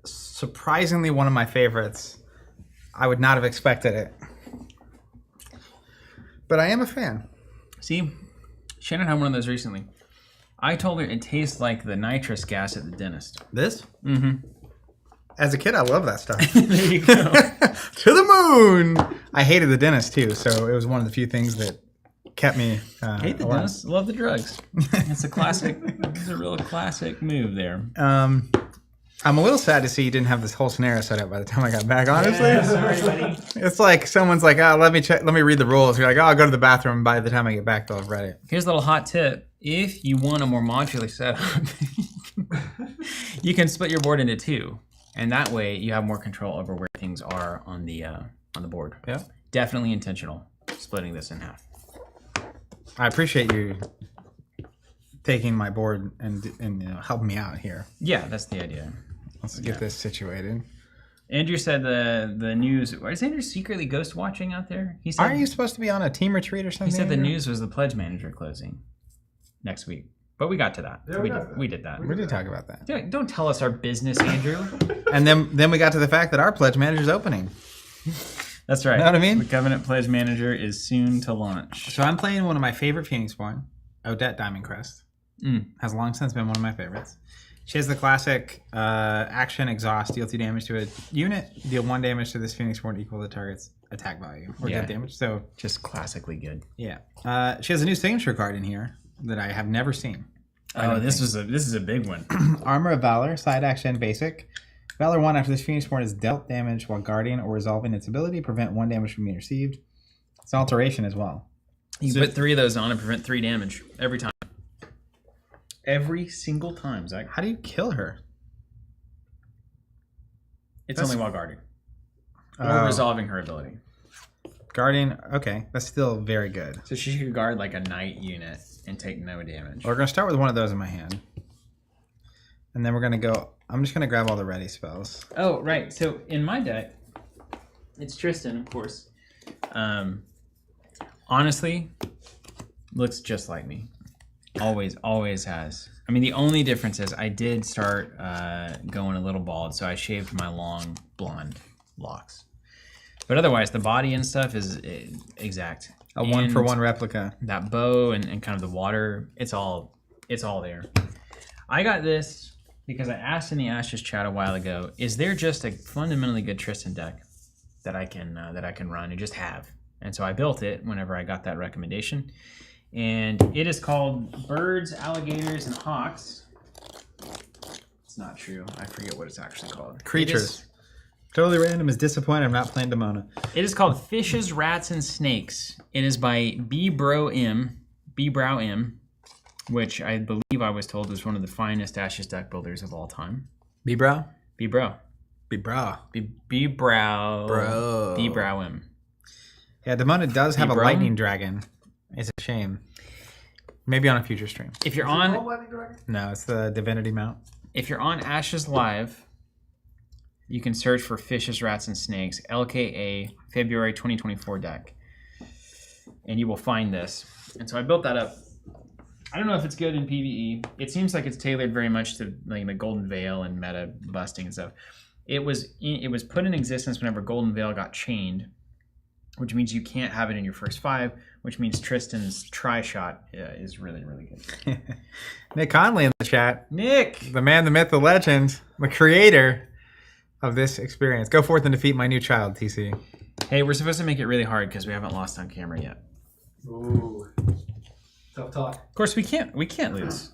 surprisingly one of my favorites. I would not have expected it. But I am a fan. See, Shannon had one of those recently. I told her it tastes like the nitrous gas at the dentist. This? Mm-hmm. As a kid, I love that stuff. There you go. To the moon! I hated the dentist, too, so it was one of the few things that kept me hate the dentist, love the drugs. It's a classic. It's a real classic move there. I'm a little sad to see you didn't have this whole scenario set up by the time I got back, honestly. Yeah, sorry, buddy. It's like someone's like, let me read the rules. You're like, I'll go to the bathroom, and by the time I get back, they'll have read it. Here's a little hot tip. If you want a more modular setup, you can split your board into two. And that way you have more control over where things are on the board. Yeah. Definitely intentional, splitting this in half. I appreciate you taking my board and helping me out here. Yeah, that's the idea. Let's get this situated. Andrew said the news. Is Andrew secretly ghost watching out there? He said, aren't you supposed to be on a team retreat or something? He said the news was the pledge manager closing next week. But we got to that. Yeah, we did that. We did talk about that. Don't tell us our business, Andrew. And then we got to the fact that our pledge manager is opening. That's right. Know what I mean? The Covenant Pledge Manager is soon to launch. So I'm playing one of my favorite Phoenixborn, Odette Diamond Crest. Has long since been one of my favorites. She has the classic action exhaust, deal 2 damage to a unit, deal 1 damage to this Phoenixborn equal to the target's attack value or death damage. So just classically good. Yeah. She has a new signature card in here that I have never seen. Oh, this is a big one. Armor of Valor, side action, basic. Valor 1, after this Phoenix Born is dealt damage while guarding or resolving its ability, prevent 1 damage from being received. It's an alteration as well. You put 3 of those on and prevent 3 damage every time. Every single time, Zach. How do you kill her? It's only while guarding. Or resolving her ability. Guarding, okay. That's still very good. So she could guard like a knight unit and take no damage. We're going to start with one of those in my hand. And then we're going to go... I'm just going to grab all the ready spells. Oh, right. So in my deck, it's Tristan, of course. Honestly, looks just like me. Always has. I mean, the only difference is I did start going a little bald, so I shaved my long blonde locks. But otherwise, the body and stuff is exact. A 1-for-1 replica. That bow and kind of the water, it's all there. I got this because I asked in the Ashes chat a while ago, is there just a fundamentally good Tristan deck that I can run and just have? And so I built it whenever I got that recommendation. And it is called Birds, Alligators, and Hawks. It's not true. I forget what it's actually called. Creatures. Totally random is disappointed. I'm not playing Demona. It is called Fishes, Rats, and Snakes. It is by B-Brow M, which I believe I was told was one of the finest Ashes deck builders of all time. B-Brow? B-Brow. B-Brow. B-Brow. Bro. B-Brow M. Yeah, Demona does have a lightning dragon. It's a shame. Maybe on a future stream. If you're on... No, it's the Divinity mount. If you're on Ashes Live, you can search for Fishes, Rats, and Snakes, LKA February 2024 deck. And you will find this. And so I built that up. I don't know if it's good in PvE. It seems like it's tailored very much to like the Golden Veil and meta busting and stuff. It was put in existence whenever Golden Veil got chained, which means you can't have it in your first 5, which means Tristan's tri-shot is really, really good. Nick Conley in the chat. Nick! The man, the myth, the legend, the creator of this experience. Go forth and defeat my new child, TC. Hey, we're supposed to make it really hard because we haven't lost on camera yet. Ooh. Tough talk. Of course, we can't lose.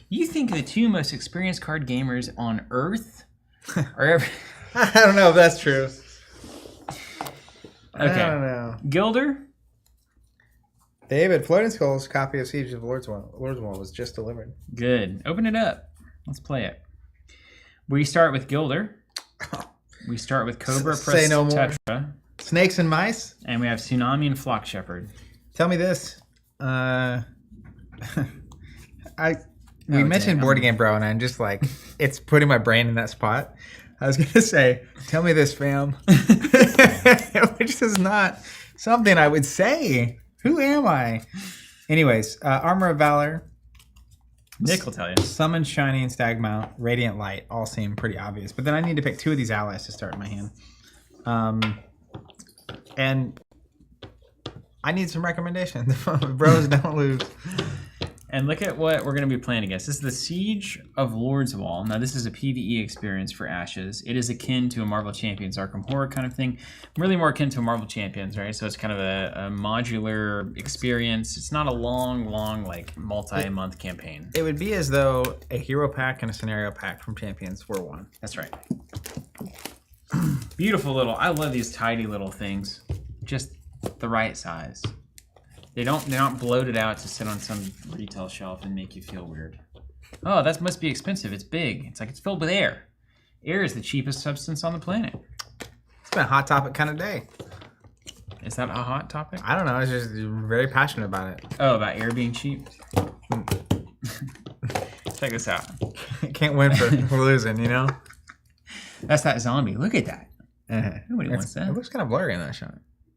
You think the 2 most experienced card gamers on Earth are ever... I don't know if that's true. Okay. I don't know. Gilder? David, Floating Skull's copy of Siege of Lordswall was just delivered. Good. Open it up. Let's play it. We start with Gilder. We start with Cobra Say no more. Tetra. Snakes and Mice. And we have Tsunami and Flock Shepherd. Tell me this. We mentioned Board Game Bro, and I'm just like, it's putting my brain in that spot. I was gonna say, tell me this, fam, which is not something I would say. Who am I? Anyways, Armor of Valor. Nick will tell you. Summon, Shining, Stagmount, Radiant Light all seem pretty obvious, but then I need to pick 2 of these allies to start in my hand. And I need some recommendations. Bros, don't lose. And look at what we're going to be playing against. This is the Siege of Lordswall. Now, this is a PvE experience for Ashes. It is akin to a Marvel Champions Arkham Horror kind of thing. Really more akin to a Marvel Champions, right? So it's kind of a modular experience. It's not a long, like, multi-month campaign. It would be as though a hero pack and a scenario pack from Champions were one. That's right. Beautiful little... I love these tidy little things. Just the right size. They're not bloated out to sit on some retail shelf and make you feel weird. Oh, that must be expensive. It's big. It's like it's filled with air. Air is the cheapest substance on the planet. It's been a hot topic kind of day. Is that a hot topic? I don't know. I was just very passionate about it. Oh, about air being cheap? Check this out. Can't win for losing, you know? That's that zombie. Look at that. Nobody wants that. It looks kind of blurry in that shot.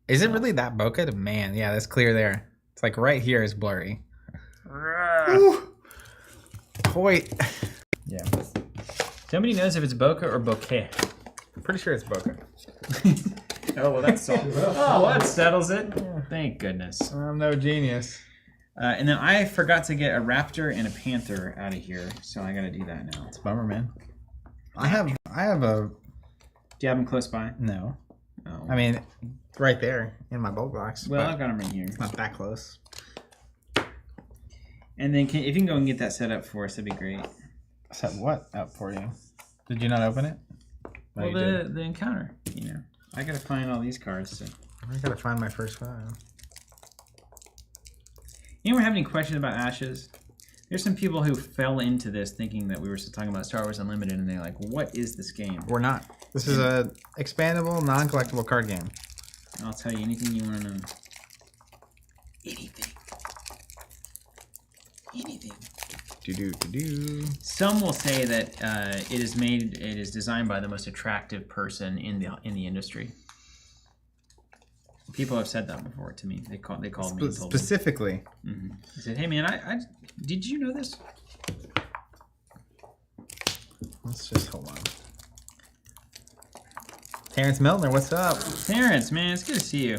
Is it really that bokeh? Man, yeah, that's clear there. It's like right here is blurry. Wait. Yeah. Somebody knows if it's bokeh or bokeh. I'm pretty sure it's bokeh. Oh, well, that's all. Oh, well, that settles it. Yeah. Thank goodness. I'm no genius. And then I forgot to get a raptor and a panther out of here, so I got to do that now. It's a bummer, man. I have a... Do you have them close by? No. Oh. I mean, right there in my bulk box. Well, I've got them right here. Not that close. And then if you can go and get that set up for us, that'd be great. Set what up for you? Did you not open it? Well, the encounter, you know. I gotta find all these cards. So. I gotta find my first file. Anyone have any questions about Ashes? There's some people who fell into this thinking that we were talking about Star Wars Unlimited, and they're like, what is this game? We're not. This is a expandable, non-collectible card game. I'll tell you anything you want to know. Anything. Anything. Some will say that it is designed by the most attractive person in the industry. People have said that before to me. They called me and told me. Specifically. Mm-hmm. I said, "Hey man, I did you know this?" Let's just hold on. Terrence Miltner, what's up? Terrence, man, it's good to see you.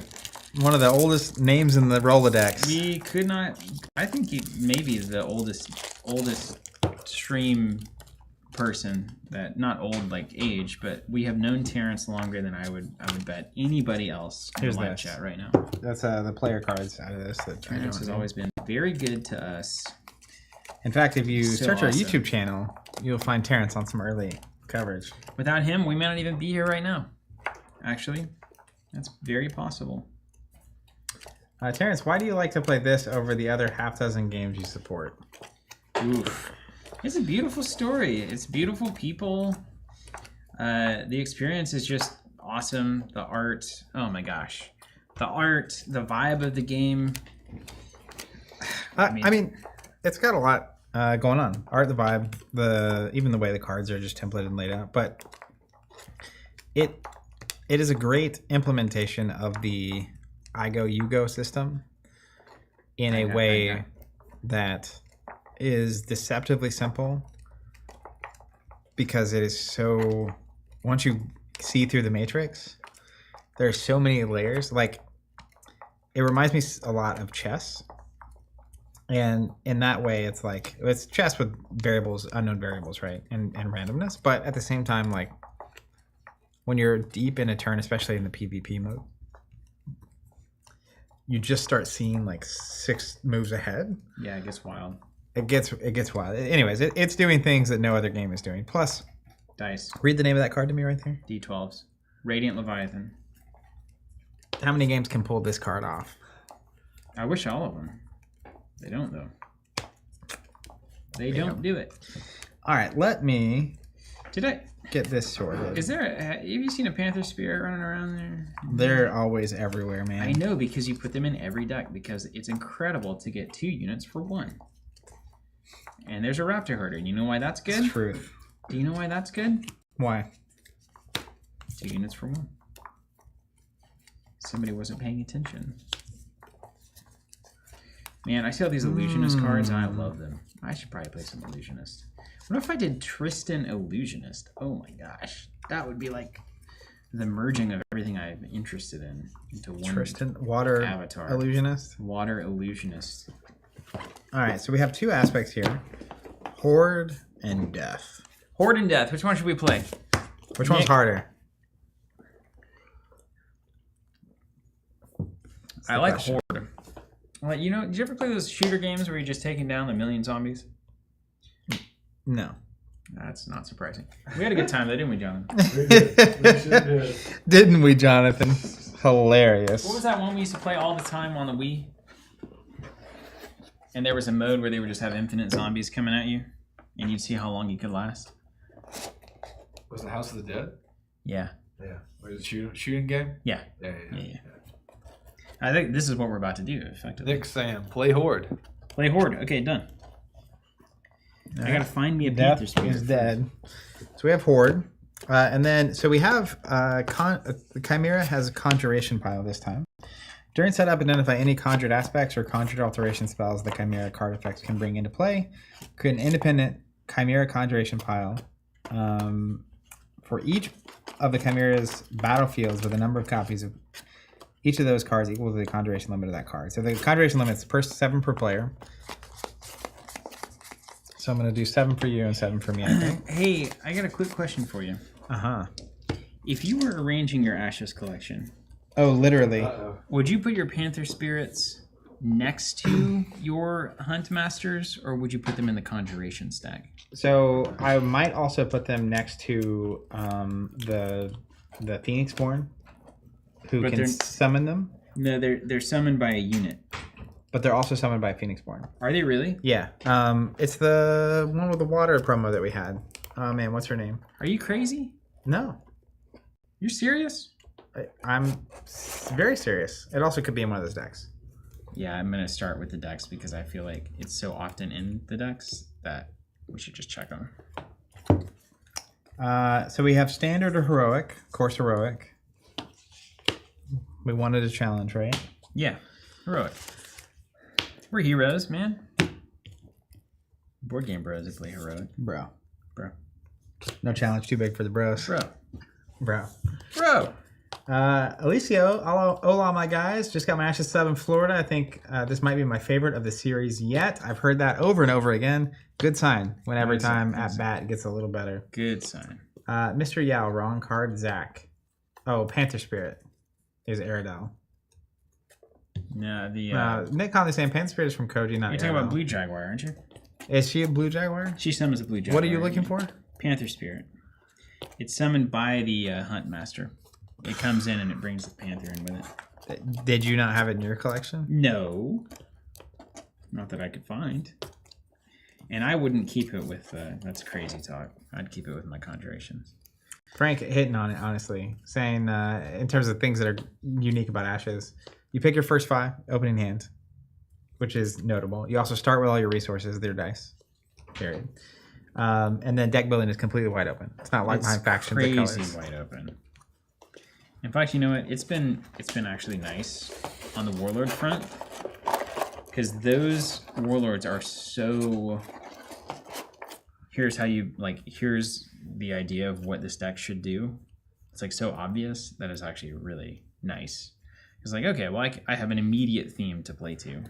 One of the oldest names in the Rolodex. We could not. I think he may be the oldest stream person that not old like age, but we have known Terrence longer than I would bet anybody else in the live chat right now. That's the player cards out of this. Terrence has always been very good to us. In fact, if you search our YouTube channel, you'll find Terrence on some early coverage. Without him, we may not even be here right now. Actually, that's very possible. Terrence, why do you like to play this over the other half dozen games you support? Oof. It's a beautiful story. It's beautiful people. The experience is just awesome. The art, oh my gosh. The art, the vibe of the game. I mean, it's got a lot going on. Art, the vibe, even the way the cards are just templated and laid out. But it is a great implementation of the I go, you go system in a way that is deceptively simple because it is so, once you see through the matrix, there's so many layers. Like, it reminds me a lot of chess. And in that way, it's like, it's chess with variables, unknown variables, right? And randomness. But at the same time, like, when you're deep in a turn, especially in the PvP mode, you just start seeing like 6 moves ahead. Yeah, it gets wild. It gets wild. Anyways, it's doing things that no other game is doing. Plus, dice. Read the name of that card to me right there. D12s. Radiant Leviathan. How many games can pull this card off? I wish all of them. They don't though. They don't do it. All right, let me. Did I get this sorted? Is there? Have you seen a Panther Spirit running around there? They're always everywhere, man. I know, because you put them in every deck because it's incredible to get 2 units for 1. And there's a Raptor Herder. And you know why that's good? It's truth. Do you know why that's good? Why? 2 units for 1. Somebody wasn't paying attention. Man, I see all these Illusionist cards and I love them. I should probably play some Illusionist. What if I did Tristan Illusionist? Oh my gosh. That would be like the merging of everything I'm interested in into one Tristan, Water avatar. Illusionist? Water Illusionist. All right, so we have 2 aspects here. Horde and Death. Horde and Death. Which one should we play? Which one's harder? I like Horde. Like, you know, did you ever play those shooter games where you're just taking down the million zombies? No. That's not surprising. We had a good time though, didn't we, Jonathan? We did. We sure did. Didn't we, Jonathan? Hilarious. What was that one we used to play all the time on the Wii? And there was a mode where they would just have infinite zombies coming at you, and you'd see how long you could last. Was it House of the Dead? Yeah. Yeah. Was it a shooting game? Yeah. Yeah. I think this is what we're about to do, effectively. Nick Sam, play Horde. Play Horde. Okay, done. I gotta find me a Death Panther Spirit. is dead. So we have Horde. And then, so we have, the Chimera has a Conjuration pile this time. During setup, identify any conjured aspects or conjured alteration spells the Chimera card effects can bring into play. Create an independent Chimera Conjuration pile for each of the Chimera's battlefields with a number of copies of each of those cards equal to the Conjuration limit of that card. So the Conjuration limit is 7 per player. So I'm going to do 7 for you and 7 for me, I think. Hey, I got a quick question for you. Uh-huh. If you were arranging your Ashes collection... Oh, literally. Uh-oh. Would you put your Panther Spirits next to your Hunt Masters, or would you put them in the Conjuration stack? So I might also put them next to the Phoenixborn, who can summon them. No, they're summoned by a unit. But they're also summoned by a Phoenixborn. Are they really? Yeah. It's the one with the water promo that we had. Oh man, what's her name? Are you crazy? No. You're serious? I'm very serious. It also could be in one of those decks. Yeah, I'm going to start with the decks because I feel like it's so often in the decks that we should just check them. So we have Standard or Heroic. Of course, Heroic. We wanted a challenge, right? Yeah, Heroic. We're heroes, man. Board game bros that play Heroic. Bro. Bro. No challenge too big for the bros. Bro. Bro. Bro. Alicio, hola my guys. Just got my Ashes sub in Florida. I think this might be my favorite of the series yet. I've heard that over and over again. Good sign when every time at bat gets a little better. Good sign. Mr. Yao, wrong card. Zach. Oh, Panther Spirit is Aerodel. No, Nick Conley saying Panther Spirit is from Koji, not You're talking Aerodel. about Blue Jaguar, aren't you? Is she a Blue Jaguar? She summons a Blue Jaguar. What are you looking for? Panther Spirit. It's summoned by the Hunt Master. It comes in and it brings the Panther in with it. Did you not have it in your collection? No. Not that I could find. And I wouldn't keep it with, that's crazy talk. I'd keep it with my Conjurations. Frank hitting on it, honestly. Saying, in terms of things that are unique about Ashes, you pick your first 5, opening hand, which is notable. You also start with all your resources, their dice, period. And then deck building is completely wide open. It's not like behind factions or colors. Crazy wide open. In fact, you know what? It's been actually nice on the Warlord front because those Warlords are so. Here's how you here's the idea of what this deck should do. It's like so obvious that it's actually really nice. It's like, okay, well, I have an immediate theme to play to.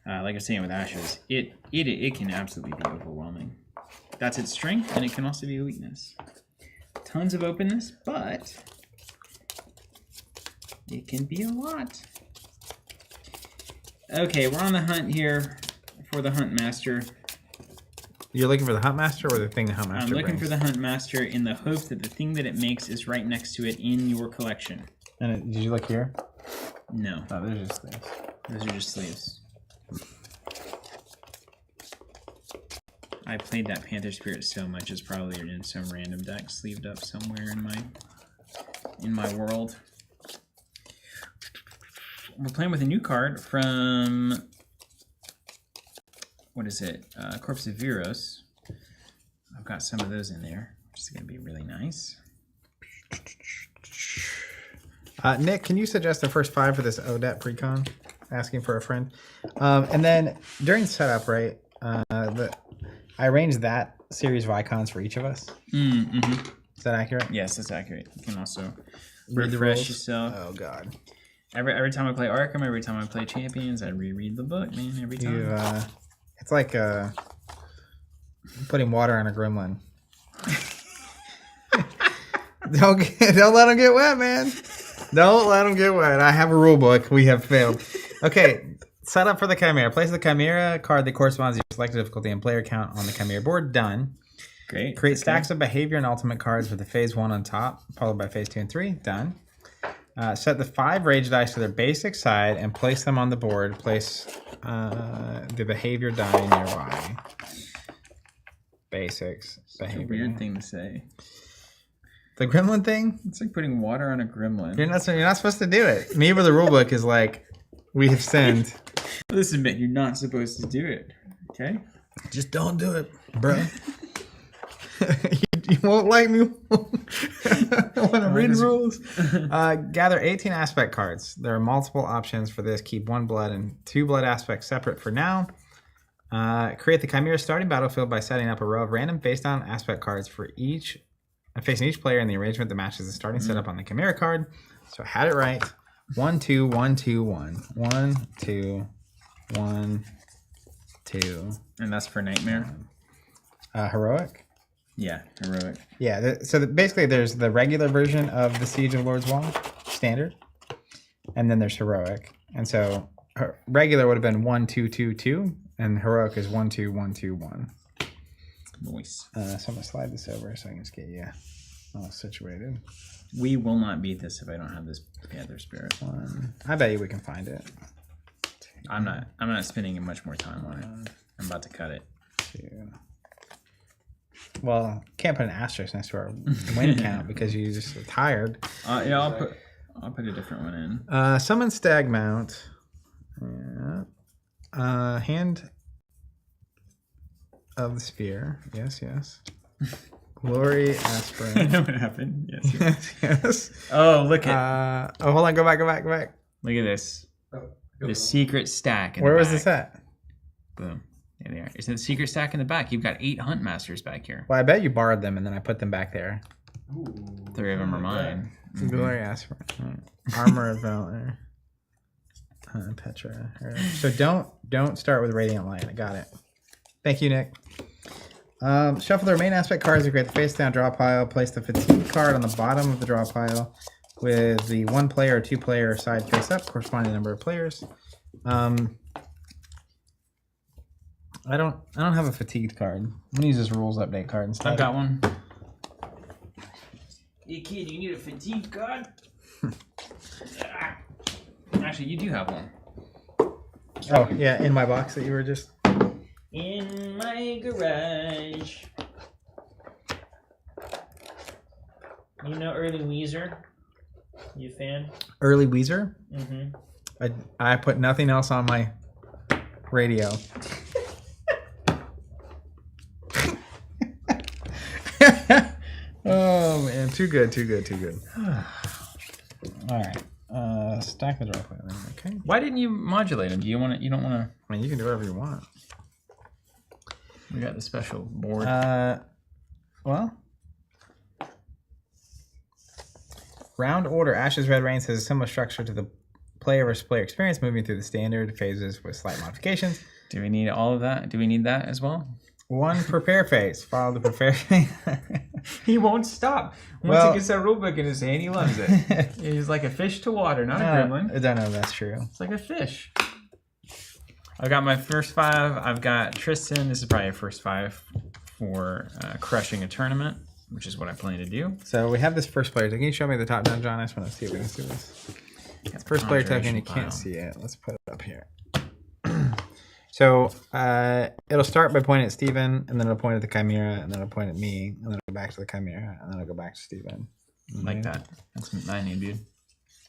Like I was saying with Ashes, it can absolutely be overwhelming. That's its strength, and it can also be a weakness. Tons of openness, but it can be a lot. Okay, we're on the hunt here for the Hunt Master. You're looking for the Hunt Master or the thing the Hunt Master I'm looking brings? for the Hunt Master in the hope that the thing that it makes is right next to it in your collection. And did you look here? No. Oh, those are just sleeves. Those are just sleeves. I played that Panther Spirit so much it's probably in some random deck sleeved up somewhere in my world. We're playing with a new card from what is it? Corpse of Viros. I've got some of those in there, which is going to be really nice. Nick, can you suggest the first 5 for this Odette precon? Asking for a friend. And then during setup, right? I arranged that series of icons for each of us. Mm-hmm. Is that accurate? Yes, that's accurate. You can also Read the refresh rules? yourself. Oh God. Every time I play Arkham, every time I play Champions, I reread the book, man. Every time. It's like putting water on a gremlin. Don't let them get wet, man. Don't let them get wet. I have a rule book. We have failed. Okay, set up for the Chimera. Place the Chimera card that corresponds to your selected difficulty and player count on the Chimera board. Done. Great. Create stacks of behavior and ultimate cards with the phase 1 on top, followed by phase 2 and 3. Done. Set the 5 rage dice to their basic side and place them on the board. Place the behavior die nearby. Basics. Behavior. It's a weird thing to say. The gremlin thing? It's like putting water on a gremlin. You're not supposed to do it. Me with the rule book is like, we have sinned. Listen, man, you're not supposed to do it. Okay? Just don't do it, bro. you won't like me when I read rules. Gather 18 aspect cards. There are multiple options for this. Keep 1 blood and 2 blood aspects separate for now. Create the Chimera starting battlefield by setting up a row of random face-down aspect cards for each, facing each player in the arrangement that matches the starting setup on the Chimera card. So I had it right. 1, 2, 1, 2, 1. 1, 2, 1, 2. And that's for Nightmare? Heroic? Yeah, Heroic. Yeah, basically there's the regular version of the Siege of Lordswall, standard, and then there's Heroic. And so regular would have been 1, 2, 2, 2, and heroic is 1, 2, 1, 2, 1. Nice. So I'm gonna slide this over so I can just get you all situated. We will not beat this if I don't have this Panther Spirit. 1. I bet you we can find it. 2, I'm not spending much more time on it. I'm about to cut it. 2. Well, can't put an asterisk next to our win count because you just are tired. Yeah, I'll put a different one in. Summon Stag Mount. Yeah. Hand of the Sphere. Yes, yes. Glory Aspirin. I know what happened. Yes. Yes, yes. Oh, look at. Hold on. Go back. Go back. Look at this. The secret stack. Where was this at? Boom. There they are. It's the secret stack in the back. You've got 8 Hunt Masters back here. Well, I bet you borrowed them and then I put them back there. Ooh, 3 of them are mine. Glory Aspirin. Armor of Valor. Petra. So don't start with Radiant Light. I got it. Thank you, Nick. Shuffle the remaining aspect cards to create the face down draw pile. Place the fatigue card on the bottom of the draw pile with the 1 player or 2 player side face up, corresponding to the number of players. I don't have a fatigued card. I'm gonna use this rules update card instead. I've got one. Hey kid, you need a fatigue card? Actually, you do have one. Oh yeah, in my box that you were just. In my garage. You know Early Weezer? You a fan? Early Weezer? Mm-hmm. I put nothing else on my radio. Oh man, too good. All right, stack the draw pile. Okay. Why didn't you modulate them? You don't want to? I mean, you can do whatever you want. We got the special board. Well, round order. Ashes Red Rains has a similar structure to the player versus player experience, moving through the standard phases with slight modifications. Do we need all of that? Do we need that as well? 1 prepare phase. Follow the prepare phase. He won't stop. Once he gets that rulebook in his hand, he loves it. He's like a fish to water, not a gremlin. I don't know if that's true. It's like a fish. I've got my first 5. I've got Tristan. This is probably a first 5 for crushing a tournament, which is what I plan to do. So we have this first player. Can you show me the top down, John? I just want to see if we can see this. First player token, you can't see it. Let's put it up here. So it'll start by pointing at Steven, and then it'll point at the Chimera, and then it'll point at me, and then it'll go back to the Chimera, and then it'll go back to Steven. Like that. That's my name, dude.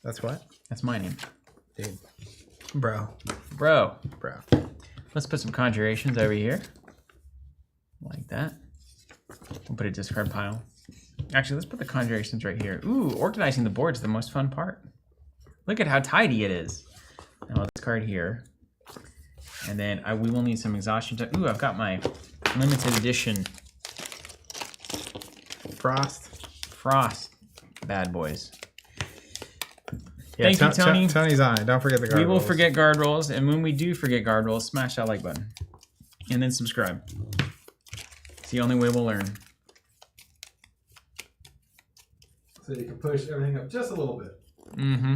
That's what? That's my name. Dude. Bro. Let's put some conjurations over here. Like that. We'll put a discard pile. Actually, let's put the conjurations right here. Ooh, organizing the board's the most fun part. Look at how tidy it is. Now I'll discard here. And then we will need some exhaustion. Ooh, I've got my limited edition Frost bad boys. Yeah, Thank you, Tony. Tony's on it. Don't forget the guard rolls. We will forget guard rolls, and when we do forget guard rolls, smash that like button. And then subscribe. It's the only way we'll learn. So you can push everything up just a little bit. Mm-hmm.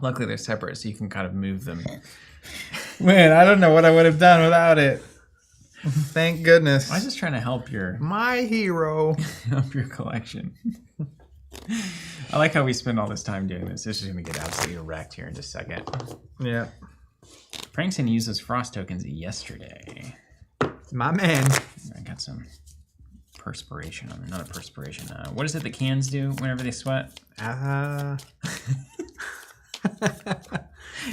Luckily, they're separate, so you can kind of move them. Man, I don't know what I would have done without it. Thank goodness. I was just trying to help my hero. Help your collection. I like how we spend all this time doing this. This is going to get absolutely wrecked here in just a second. Yeah. Frank's going to use those frost tokens yesterday. My man. I got some perspiration on there. Not a perspiration. What is it that cans do whenever they sweat?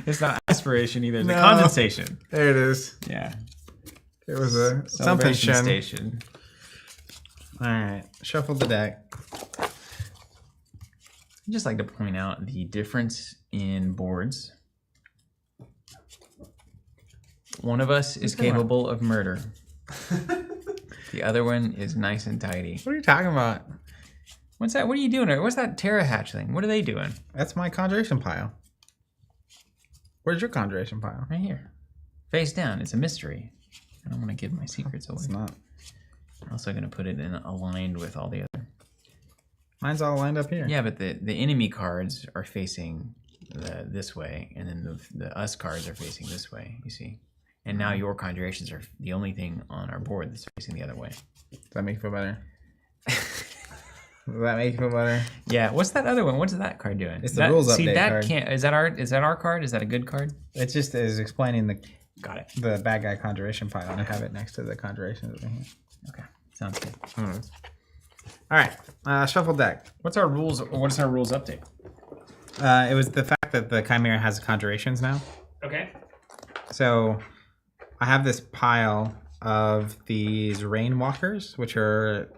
It's not aspiration either. It's condensation. There it is. Yeah. It was a something station. All right. Shuffle the deck. I'd just like to point out the difference in boards. One of us is capable of murder. The other one is nice and tidy. What are you talking about? What's that? What are you doing? What's that Terra hatchling? What are they doing? That's my conjuration pile. Where's your conjuration pile? Right here. Face down. It's a mystery. I don't want to give my secrets away. It's not. I'm also going to put it in aligned with all the other. Mine's all lined up here. Yeah, but the enemy cards are facing this way, and then the us cards are facing this way, you see. And now your conjurations are the only thing on our board that's facing the other way. Does that make you feel better? Does that make you feel better? Yeah. What's that other one? What's that card doing? It's the rules update See, that card. can't. Is that our card? Is that a good card? It just is explaining the Got it. the bad guy conjuration pile. I have it next to the conjurations over here. Okay. Sounds good. All right. Shuffle deck. What's our rules? What's our rules update? It was the fact that the Chimera has conjurations now. Okay. So I have this pile of these rainwalkers, which are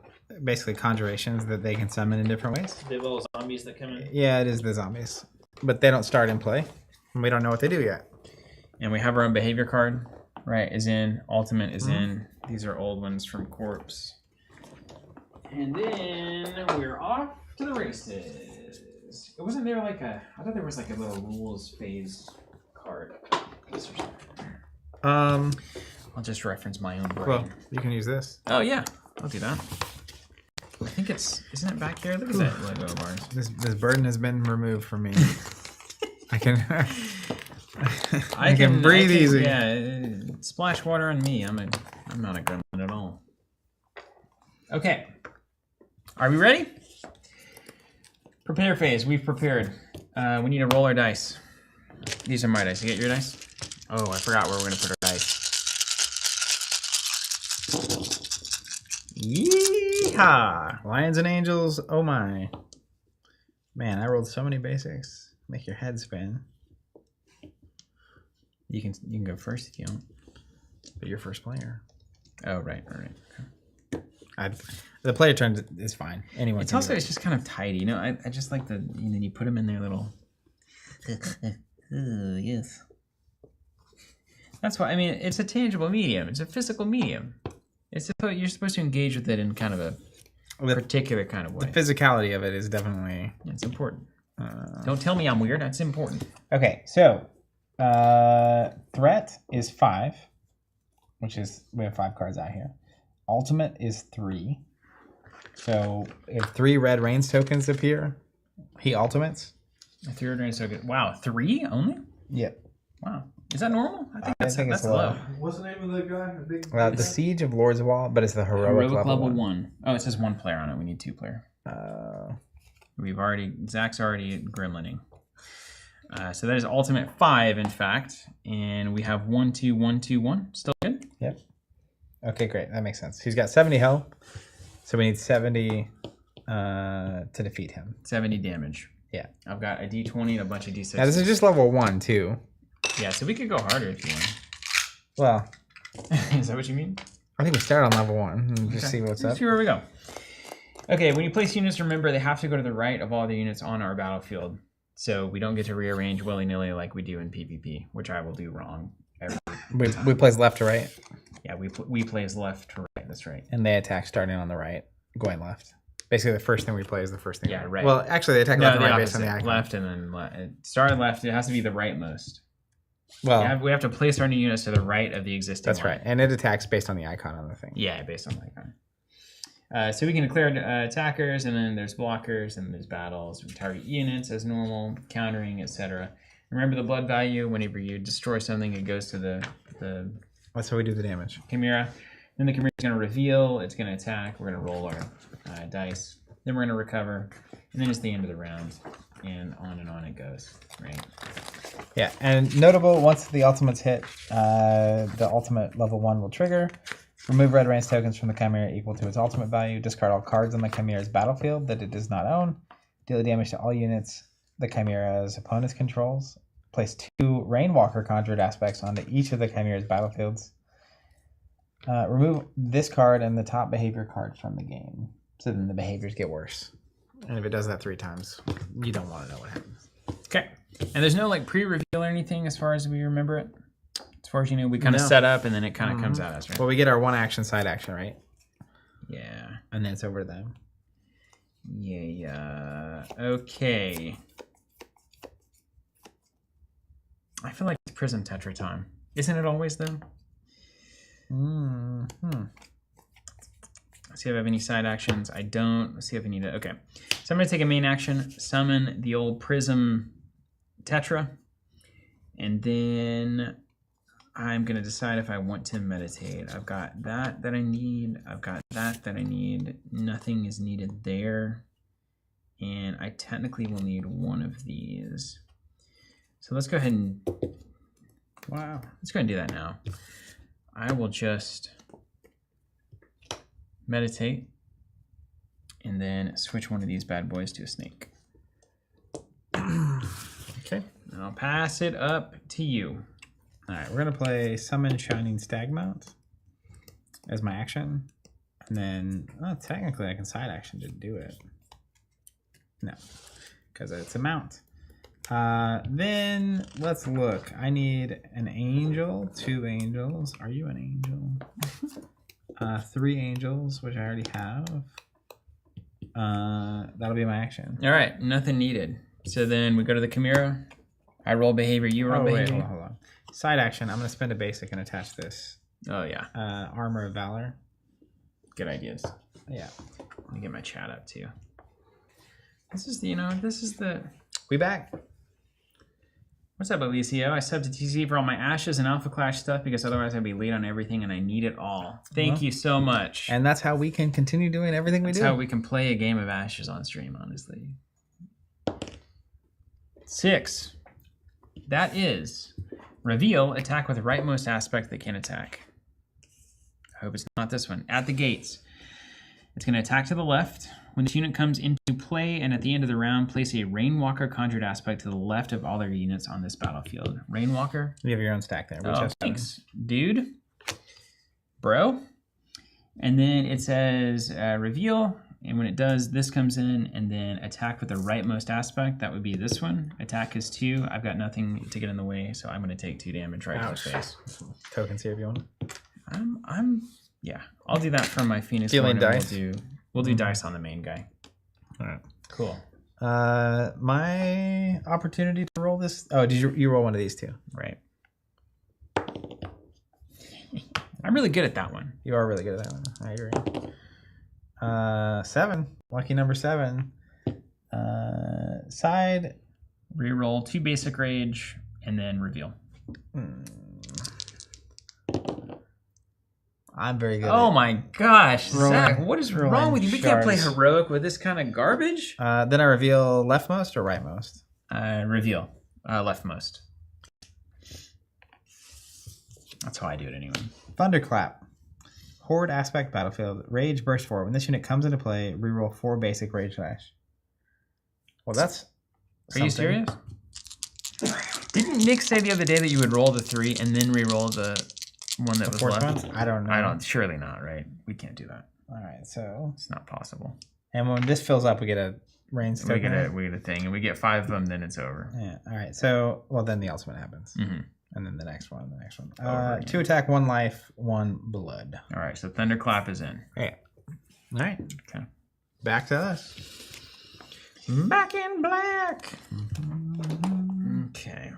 basically conjurations that they can summon in different ways. The little zombies that come in. Yeah, it is the zombies. But they don't start in play. And we don't know what they do yet. And we have our own behavior card, right? Is in. Ultimate is in. These are old ones from Corpse. And then we're off to the races. It wasn't there like a... I thought there was like a little rules phase card. This or something. I'll just reference my own brain. Well, you can use this. Oh, yeah. I'll do that. I think it's... Isn't it back there? Look at that logo of ours. This burden has been removed from me. I can... I can breathe easy. Yeah, splash water on me. I'm not a gremlin at all. Okay. Are we ready? Prepare phase. We've prepared. We need to roll our dice. These are my dice. You get your dice? Oh, I forgot where we're going to put our dice. Yeehaw! Lions and Angels, oh my. Man, I rolled so many basics. Make your head spin. You can go first if you want. But you're first player. Oh, right. Okay. The player turn is fine. Anyone. It's also, it's just kind of tidy. You know, I just like the, you put them in their little... yes. That's why, I mean, it's a tangible medium. It's a physical medium. You're supposed to engage with it in kind of a particular kind of way. The physicality of it is definitely... It's important. Don't tell me I'm weird. That's important. Okay, so threat is 5, which is, we have 5 cards out here. Ultimate is 3. So if 3 red rains tokens appear, he ultimates. 3 red rains token. Wow, 3 only? Yep. Wow. Is that normal? I think it's that's low. low. What's the name of the guy? The Siege of Lordswall, but it's the heroic level 1. Oh, it says 1 player on it. We need 2 player. Zach's already gremlining. So that is ultimate 5, in fact, and we have 1, 2, 1, 2, 1. Still good? Yep. Okay, great. That makes sense. He's got 70 health, so we need 70 to defeat him. 70 damage. Yeah. I've got a D20 and a bunch of D6. Now this is just level 1 too. Yeah, so we could go harder if you want. Well, is that what you mean? I think we start on level 1 and just see what's up. See where we go. Okay, when you place units, remember they have to go to the right of all the units on our battlefield. So we don't get to rearrange willy-nilly like we do in PvP, which I will do wrong every time. We place left to right? Yeah, we place left to right. That's right. And they attack starting on the right, going left. Basically, the first thing we play is the first thing. Yeah, right. Well, actually, they attack left and right based on the icon. Left and then start left. It has to be the rightmost. Well, we have to place our new units to the right of the existing That's line. right. And it attacks based on the icon on the thing. Yeah, based on the icon. So we can declare attackers, and then there's blockers, and there's battles. We target units as normal, countering, etc. Remember the blood value. Whenever you destroy something, it goes to the That's how we do the damage. Chimera. Then the Chimera is going to reveal. It's going to attack. We're going to roll our dice. Then we're going to recover. And then it's the end of the round. And on it goes. Right? Yeah, and notable, once the ultimates hit, the ultimate level 1 will trigger. Remove red range tokens from the Chimera equal to its ultimate value. Discard all cards on the Chimera's battlefield that it does not own. Deal damage to all units the Chimera's opponents controls. Place 2 Rainwalker conjured aspects onto each of the Chimera's battlefields. Remove this card and the top behavior card from the game. So then the behaviors get worse. And if it does that 3 times, you don't want to know what happens. Okay. And there's no like pre-reveal or anything as far as we remember it? As far as you know, we kind of set up and then it kind of comes at us, right? Well, we get our 1 action, side action, right? Yeah. And then it's over to them. Yeah. Okay. I feel like it's Prism Tetra time. Isn't it always, though? Let's see if I have any side actions. I don't. Let's see if I need it. Okay. So I'm going to take a main action, summon the old Prism Tetra, and then I'm going to decide if I want to meditate. I've got that I need. I've got that I need. Nothing is needed there. And I technically will need one of these. So let's go ahead and, wow, let's go ahead and do that now. I will just meditate and then switch one of these bad boys to a snake. Okay. And I'll pass it up to you. All right, we're gonna play Summon Shining Stagmount as my action. And then, technically I can side action to do it. No, because it's a mount. Then let's look. I need an angel, 2 angels. Are you an angel? 3 angels, which I already have. That'll be my action. All right, nothing needed. So then we go to the Chimera. I roll behavior, you roll behavior. Wait, hold on. Side action, I'm gonna spend a basic and attach this. Oh yeah. Armor of Valor. Good ideas. Yeah. Let me get my chat up too. This is the, We back. What's up, Alicio? I subbed to TC for all my Ashes and Alpha Clash stuff because otherwise I'd be late on everything and I need it all. Thank you so much. And that's how we can continue doing everything we do. That's how we can play a game of Ashes on stream, honestly. 6. That is reveal, attack with rightmost aspect that can attack. I hope it's not this one. At the gates. It's going to attack to the left. When this unit comes into play and at the end of the round, place a Rainwalker conjured aspect to the left of all their units on this battlefield. Rainwalker? You have your own stack there. Oh, thanks, dude. Bro. And then it says reveal. And when it does, this comes in and then attack with the rightmost aspect. That would be this one. Attack is 2. I've got nothing to get in the way, so I'm going to take 2 damage right to the face. Tokens here if you want. Yeah, I'll do that from my Phoenix. Dealing dice. We'll do dice on the main guy. All right. Cool. My opportunity to roll this. Oh, did you roll one of these two? Right. I'm really good at that one. You are really good at that one. I agree. 7. Lucky number 7. Side. Reroll 2 basic rage and then reveal. I'm very good. Oh my gosh, rolling, Zach, what is wrong with you? We can't play heroic with this kind of garbage. Then I reveal leftmost or rightmost? Reveal leftmost. That's how I do it anyway. Thunderclap. Horde aspect battlefield. Rage burst forward. When this unit comes into play, reroll 4 basic rage dash. Well, that's. Are you serious? Didn't Nick say the other day that you would roll the 3 and then reroll the one that was left? I don't know. Surely not, right? We can't do that. All right, so it's not possible. And when this fills up, we get a range token. We get a thing, and we get 5 of them. Then it's over. Yeah. All right. So then the ultimate happens, and then the next one. 2 attack, 1 life, 1 blood. All right. So Thunderclap is in. Yeah. All right. Okay. Back to us. Back in black. Okay.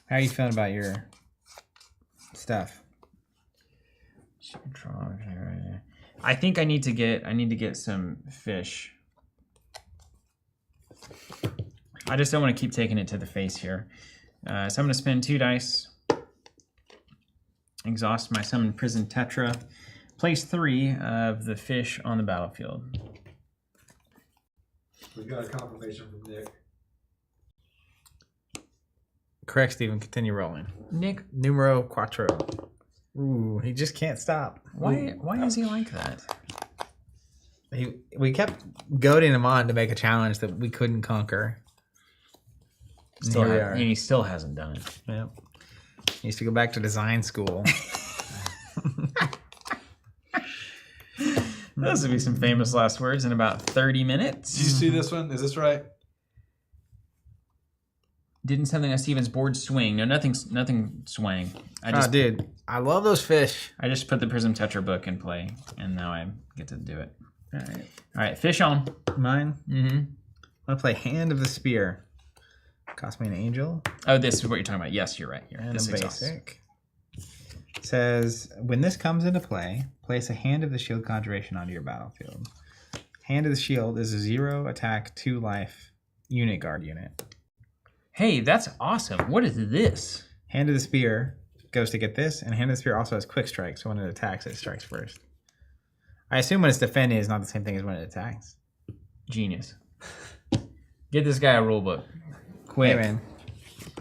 How are you feeling about your stuff? I think I need to get some fish. I just don't want to keep taking it to the face here. So I'm going to spend 2 dice. Exhaust my Summon Prison Tetra. Place 3 of the fish on the battlefield. We got a confirmation from Nick. Correct, Stephen. Continue rolling. Nick. Numero 4. Ooh, he just can't stop. Why is he like that? We kept goading him on to make a challenge that we couldn't conquer. And he still hasn't done it. Yep. He needs to go back to design school. Those would be some famous last words in about 30 minutes. Did you see this one? Is this right? Didn't something on Steven's board swing? No, nothing swang. Dude, I love those fish. I just put the Prism Tetra book in play, and now I get to do it. All right, fish on. Mine? Mm-hmm. I'm going to play Hand of the Spear. Cost me an angel. Oh, this is what you're talking about. Yes, you're right. And this a basic. says, when this comes into play, place a Hand of the Shield conjuration onto your battlefield. Hand of the Shield is a 0 attack, 2 life unit guard unit. Hey, that's awesome. What is this? Hand of the Spear goes to get this, and Hand of the Spear also has quick strike, so when it attacks, it strikes first. I assume when it's defending, it's not the same thing as when it attacks. Genius. Get this guy a rulebook. Quick. Hey, man.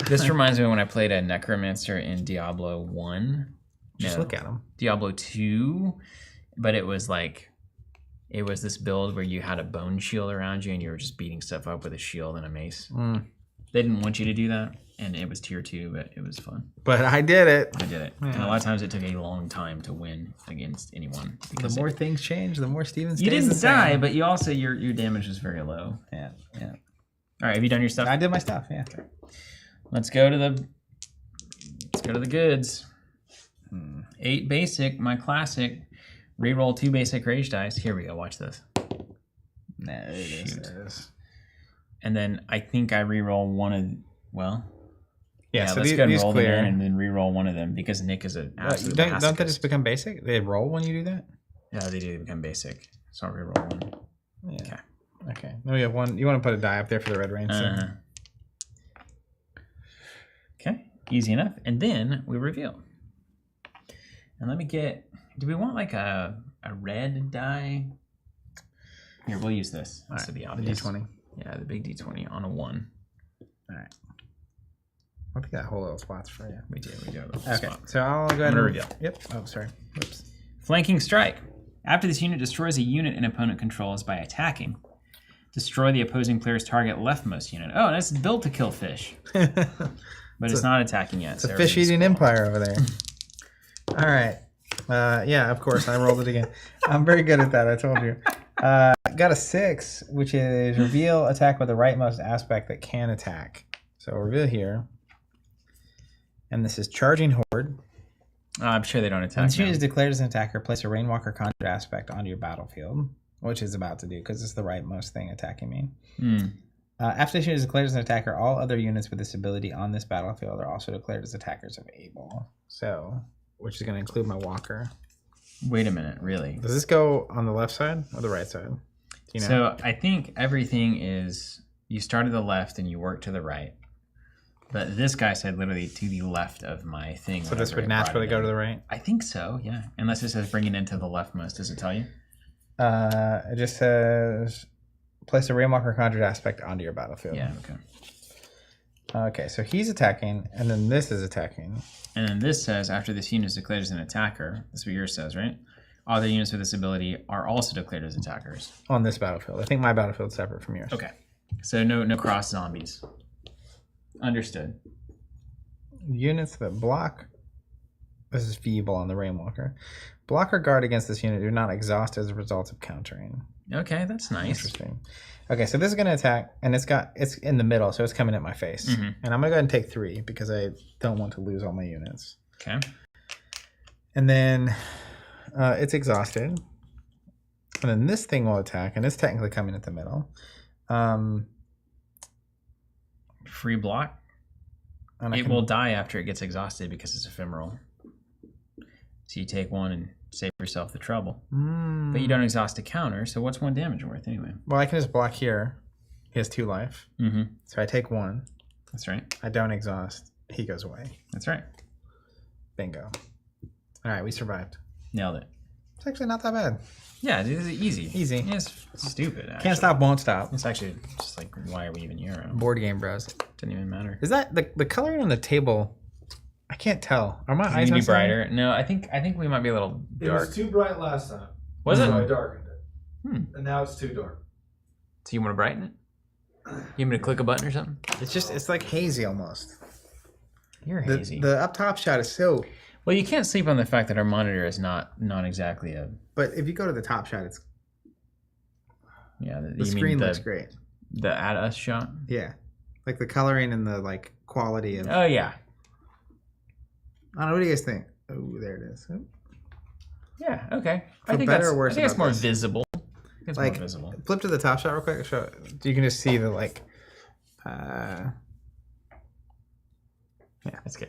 This reminds me of when I played a Necromancer in Diablo 1. Just look at him. Diablo 2. But it was like, it was this build where you had a bone shield around you and you were just beating stuff up with a shield and a mace. They didn't want you to do that. And it was tier 2, but it was fun. But I did it. I did it. Yeah. And a lot of times it took a long time to win against anyone. The more things change, the more Steven stays You didn't the same. die, but you also, your damage was very low. Yeah. All right, have you done your stuff? I did my stuff, yeah. Okay. Let's go to the goods. 8 basic, my classic. Reroll 2 basic rage dice. Here we go. Watch this. No, it is. And then I think I reroll one of. Well. Yeah. So let's these, go and these roll clear. them in and then reroll one of them because Nick is an absolute. Don't they just become basic? They roll when you do that. Yeah, they do become basic. So I'll reroll one. Yeah. Okay. Then we have one. You want to put a die up there for the red rain? Okay. Easy enough. And then we reveal. And let me get. Do we want like a red die? Here, we'll use this. This will be obvious. The D20. Yeah, the big D20 on a 1. All right. I think that whole little spot's for you. We do. Okay. Spot. So I'll go ahead and and reveal. Yep. Oh, sorry. Oops. Flanking strike. After this unit destroys a unit an opponent controls by attacking, destroy the opposing player's target leftmost unit. Oh, that's built to kill fish. But it's not attacking yet. It's a fish-eating empire over there. All right. Yeah, of course. I rolled it again. I'm very good at that. I told you. Got a 6, which is reveal attack with the rightmost aspect that can attack. So reveal here. And this is charging horde. I'm sure they don't attack. When the unit is declared as an attacker, place a rainwalker conjure aspect onto your battlefield, which is about to do because it's the rightmost thing attacking me. After this unit is declared as an attacker, all other units with this ability on this battlefield are also declared as attackers of Able. So, which is going to include my walker. Wait a minute, really? Does this go on the left side or the right side? Do you know? So I think everything is you start at the left and you work to the right. But this guy said literally to the left of my thing. So this would naturally go to the right? I think so, yeah. Unless it says bring it into the leftmost. Does it tell you? It just says place a Rainwalker conjured aspect onto your battlefield. Yeah, okay. Okay, so he's attacking, and then this is attacking. And then this says after this unit is declared as an attacker, that's what yours says, right? Other units with this ability are also declared as attackers. On this battlefield. I think my battlefield's separate from yours. Okay. So no cross zombies. Understood. Units that block. This is feeble on the Rainwalker. Block or guard against this unit do not exhaust as a result of countering. Okay, that's nice. Interesting. Okay, so this is going to attack, and it's in the middle, so it's coming at my face. Mm-hmm. And I'm going to go ahead and take 3 because I don't want to lose all my units. Okay. And then it's exhausted. And then this thing will attack, and it's technically coming at the middle. Free block. And it will die after it gets exhausted because it's ephemeral. So you take 1 and save yourself the trouble. But you don't exhaust a counter, so what's 1 damage worth anyway? Well, I can just block here. He has 2 life. Mm-hmm. So I take 1. That's right. I don't exhaust. He goes away. That's right. Bingo. All right, we survived. Nailed it. It's actually not that bad. Yeah, it's easy. Easy. Yeah, it's stupid, actually. Can't stop, won't stop. It's actually just like, why are we even here? Board game bros. Didn't even matter. Is that the coloring on the table? I can't tell. Are my eyes Maybe not brighter? No, I think we might be a little dark. It was too bright last time. Was it? So I darkened it. And now it's too dark. So you want to brighten it? You want me to click a button or something? It's like hazy almost. You're hazy. The up top shot is so. Well, you can't sleep on the fact that our monitor is not exactly a. But if you go to the top shot, it's. Yeah, The screen looks great. The at us shot. Yeah, like the coloring and the like quality of. Oh yeah. I don't know. What do you guys think? Oh, there it is. Oh. Yeah. Okay. For I think better that's. or worse I think it's about more this? visible. It's Like, more visible. flip to the top shot real quick. Show. You can just see the like. Yeah, that's good.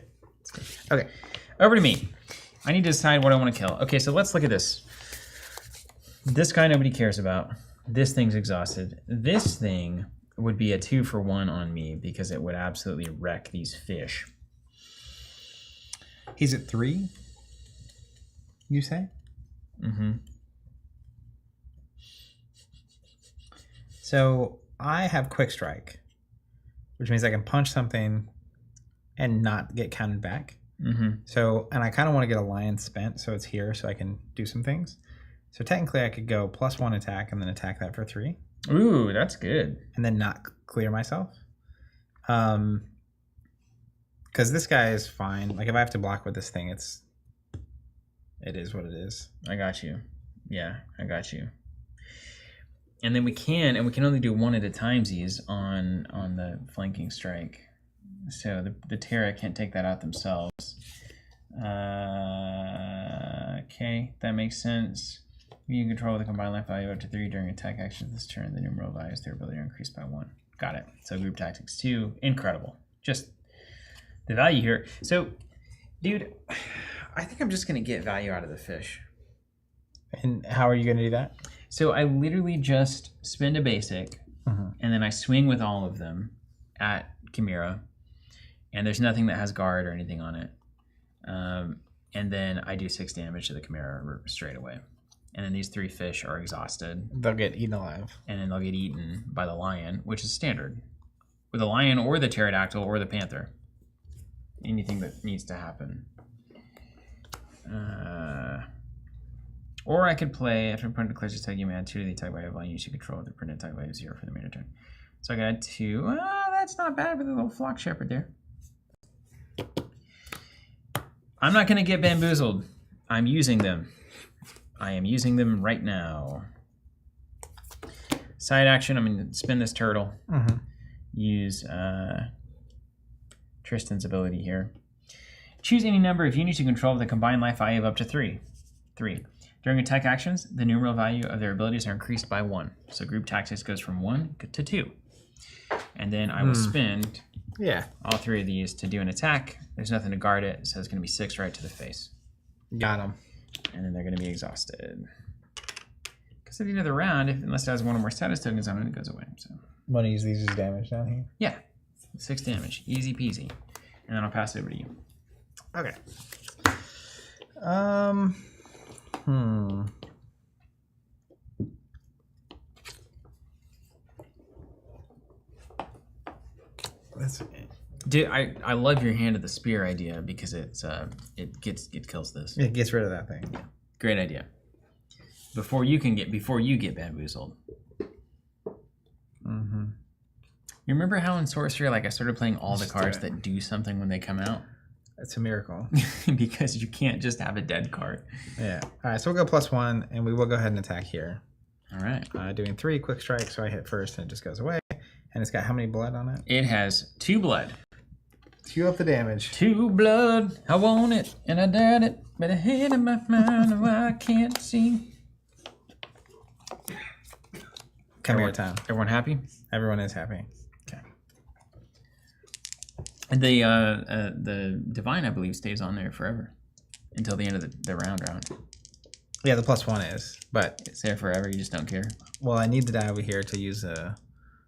Okay. Over to me. I need to decide what I want to kill. Okay, so let's look at this. This guy nobody cares about. This thing's exhausted. This thing would be a 2-for-1 on me because it would absolutely wreck these fish. He's at 3, you say? Mm-hmm. So I have quick strike, which means I can punch something and not get counted back. Mm-hmm. So, and I kind of want to get a lion spent, so it's here so I can do some things. So technically I could go +1 attack and then attack that for 3. Ooh, that's good. And then not clear myself. Because this guy is fine. Like if I have to block with this thing, it is what it is. I got you. Yeah, I got you. And then we can only do 1 at a timesies on the flanking strike. So the Terra can't take that out themselves. Okay, that makes sense. You control the combined life value up to 3 during attack actions this turn. The numeral values their ability to increase by 1. Got it. So group tactics 2, incredible. Just the value here. So, dude, I think I'm just gonna get value out of the fish. And how are you going to do that? So I literally just spend a basic, and then I swing with all of them at Chimera, and there's nothing that has guard or anything on it. And then I do 6 damage to the Chimera straight away. And then these 3 fish are exhausted. They'll get eaten alive. And then they'll get eaten by the lion, which is standard. With the lion or the pterodactyl or the panther. Anything that needs to happen. Or I could play, after an opponent declares his attack, you may add 2 to the attack value of lion you control with the printed attack value of 0 for the main turn. So I got 2. That's not bad with a little flock shepherd there. I'm not going to get bamboozled. I'm using them. I am using them right now. Side action, I'm going to spin this turtle. Use Tristan's ability here. Choose any number of units you control with a combined life value of up to 3. During attack actions, the numeral value of their abilities are increased by 1. So group tactics goes from 1 to 2. And then I will spend all 3 of these to do an attack. There's nothing to guard it, so it's going to be 6 right to the face. Got him. And then they're going to be exhausted. Because at the end of the round, unless it has 1 or more status tokens on it, it goes away. So I'm going to use these as damage down here. yeah, 6 damage. Easy peasy. And then I'll pass it over to you. Okay. That's Dude, I love your hand of the spear idea because it kills this. it gets rid of that thing. Yeah. Great idea. Before you get bamboozled. You remember how in Sorcery, like I started playing all the cards that do something when they come out? That's a miracle. Because you can't just have a dead card. Yeah. All right, so we'll go +1, and we will go ahead and attack here. All right. Doing 3 quick strikes, so I hit first, and it just goes away. And it's got how many blood on it? It has 2 blood. 2 up the damage. 2 blood. I want it, and I doubt it, but ahead of my mind, I can't see. Come here, time. Everyone happy? Everyone is happy. Okay. And the divine, I believe, stays on there forever until the end of the round. Yeah, the +1 is, but It's there forever. You just don't care. well, I need the die over here to use the.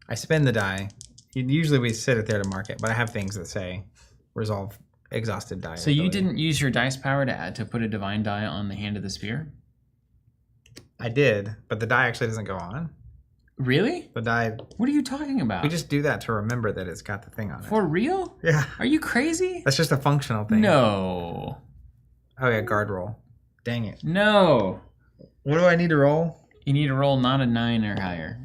I spin the die. Usually we sit it there to mark it, but I have things that say resolve exhausted die. So you didn't use your dice power to put a divine die on the hand of the spear? I did, but the die actually doesn't go on. Really? The die. What are you talking about? We just do that to remember that it's got the thing on it. For real? Yeah. Are you crazy? That's just a functional thing. No. Oh yeah, guard roll. Dang it. No. What do I need to roll? You need to roll not a 9 or higher.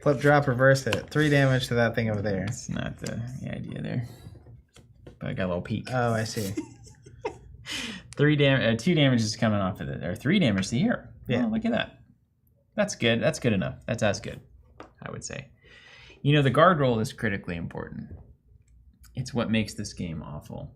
Flip, drop, reverse it. 3 damage to that thing over there. That's not the idea there. But I got a little peek. Oh, I see. 2 damage is coming off of it, or 3 damage to here. Yeah. Oh, look at that. That's good. That's good enough. That's as good, I would say. You know, the guard roll is critically important. It's what makes this game awful.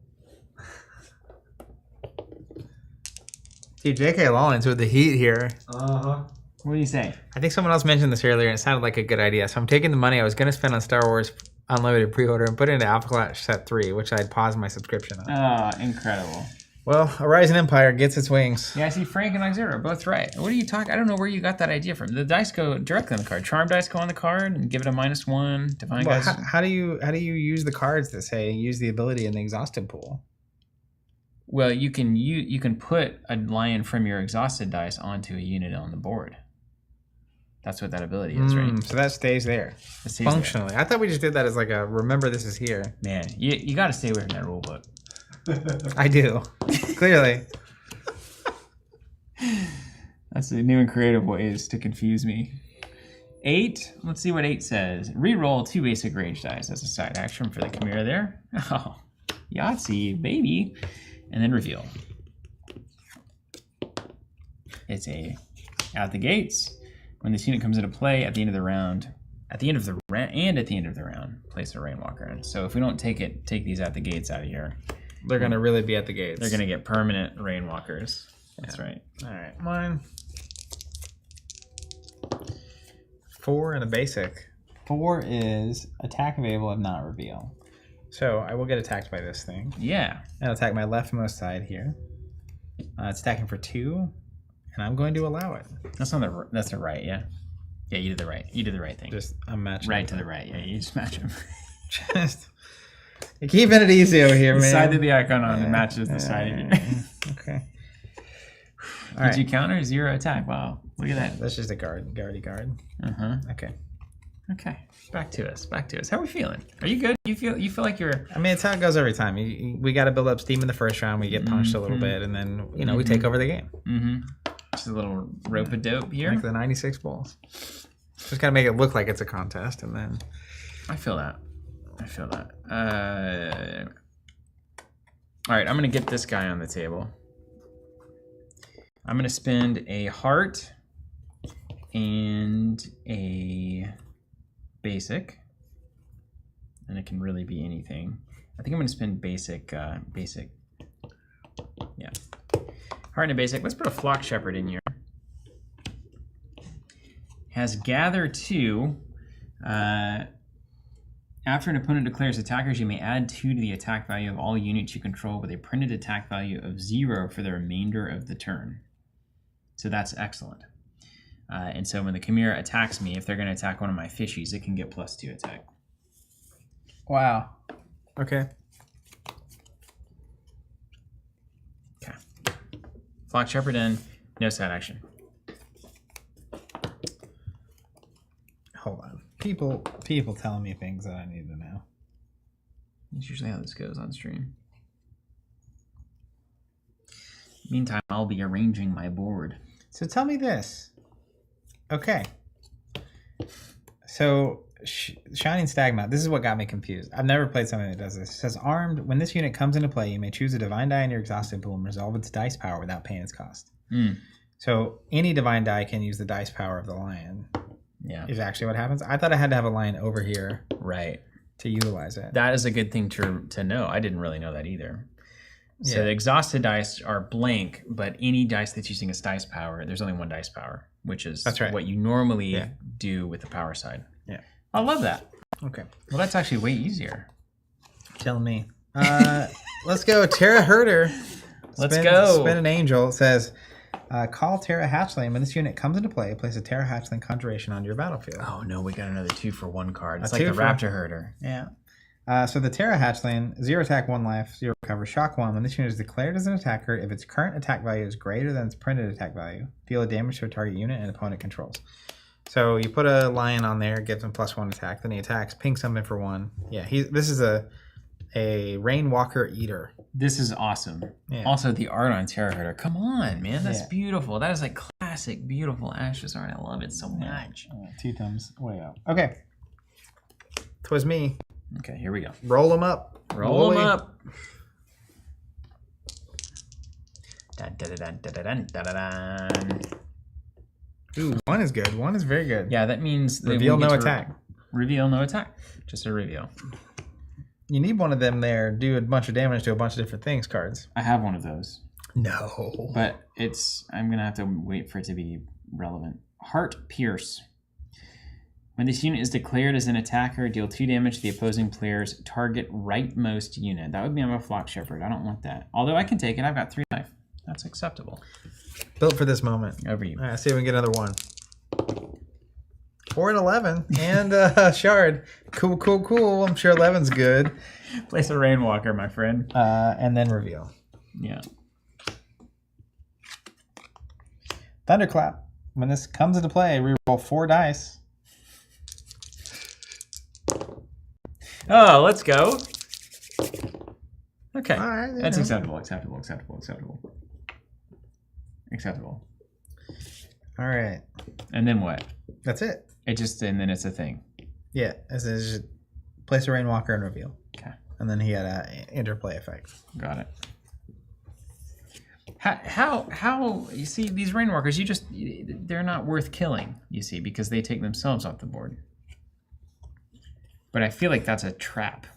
Dude, J.K. Rowling's with the heat here. What do you say? I think someone else mentioned this earlier, and it sounded like a good idea. So I'm taking the money I was going to spend on Star Wars unlimited pre-order and put it into Alpha Clash Set 3, which I'd paused my subscription on. Oh, incredible. Well, a rising empire gets its wings. Yeah, I see Frank and Auxiliary are both right. What are you talking? I don't know where you got that idea from. The dice go directly on the card. Charm dice go on the card and give it a -1. Divine Well, guys. how do you use the cards that say use the ability in the exhausted pool? Well, you can put a lion from your exhausted dice onto a unit on the board. That's what that ability is, right? So that stays there. It stays Functionally. there. I thought we just did that as like a remember this is here. Man, you got to stay away from that rule book. I do. Clearly. That's the new and creative ways to confuse me. 8. Let's see what 8 says. Reroll 2 basic range dice. That's a side action for the Chimera there. Oh, Yahtzee, baby. And then reveal. It's a out the gates. When this unit comes into play at the end of the round, place a Rainwalker in. So if we don't take these out the gates out of here, They're going to really be at the gates. they're going to get permanent Rainwalkers. That's right. All right. Mine. 4 and a basic. 4 is attack available if not reveal. So I will get attacked by this thing. Yeah. And I'll attack my leftmost side here. It's attacking for 2, and I'm going to allow it. That's the right, yeah. Yeah, you did the right. You did the right thing. Just I'm matching. Right to the right. Yeah, you just match them. Just you're keeping it easy over here, The man. side of the icon on the matches the side of you. Okay. All Did right. you counter 0 attack? Wow. Look at that. That's just a guardy guard. Uh-huh. Okay. Okay. Back to us. How are we feeling? Are you good? You feel like you're I mean, it's how it goes every time. We got to build up steam in the first round. We get punched a little bit, and then we take over the game. just a little rope-a-dope here. Like the 96 balls. Just got to make it look like it's a contest, and then... I feel that. All right, I'm going to get this guy on the table. I'm going to spend a heart and a basic. And it can really be anything. I think I'm going to spend basic. Yeah. Heart and a basic. Let's put a flock shepherd in here. Has gather 2. After an opponent declares attackers, you may add 2 to the attack value of all units you control with a printed attack value of 0 for the remainder of the turn. So that's excellent. And so when the Chimera attacks me, if they're going to attack one of my fishies, it can get +2 attack. Wow. Okay. Okay. Flock shepherd in, no side action. Hold on. People telling me things that I need to know. That's usually how this goes on stream. Meantime, I'll be arranging my board. So tell me this. Okay. So Shining Stagmount, this is what got me confused. I've never played something that does this. It says armed, when this unit comes into play, you may choose a divine die in your exhausted pool and resolve its dice power without paying its cost. So any divine die can use the dice power of the lion. Yeah. Is actually what happens. I thought I had to have a lion over here. Right. To utilize it. That is a good thing to know. I didn't really know that either. So Yeah. the exhausted dice are blank, but any dice that's using its dice power, there's only one dice power, which is That's right. what you normally do with the power side. Yeah. I love that. Okay. Well, that's actually way easier. Telling me. Let's go. Terra Herder. Let's go. Spin an angel. It says, call Terra Hatchling. When this unit comes into play, place a Terra Hatchling conjuration on your battlefield. Oh, no, we got another 2 for 1 card. It's A like the 2 for- Raptor Herder. Yeah. So the Terra Hatchling, 0 attack, 1 life, 0 recover, shock 1. When this unit is declared as an attacker, if its current attack value is greater than its printed attack value, deal a damage to a target unit and opponent controls. So you put a lion on there, gives him +1 attack, then he attacks, ping something for 1. Yeah, this is a Rainwalker Eater. This is awesome. Yeah. Also, the art on Terra Herder. Come on, man. That's Yeah. beautiful. That is like classic, beautiful Ashes art. I love it so much. 2 thumbs way up. Okay. 'Twas me. Okay, here we go. Roll them up. Roll them Boy. up. Dun, dun, dun, dun, dun, dun, dun, dun. Ooh, 1 is good. 1 is very good. Yeah, that means that Reveal we get no to attack. Reveal no attack. Just a reveal. You need one of them there. Do a bunch of damage to a bunch of different things cards. I have one of those, No. but I'm gonna have to wait for it to be relevant. Heart Pierce. When this unit is declared as an attacker, deal 2 damage to the opposing player's target rightmost unit. That would be my Flock Shepherd. I don't want that. Although I can take it. I've got 3 life. That's acceptable. Built for this moment. Over you. All right, see if we can get another one. 4 and 11 and shard. Cool. I'm sure 11's good. Place a Rainwalker, my friend. And then reveal. Yeah. Thunderclap. When this comes into play, reroll 4 dice. Oh, let's go. Okay. All right, That's know. acceptable. All right. And then what? That's it. And then it's a thing. Yeah. It's just place a Rainwalker and reveal. Okay. And then he had an interplay effect. Got it. How you see these Rainwalkers, they're not worth killing, you see, because they take themselves off the board. But I feel like that's a trap.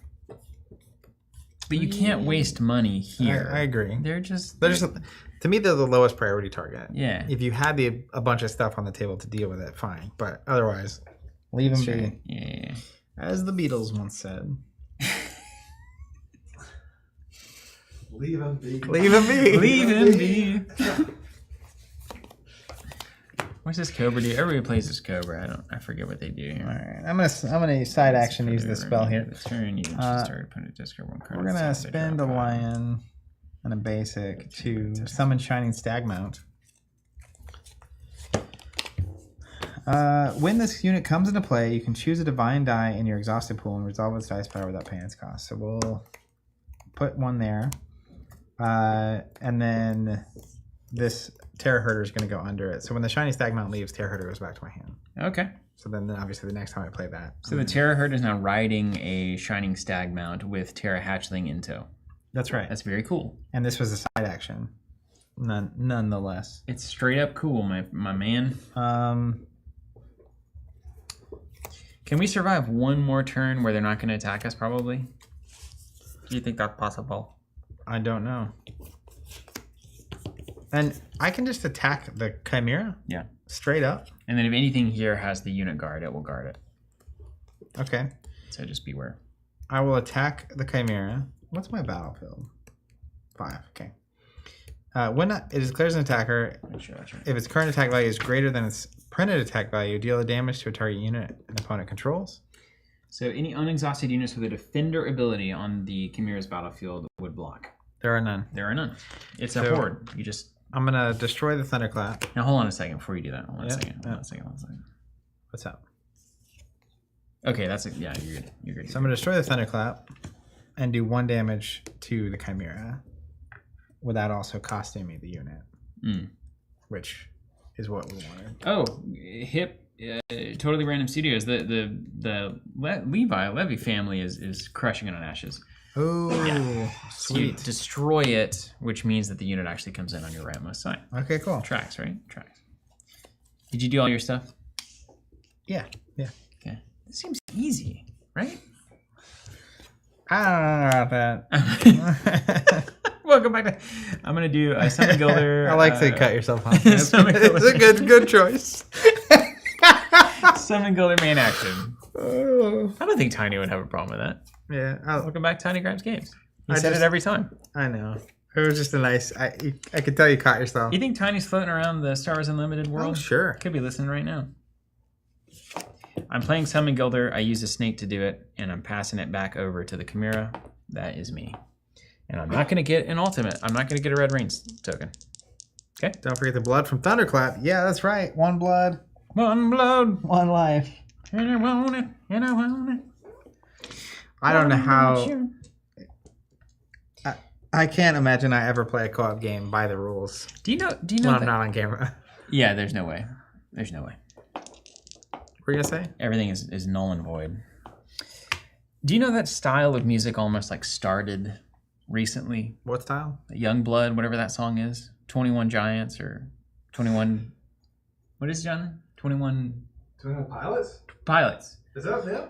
But you can't waste money here. I agree. They're just to me, they're the lowest priority target. Yeah. If you had a bunch of stuff on the table to deal with it, fine. But otherwise, leave them be. Yeah. As the Beatles once said. Leave him be. Leave him be. Leave him be. What's this Cobra do? Everybody plays this Cobra. I forget what they do here. All right. I'm gonna side action use this spell here. Turn you start putting a discard 1 card. We're gonna spend a lion and a basic to summon Shining Stagmount. When this unit comes into play, you can choose a divine die in your exhausted pool and resolve its dice power without paying its cost. So we'll put 1 there. And then this Terror Herder is going to go under it. So when the Shiny Stagmount leaves, Terror Herder goes back to my hand. Okay. So then obviously the next time I play that. So the Terror Herder is now riding a Shining Stagmount with Terra Hatchling in tow. That's right. That's very cool. And this was a side action, nonetheless. It's straight up cool, my man. Can we survive 1 more turn where they're not going to attack us, probably? Do you think that's possible? I don't know. And I can just attack the Chimera? Yeah. Straight up? And then if anything here has the unit guard, it will guard it. Okay. So just beware. I will attack the Chimera. What's my battlefield? 5. Okay. When it declares an attacker, Sure. if its current attack value is greater than its printed attack value, deal the damage to a target unit an opponent controls. So any unexhausted units with a defender ability on the Chimera's battlefield would block. There are none. There are none. It's a horde. You just... I'm going to destroy the Thunderclap. Now hold on a second before you do that. Hold on a second. What's up? Okay, that's yeah, you're good. So I'm going to destroy the Thunderclap and do 1 damage to the Chimera without also costing me the unit, which is what we wanted. Oh, hip, totally random studios. The Levy family is crushing it on Ashes. Oh, yeah. Sweet. So destroy it, which means that the unit actually comes in on your rightmost side. Okay, cool. Tracks, right? Tracks. Did you do all your stuff? Yeah. Okay. This seems easy, right? I don't know about that. Welcome back to... I'm going to do a Summon Gilder. I like to cut yourself off. It's a good choice. Summon Gilder main action. Oh. I don't think Tiny would have a problem with that. Yeah. Welcome back to Tiny Grabs Games. You said it every time. I know. It was just a nice... I could tell you caught yourself. You think Tiny's floating around the Star Wars Unlimited world? Oh, sure. Could be listening right now. I'm playing Summon Gilder. I use a snake to do it, and I'm passing it back over to the Chimera. That is me. And I'm not going to get an ultimate. I'm not going to get a Red Reigns token. Okay? Don't forget the blood from Thunderclap. Yeah, that's right. 1 blood. 1 blood. 1 life. And I want it. And I want it. I don't know how... I can't imagine I ever play a co-op game by the rules. Do you know when I'm not on camera. Yeah, there's no way. There's no way. What were you going to say? Everything is null and void. Do you know that style of music almost like started recently? What style? Youngblood, whatever that song is. 21 Giants or 21... What is it, John? 21 Pilots? Pilots. Is that them?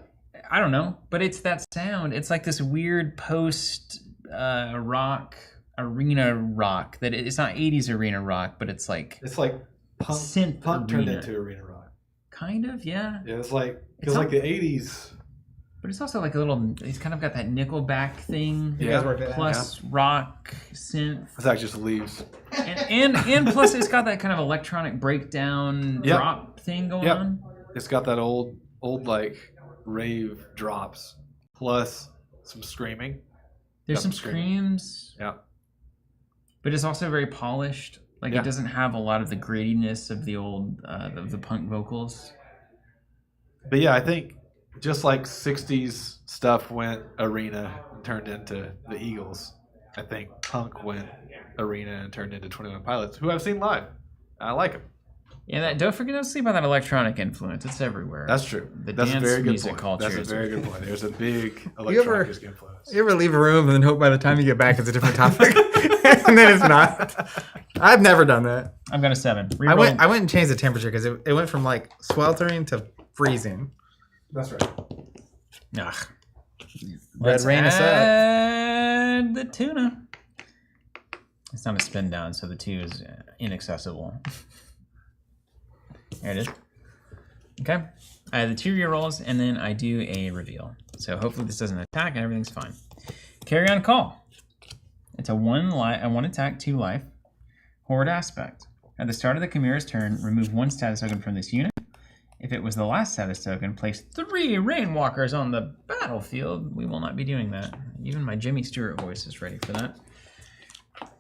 I don't know, but it's that sound. It's like this weird post rock, arena rock. That it's not 80s arena rock, but it's like punk synth turned arena. into arena rock. Kind of, yeah. Yeah, it's like Because like the 80s. But it's also like a little, he's kind of got that Nickelback thing. Yeah. Plus rock, synth. It's actually just leaves. And plus it's got that kind of electronic breakdown drop thing going on. It's got that old like rave drops. Plus some screaming. There's some screams. Yeah. But it's also very polished. Like it doesn't have a lot of the grittiness of the old, the punk vocals. But yeah, I think just like 60s stuff went arena and turned into the Eagles, I think punk went arena and turned into 21 Pilots, who I've seen live. I like them. Yeah, don't sleep on that electronic influence. It's everywhere. That's true. That's a very good music point. culture. That's a very good point. There's a big electronic influence. You ever leave a room and then hope by the time you get back it's a different topic? And then it's not. I've never done that. I'm going to 7. I went and changed the temperature because it went from like sweltering to freezing. That's right. Ugh. Red rain us up. Add the tuna. It's not a spin down, so the 2 is inaccessible. There it is. Okay. I have the 2 rerolls, and then I do a reveal. So hopefully this doesn't attack, and everything's fine. Carry on call. It's a 1 attack, 2 life. Horde aspect. At the start of the Chimera's turn, remove 1 status token from this unit. If it was the last status token, place 3 Rainwalkers on the battlefield. We will not be doing that. Even my Jimmy Stewart voice is ready for that.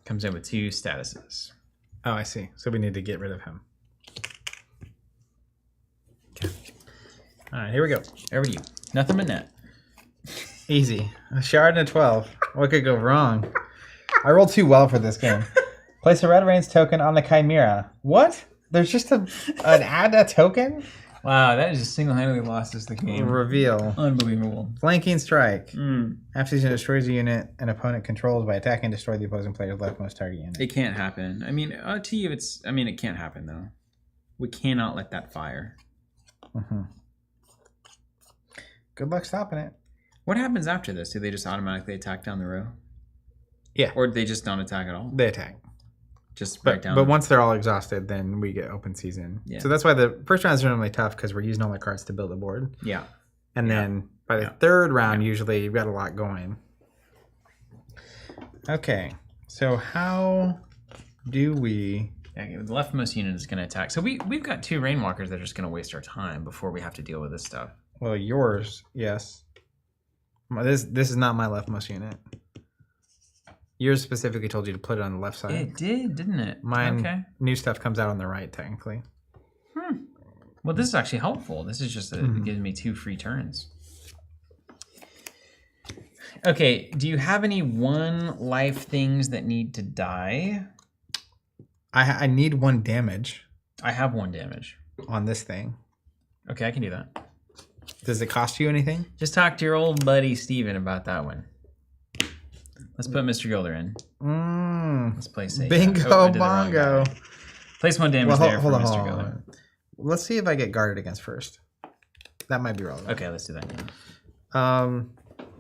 Comes in with 2 statuses. Oh, I see. So we need to get rid of him. Okay. All right, here we go. Over to you. Nothing but net. Easy. A shard and a 12. What could go wrong? I rolled too well for this game. Place a red range token on the Chimera. What? There's just an add a token? Wow, that is just single-handedly lost us the game. Reveal. Unbelievable. Flanking strike. After season destroys a unit an opponent controls by attacking, destroy the opposing player's leftmost target unit. It can't happen. I mean, to you, it can't happen though. We cannot let that fire. Good luck stopping it. What happens after this? Do they just automatically attack down the row? Yeah. Or do they just don't attack at all? They attack. Just right down. But once they're all exhausted, then we get open season. Yeah. So that's why the first rounds are normally tough because we're using all the cards to build a board. Yeah. And then by the third round, usually you've got a lot going. Okay. So how do we... Yeah, the leftmost unit is going to attack. So we've got 2 Rainwalkers that are just going to waste our time before we have to deal with this stuff. Well, yours, yes. This is not my leftmost unit. Yours specifically told you to put it on the left side. It did, didn't it? Mine, new stuff comes out on the right, technically. Well, this is actually helpful. This is just it gives me 2 free turns. Okay, do you have any 1 life things that need to die? I need 1 damage. I have 1 damage. On this thing. Okay, I can do that. Does it cost you anything? Just talk to your old buddy Steven about that one. Let's put Mr. Gilder in. Let's place a bingo bongo. Place 1 damage there for Mr. Gilder. Let's see if I get guarded against first. That might be relevant. Okay, let's do that.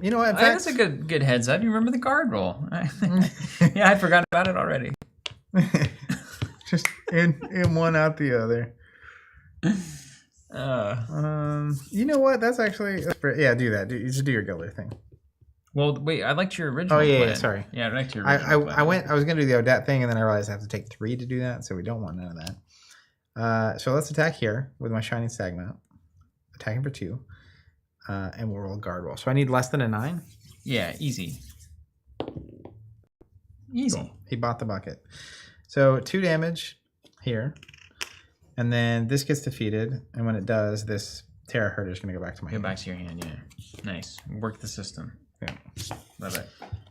You know what? In fact, that's a good heads up. You remember the guard roll? Yeah, I'd forgotten about it already. Just in one out the other. You know what? That's actually do that. You just do your Gilder thing. Well, wait, I liked your original. Oh yeah, plan. yeah, sorry. Yeah, I liked your original. Plan. I was gonna do the Odette thing, and then I realized I have to take 3 to do that, so we don't want none of that. So let's attack here with my Shining Stagmount. Attacking for 2, and we'll roll guard roll. So I need less than a 9. Yeah, easy. Easy. Cool. He bought the bucket. So 2 damage here, and then this gets defeated, and when it does, this Terra Herder is gonna go back to my hand. Go back to your hand. Yeah, nice. Work the system. Yeah. Love it.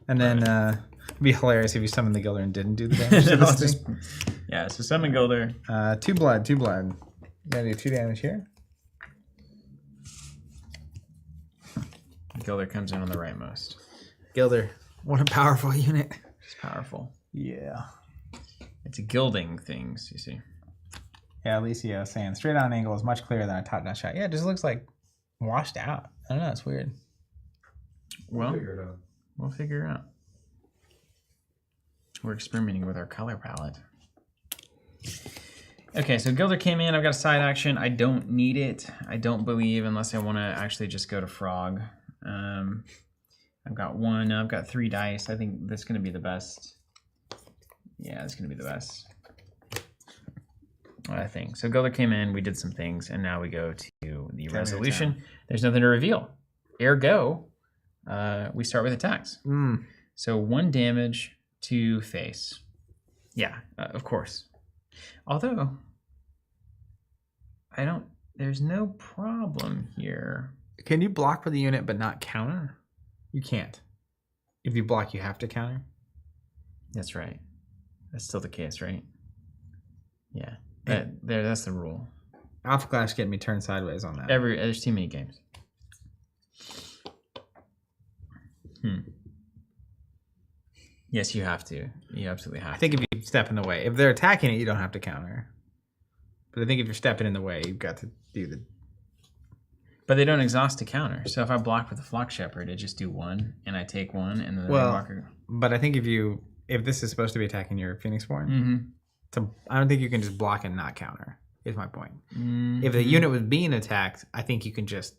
And then it'd be hilarious if you summoned the Gilder and didn't do the damage to this thing. Yeah, so summon Gilder. 2 blood. Gotta do 2 damage here. Gilder comes in on the rightmost. Gilder, what a powerful unit. It's powerful. Yeah. It's gilding things, you see. Yeah, Alicia was saying straight on angle is much clearer than a top-down shot. Yeah, it just looks like washed out. I don't know, it's weird. Well, we'll figure it out. We're experimenting with our color palette. Okay, so Gilder came in. I've got a side action. I don't need it. I don't believe, unless I want to actually just go to Frog. I've got 1. I've got 3 dice. I think that's going to be the best. Yeah, it's going to be the best. I think. So Gilder came in. We did some things, and now we go to the resolution. There's nothing to reveal. Ergo, we start with attacks. So 1 damage to face. Yeah, of course. Although, there's no problem here. Can you block for the unit but not counter? You can't. If you block, you have to counter. That's right. That's still the case, right? Yeah. That's the rule. Alpha Clash getting me turned sideways on that. There's too many games. Yes, you have to. You absolutely have to. I think if you step in the way, if they're attacking it, you don't have to counter. But I think if you're stepping in the way, you've got to do the... But they don't exhaust to counter. So if I block with the Flock Shepherd, it just do 1, and I take 1, and then but I think if this is supposed to be attacking your Phoenixborn, I don't think you can just block and not counter, is my point. If the unit was being attacked, I think you can just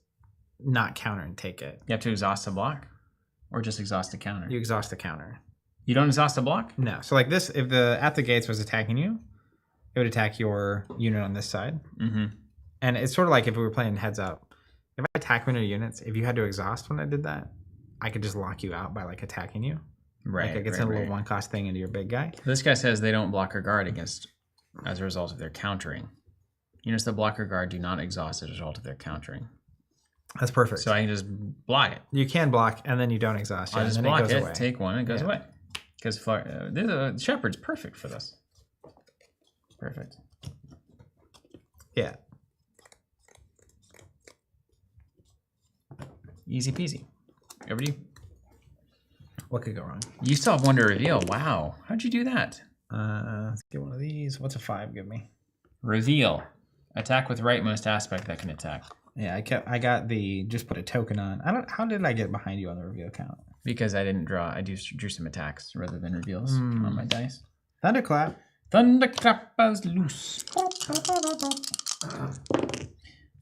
not counter and take it. You have to exhaust the block? Or just exhaust the counter? You exhaust the counter. You don't exhaust the block? No. So like this, if the At the Gates was attacking you, it would attack your unit on this side. And it's sort of like if we were playing heads up. If I attack one of your units, if you had to exhaust when I did that, I could just lock you out by like attacking you. Right. Like it gets a little 1-cost thing into your big guy. This guy says they don't block or guard against as a result of their countering. Units that block or guard do not exhaust as a result of their countering. That's perfect. So I can just block it. You can block and then you don't exhaust. I just block it, take 1, and it goes away. Because the Shepherd's perfect for this. Perfect. Yeah. Easy peasy. Over to you. What could go wrong? You still have 1 to reveal. Wow. How'd you do that? Let's get one of these. What's a 5 give me? Reveal. Attack with rightmost aspect that can attack. Yeah, I got the just put a token on. How did I get behind you on the reveal count? Because I didn't draw. I just drew some attacks rather than reveals on my dice. Thunderclap. Thunderclap is loose.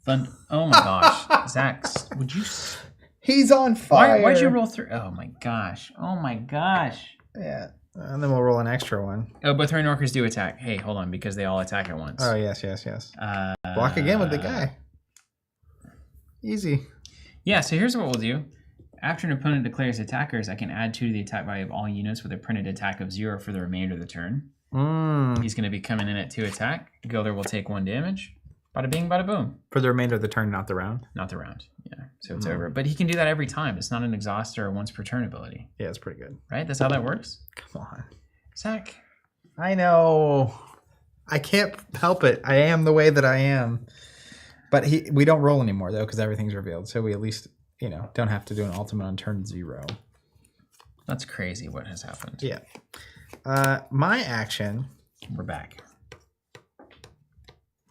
Oh my gosh. Zach, would you... He's on fire. Why'd you roll through? Oh my gosh. Oh my gosh. Yeah. And then we'll roll an extra one. Oh, but 3 Orcas do attack. Hey, hold on, because they all attack at once. Oh, yes. Block again with the guy. Easy. Yeah, so here's what we'll do. After an opponent declares attackers, I can add 2 to the attack value of all units with a printed attack of 0 for the remainder of the turn. He's going to be coming in at 2 attack. Gilder will take 1 damage. Bada bing, bada boom. For the remainder of the turn, not the round? Not the round, yeah. So it's over. But he can do that every time. It's not an exhaust or a once per turn ability. Yeah, it's pretty good. Right? That's how that works? Come on. Zach. I know. I can't help it. I am the way that I am. But we don't roll anymore, though, because everything's revealed. So we at least, don't have to do an ultimate on turn 0. That's crazy what has happened. Yeah. My action. We're back.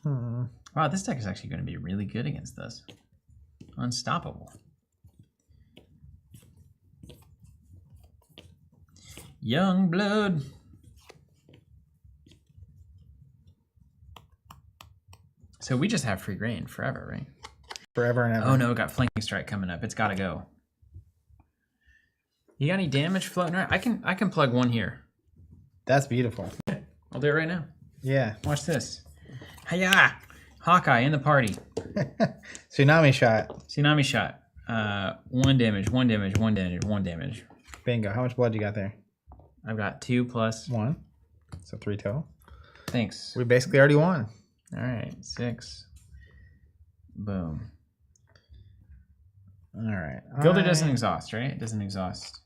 Wow, this deck is actually going to be really good against this. Unstoppable. Young blood. So we just have free reign forever, right? Forever and ever. Oh no, we got flanking strike coming up. It's got to go. You got any damage floating around? I can plug 1 here. That's beautiful. I'll do it right now. Yeah. Watch this. Hiya! Hawkeye in the party. Tsunami shot. Tsunami shot. 1 damage, 1 damage, 1 damage, 1 damage. Bingo. How much blood you got there? I've got 2 plus 1. So 3 total. Thanks. We basically already won. All right. 6. Boom. All right. Gilder doesn't exhaust, right? It doesn't exhaust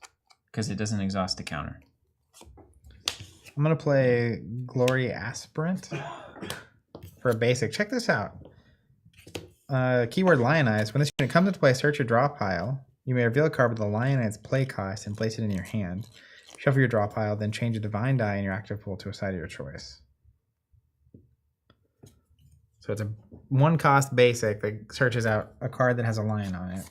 because it doesn't exhaust to counter. I'm going to play Glory Aspirant for a basic. Check this out. Keyword Lionize. When this unit comes into play, search your draw pile. You may reveal a card with the Lionize play cost and place it in your hand. Shuffle your draw pile, then change a divine die in your active pool to a side of your choice. So it's a 1-cost basic that searches out a card that has a lion on it.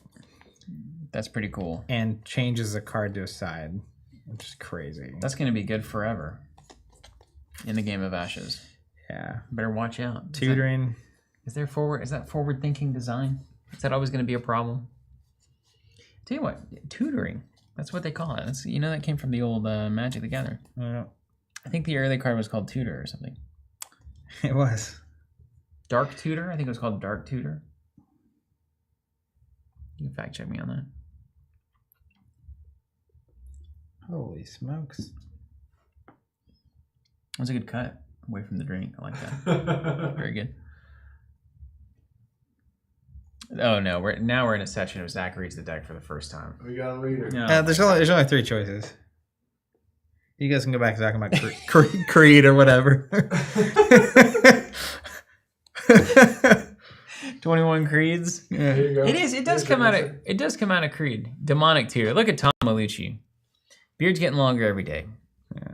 That's pretty cool. And changes a card to a side, which is crazy. That's going to be good forever in the game of Ashes. Yeah. Better watch out. Tutoring. Is that forward thinking design? Is that always going to be a problem? Tell you what, tutoring. That's what they call it. That came from the old Magic the Gathering. Yeah. I think the early card was called Tutor or something. It was. Dark Tutor? I think it was called Dark Tutor. You can fact check me on that. Holy smokes. That was a good cut. Away from the drink. I like that. Very good. Oh no, we're in a session of Zach reads the deck for the first time. We got a reader. No. There's only 3 choices. You guys can go back to talking about Creed or whatever. 21 Creeds. Yeah. There you go. It does come out of Creed. Demonic Tutor. Look at Tom Malucci. Beard's getting longer every day. Yeah.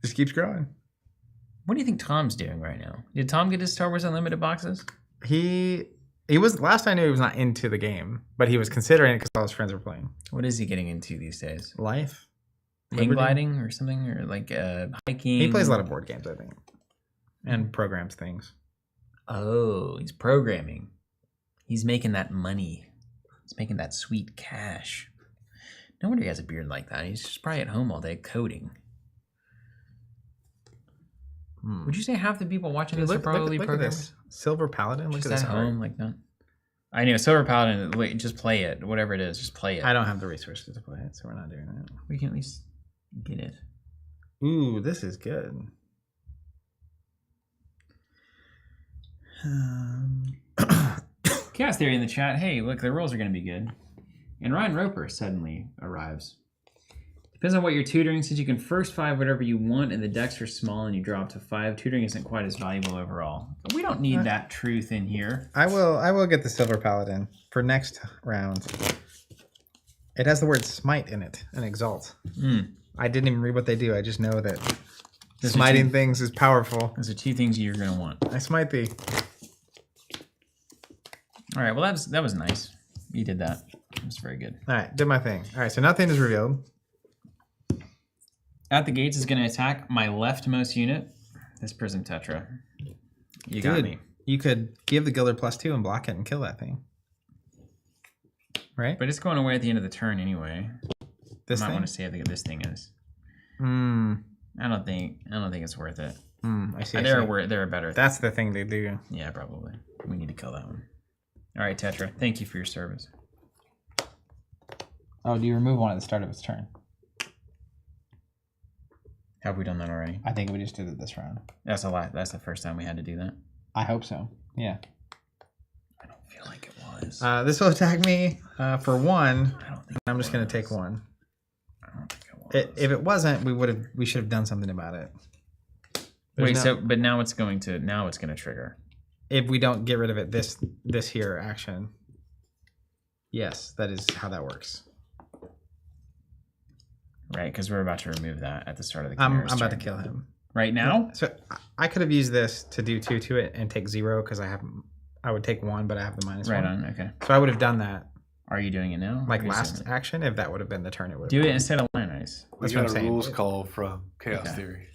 Just keeps growing. What do you think Tom's doing right now? Did Tom get his Star Wars Unlimited boxes? He was, last I knew, he was not into the game, but he was considering it because all his friends were playing. What is he getting into these days? Life? Hang gliding or something? Or like hiking? He plays a lot of board games, I think. And programs things. Oh, he's programming. He's making that money. He's making that sweet cash. No wonder he has a beard like that. He's just probably at home all day coding. Would you say half the people watching this are probably programmers? Silver Paladin? Look Just at this at art. home like that. I know, Silver Paladin, just play it. Whatever it is, just play it. I don't have the resources to play it, so we're not doing that. We can at least get it. Ooh, this is good. Chaos Theory in the chat. Hey, look, the rules are going to be good. And Ryan Roper suddenly arrives. Depends on what you're tutoring, since you can first 5 whatever you want, and the decks are small and you draw up to 5. Tutoring isn't quite as valuable overall. But we don't need that truth in here. I will get the Silver Paladin for next round. It has the word smite in it and exalt. I didn't even read what they do. I just know that smiting things is powerful. Those are 2 things you're going to want. I smite thee. All right, well, that was nice. You did that. That was very good. All right, did my thing. All right, so nothing is revealed. At the gates is going to attack my leftmost unit, this Prism Tetra. You got me. You could give the Gilder +2 and block it and kill that thing. Right? But it's going away at the end of the turn anyway. This I might thing? want to see how this thing is. I don't think it's worth it. I see. There are better. That's the thing they do. Yeah, probably. We need to kill that one. All right, Tetra. Thank you for your service. Oh, do you remove one at the start of its turn? Have we done that already? I think we just did it this round. That's the first time we had to do that. I hope so. Yeah. I don't feel like it was. This will attack me for 1. I don't think I'm just going to take 1. I don't think it was. If it wasn't, we should have done something about it. But now it's going to trigger. If we don't get rid of it this here action. Yes, that is how that works. Right, because we're about to remove that at the start of the I'm about to kill him. Right now? So I could have used this to do 2 to it and take 0 because I would take 1, but I have the -1. Right on, okay. So I would have done that. Are you doing it now? Like last action, if that would have been the turn, it would do it instead of land ice. That's what I'm saying. Rules call from Chaos Theory.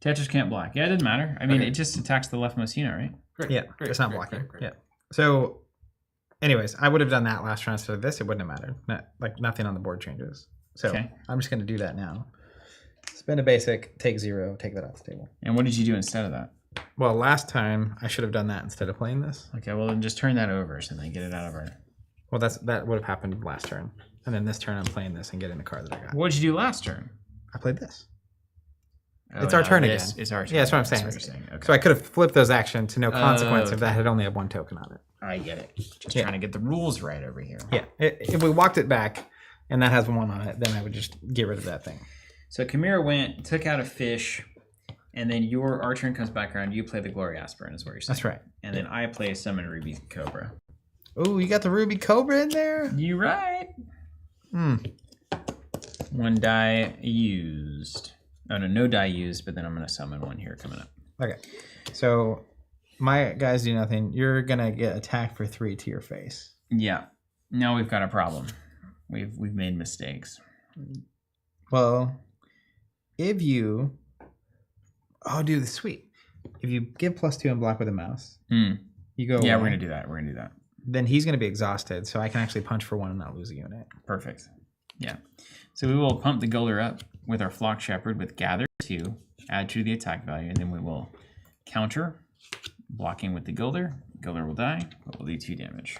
Tetris can't block. Yeah, it doesn't matter. I mean, it just attacks the leftmost unit, right? Great, yeah, it's not blocking. Great. Yeah. So, anyways, I would have done that last round instead of this. It wouldn't have mattered. Nothing on the board changes. So I'm just going to do that now. Spend a basic, take 0, take that off the table. And what did you do instead of that? Well, last time I should have done that instead of playing this. Okay, well then just turn that over so then get it out of our... Well, that would have happened last turn. And then this turn I'm playing this and getting the card that I got. What did you do last turn? I played this. Oh, it's our turn again. It's our turn. Yeah, that's what I'm saying. That's what you're saying. Okay. So I could have flipped those actions to no consequence if that had only had 1 token on it. I get it. Just trying to get the rules right over here. Yeah, if we walked it back and that has 1 on it, then I would just get rid of that thing. So Chimera went, took out a fish, and then our turn comes back around. You play the Glory Aspirant, is what you're saying. That's right. And then I play Summon Ruby Cobra. Oh, you got the Ruby Cobra in there? You right. 1 die used. Oh, no die used, but then I'm going to summon 1 here coming up. Okay. So my guys do nothing. You're going to get attacked for 3 to your face. Yeah. Now we've got a problem. We've made mistakes. Well, if you... Oh, dude, sweet. if you give +2 and block with a mouse, you go. Yeah, away. we're gonna do that. Then he's gonna be exhausted, so I can actually punch for 1 and not lose a unit. Perfect. Yeah. So we will pump the Gulder up with our Flock Shepherd with Gather 2, add 2 to the attack value, and then we will counter, blocking with the Gulder. Gulder will die, but we'll do 2 damage.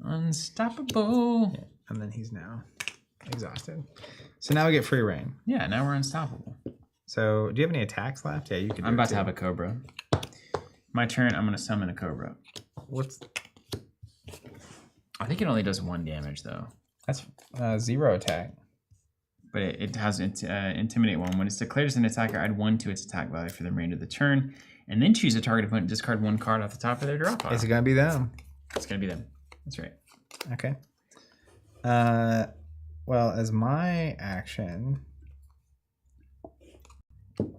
Unstoppable. Yeah. And then he's now exhausted. So now we get free reign. Yeah, now we're unstoppable. So do you have any attacks left? Yeah, you can. I'm about to have a Cobra. My turn, I'm going to summon a Cobra. What's... I think it only does 1 damage, though. That's 0 attack. But it has Intimidate 1. When it's declared as an attacker, add 1 to its attack value for the remainder of the turn. And then choose a target opponent, discard 1 card off the top of their draw pile. Is it going to be them? It's going to be them. That's right. Okay. Well, as my action,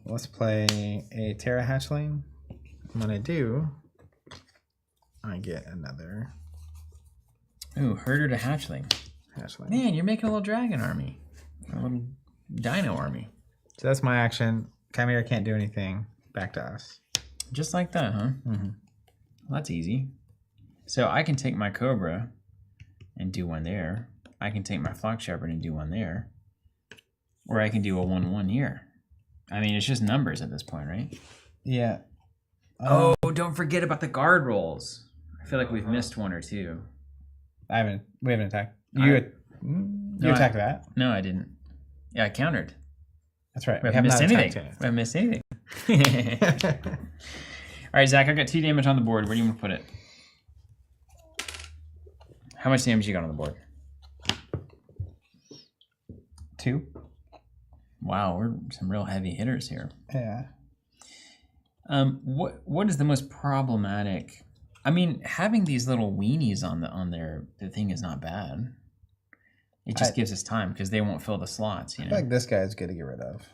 let's play a Terra Hatchling. When I do, I get another Ooh, Herder to Hatchling. Man, you're making a little dragon army. A little dino army. So that's my action. Chimera can't do anything. Back to us. Just like that, huh? Mm-hmm. Well, that's easy. So I can take my Cobra and do 1 there. I can take my Flock Shepherd and do 1 there. Or I can do a 1/1 here. I mean, it's just numbers at this point, right? Yeah. Oh, don't forget about the guard rolls. I feel like we've missed 1 or 2. We haven't attacked. You attacked that? No, I didn't. Yeah, I countered. That's right. We haven't missed anything. We haven't missed anything. All right, Zach, I've got 2 damage on the board. Where do you want to put it? How much damage you got on the board? 2. Wow, we're some real heavy hitters here. Yeah. What is the most problematic? I mean, having these little weenies on the thing is not bad. It just gives us time because they won't fill the slots. You know? I feel like this guy is good to get rid of,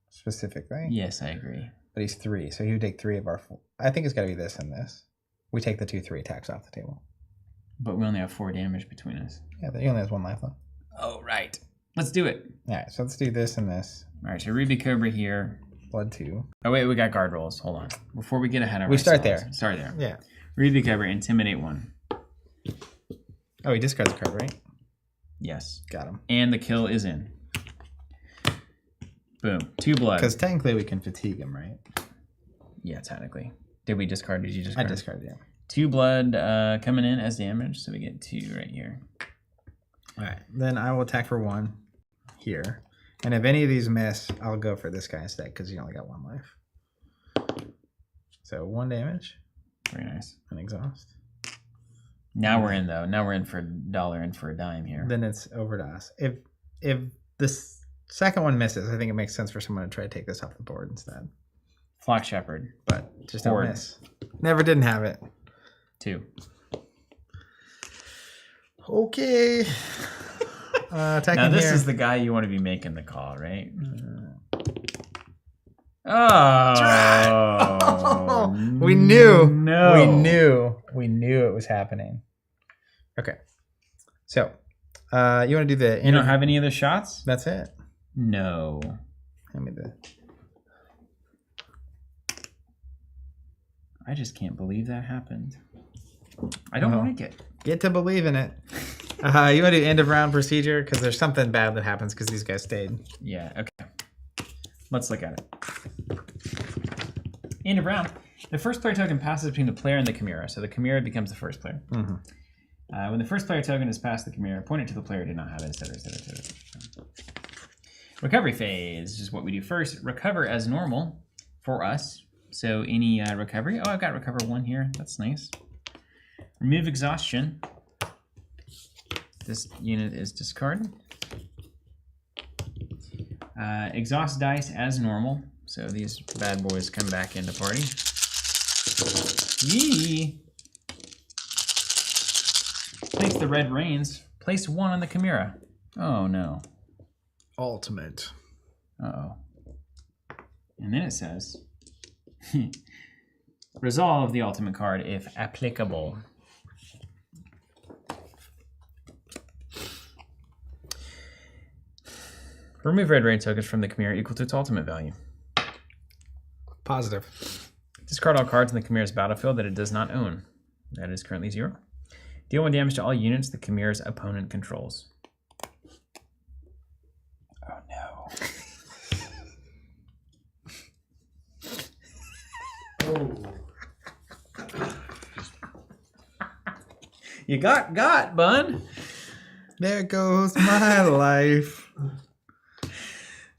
specifically. Yes, I agree. But he's 3, so he would take 3 of our. I think it's got to be this and this. We take the 2/3 attacks off the table. But we only have 4 damage between us. Yeah, he only has 1 life left. Oh, right. Let's do it. All right, so let's do this and this. All right, so Ruby Cobra here. Blood 2. Oh, wait, we got guard rolls. Hold on. Before we get ahead of we ourselves. start there. Start there. Yeah. Ruby Cobra, Intimidate 1. Oh, he discards a card, right? Yes. Got him. And the kill is in. Boom. 2 blood. Because technically we can fatigue him, right? Yeah, technically. Did we discard? Did you discard? I discarded, yeah. 2 blood coming in as damage, so we get 2 right here. All right, then I will attack for 1 here. And if any of these miss, I'll go for this guy instead because he only got 1 life. So 1 damage. Very nice. And exhaust. Now we're in, though. Now we're in for $1 and for a dime here. Then it's over to us. If this second one misses, I think it makes sense for someone to try to take this off the board instead. Flock Shepherd. But just Horde. don't miss. Never didn't have it. 2. Okay. Attacking now this here. is the guy you want to be making the call, right? Oh, we knew. No. We knew it was happening. Okay. So, you want to do the... You don't have any other shots? That's it. No. Hand me the... I just can't believe that happened. I don't like it. Get to believe in it. You want to do end of round procedure? Because there's something bad that happens because these guys stayed. Yeah, okay. Let's look at it. End of round. The first player token passes between the player and the Chimera, so the Chimera becomes the first player. Mm-hmm. When the first player token is passed the Chimera, point it to the player who did not have it, etc. Recovery phase is what we do first. Recover as normal for us. So any recovery. Oh, I've got recover 1 here. That's nice. Remove exhaustion. This unit is discarded. Exhaust dice as normal. So these bad boys come back into party. Yee! Place the red reins. Place 1 on the Chimera. Oh no. Ultimate. Uh-oh. And then it says, resolve the ultimate card if applicable. Remove red rain tokens from the Chimera equal to its ultimate value. Positive. Discard all cards in the Chimera's battlefield that it does not own. That is currently 0. Deal 1 damage to all units the Chimera's opponent controls. Oh no. Oh. You got, bud. There goes my life.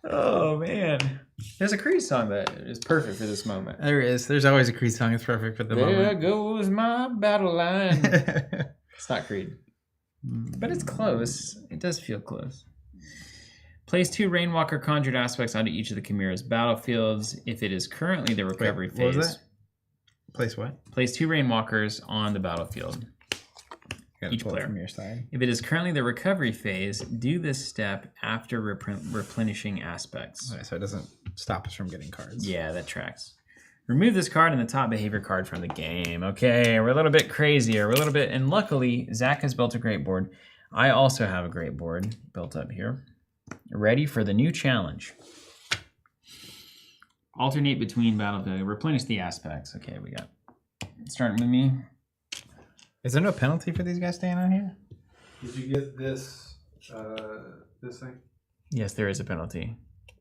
Oh man. There's a Creed song that is perfect for this moment. There is. There's always a Creed song that's perfect for the moment. There goes my battle line. It's not Creed. But it's close. It does feel close. Place 2 Rainwalker conjured aspects onto each of the Chimera's battlefields. If it is currently the recovery phase. What was that? Place what? Place 2 Rainwalkers on the battlefield. Each player. From your side. If it is currently the recovery phase, do this step after replenishing aspects. Okay, so it doesn't stop us from getting cards. Yeah, that tracks. Remove this card and the top behavior card from the game. Okay, we're a little bit crazier. We're a little bit, and luckily, Zach has built a great board. I also have a great board built up here. Ready for the new challenge. Alternate between battlefield. Replenish the aspects. Okay, we got. Starting with me. Is there no penalty for these guys staying out here? Did you get this this thing? Yes, there is a penalty.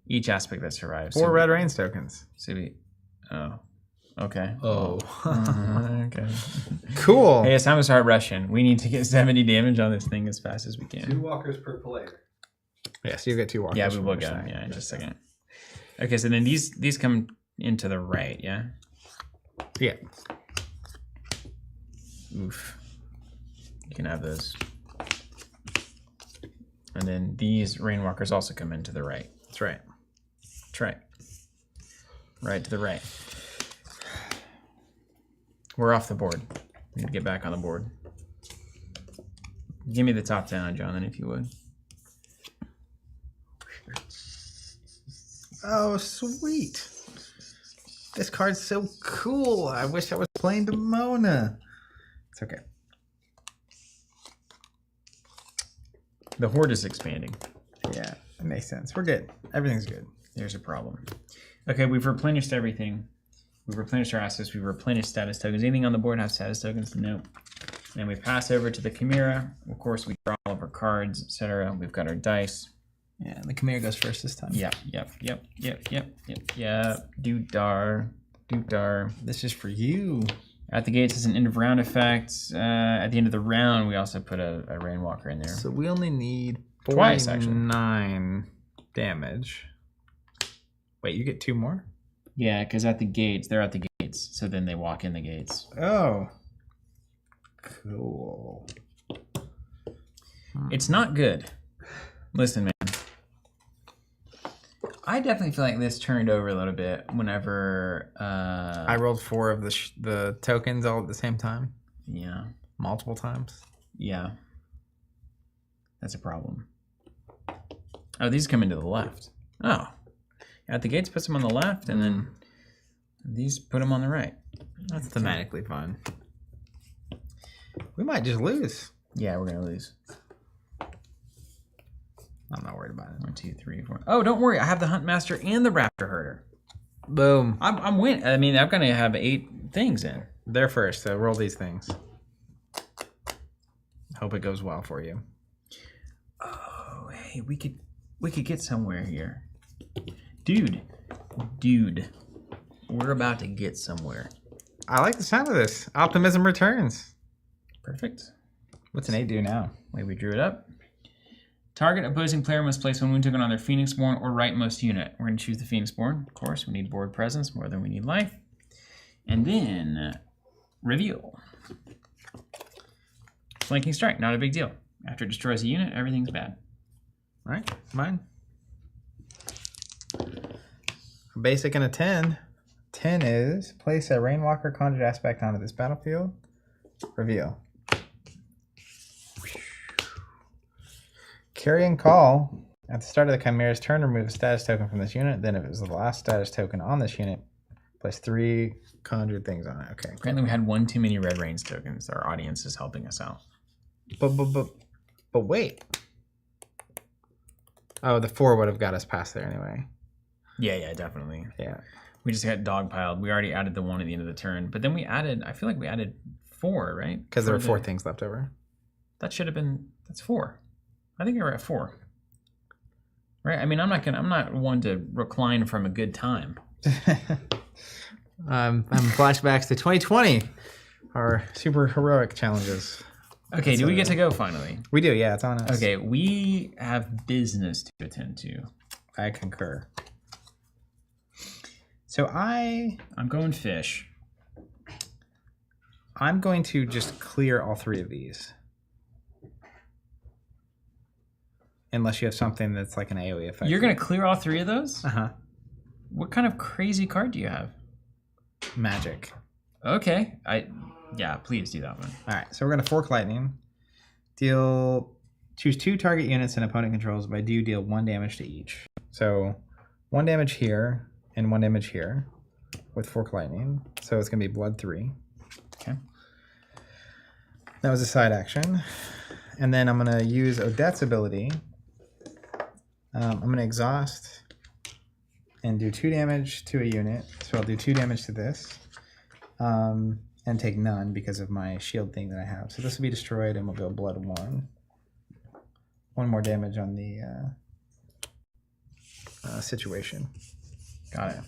Each aspect that survives. 4 red rains tokens. Oh. Okay. Oh. Okay. Cool. Hey, it's time to start rushing. We need to get 70 damage on this thing as fast as we can. 2 walkers per player. Yeah, so you get 2 walkers. Yeah, we will get them. Yeah, in just a second. Okay, so then these come into the right, yeah? Yeah. Oof. You can have those. And then these rainwalkers also come into the right. That's right. That's right. Right to the right. We're off the board. We need to get back on the board. Give me the top down, Jonathan, if you would. Oh, sweet. This card's so cool. I wish I was playing Demona. It's okay. The horde is expanding. Yeah, it makes sense. We're good. Everything's good. There's a problem. Okay, we've replenished everything. We've replenished our assets. We've replenished status tokens. Anything on the board have status tokens? No. And we pass over to the Chimera. Of course, we draw all of our cards, etc. We've got our dice. Yeah, the Chimera goes first this time. Yep. Doot-dar. This is for you. At the gates is an end of round effect. At the end of the round, we also put a Rainwalker in there. So we only need twice, actually. 9 damage. Wait, you get 2 more? Yeah, because at the gates, they're at the gates. So then they walk in the gates. Oh. Cool. It's not good. Listen, man. I definitely feel like this turned over a little bit whenever... I rolled 4 of the tokens all at the same time. Yeah. Multiple times. Yeah. That's a problem. Oh, these come into the left. Oh. At the gates puts them on the left, and then these put them on the right. That's thematically fun. We might just lose. Yeah, we're going to lose. I'm not worried about it. 1, 2, 3, 4. Oh, don't worry. I have the Huntmaster and the Raptor Herder. Boom. I'm winning. I mean, I'm going to have 8 things in. They're first, so roll these things. Hope it goes well for you. Oh, hey, we could get somewhere here. Dude, we're about to get somewhere. I like the sound of this. Optimism returns. Perfect. What's an 8 do now? Wait, we drew it up. Target opposing player must place 1 wound token on their Phoenixborn or rightmost unit. We're going to choose the Phoenixborn. Of course, we need board presence more than we need life. And then reveal. Flanking strike, not a big deal. After it destroys a unit, everything's bad. All right, mine. A basic and a 10. 10 is place a Rainwalker conjured aspect onto this battlefield. Reveal. Carrying call. At the start of the Chimera's turn, remove a status token from this unit. Then if it was the last status token on this unit, place 3 conjured things on it. Okay. Apparently we had 1 too many red rains tokens. Our audience is helping us out. But wait. Oh, the 4 would have got us past there anyway. Yeah, definitely. Yeah. We just got dogpiled. We already added the 1 at the end of the turn, but then we added. I feel like we added 4, right? Because there were 4 things left over. That should have been. That's 4. I think we were at 4. Right. I mean, I'm not one to recline from a good time. I'm flashbacks to 2020, our super heroic challenges. Okay, do we get to go finally? We do, yeah, it's on us. Okay, we have business to attend to. I concur. So I'm going fish. I'm going to just clear all 3 of these. Unless you have something that's like an AoE effect. You're going to clear all 3 of those? Uh-huh. What kind of crazy card do you have? Magic. Okay. Yeah, please do that one. All right, so we're going to Fork Lightning. Choose 2 target units an opponent controls, but I do deal 1 damage to each. So 1 damage here and 1 damage here with Fork Lightning. So it's going to be Blood 3. Okay. That was a side action. And then I'm going to use Odette's ability. I'm going to exhaust and do 2 damage to a unit. So I'll do 2 damage to this. And take none because of my shield thing that I have. So this will be destroyed and we'll go Blood 1. 1 more damage on the situation. Got it.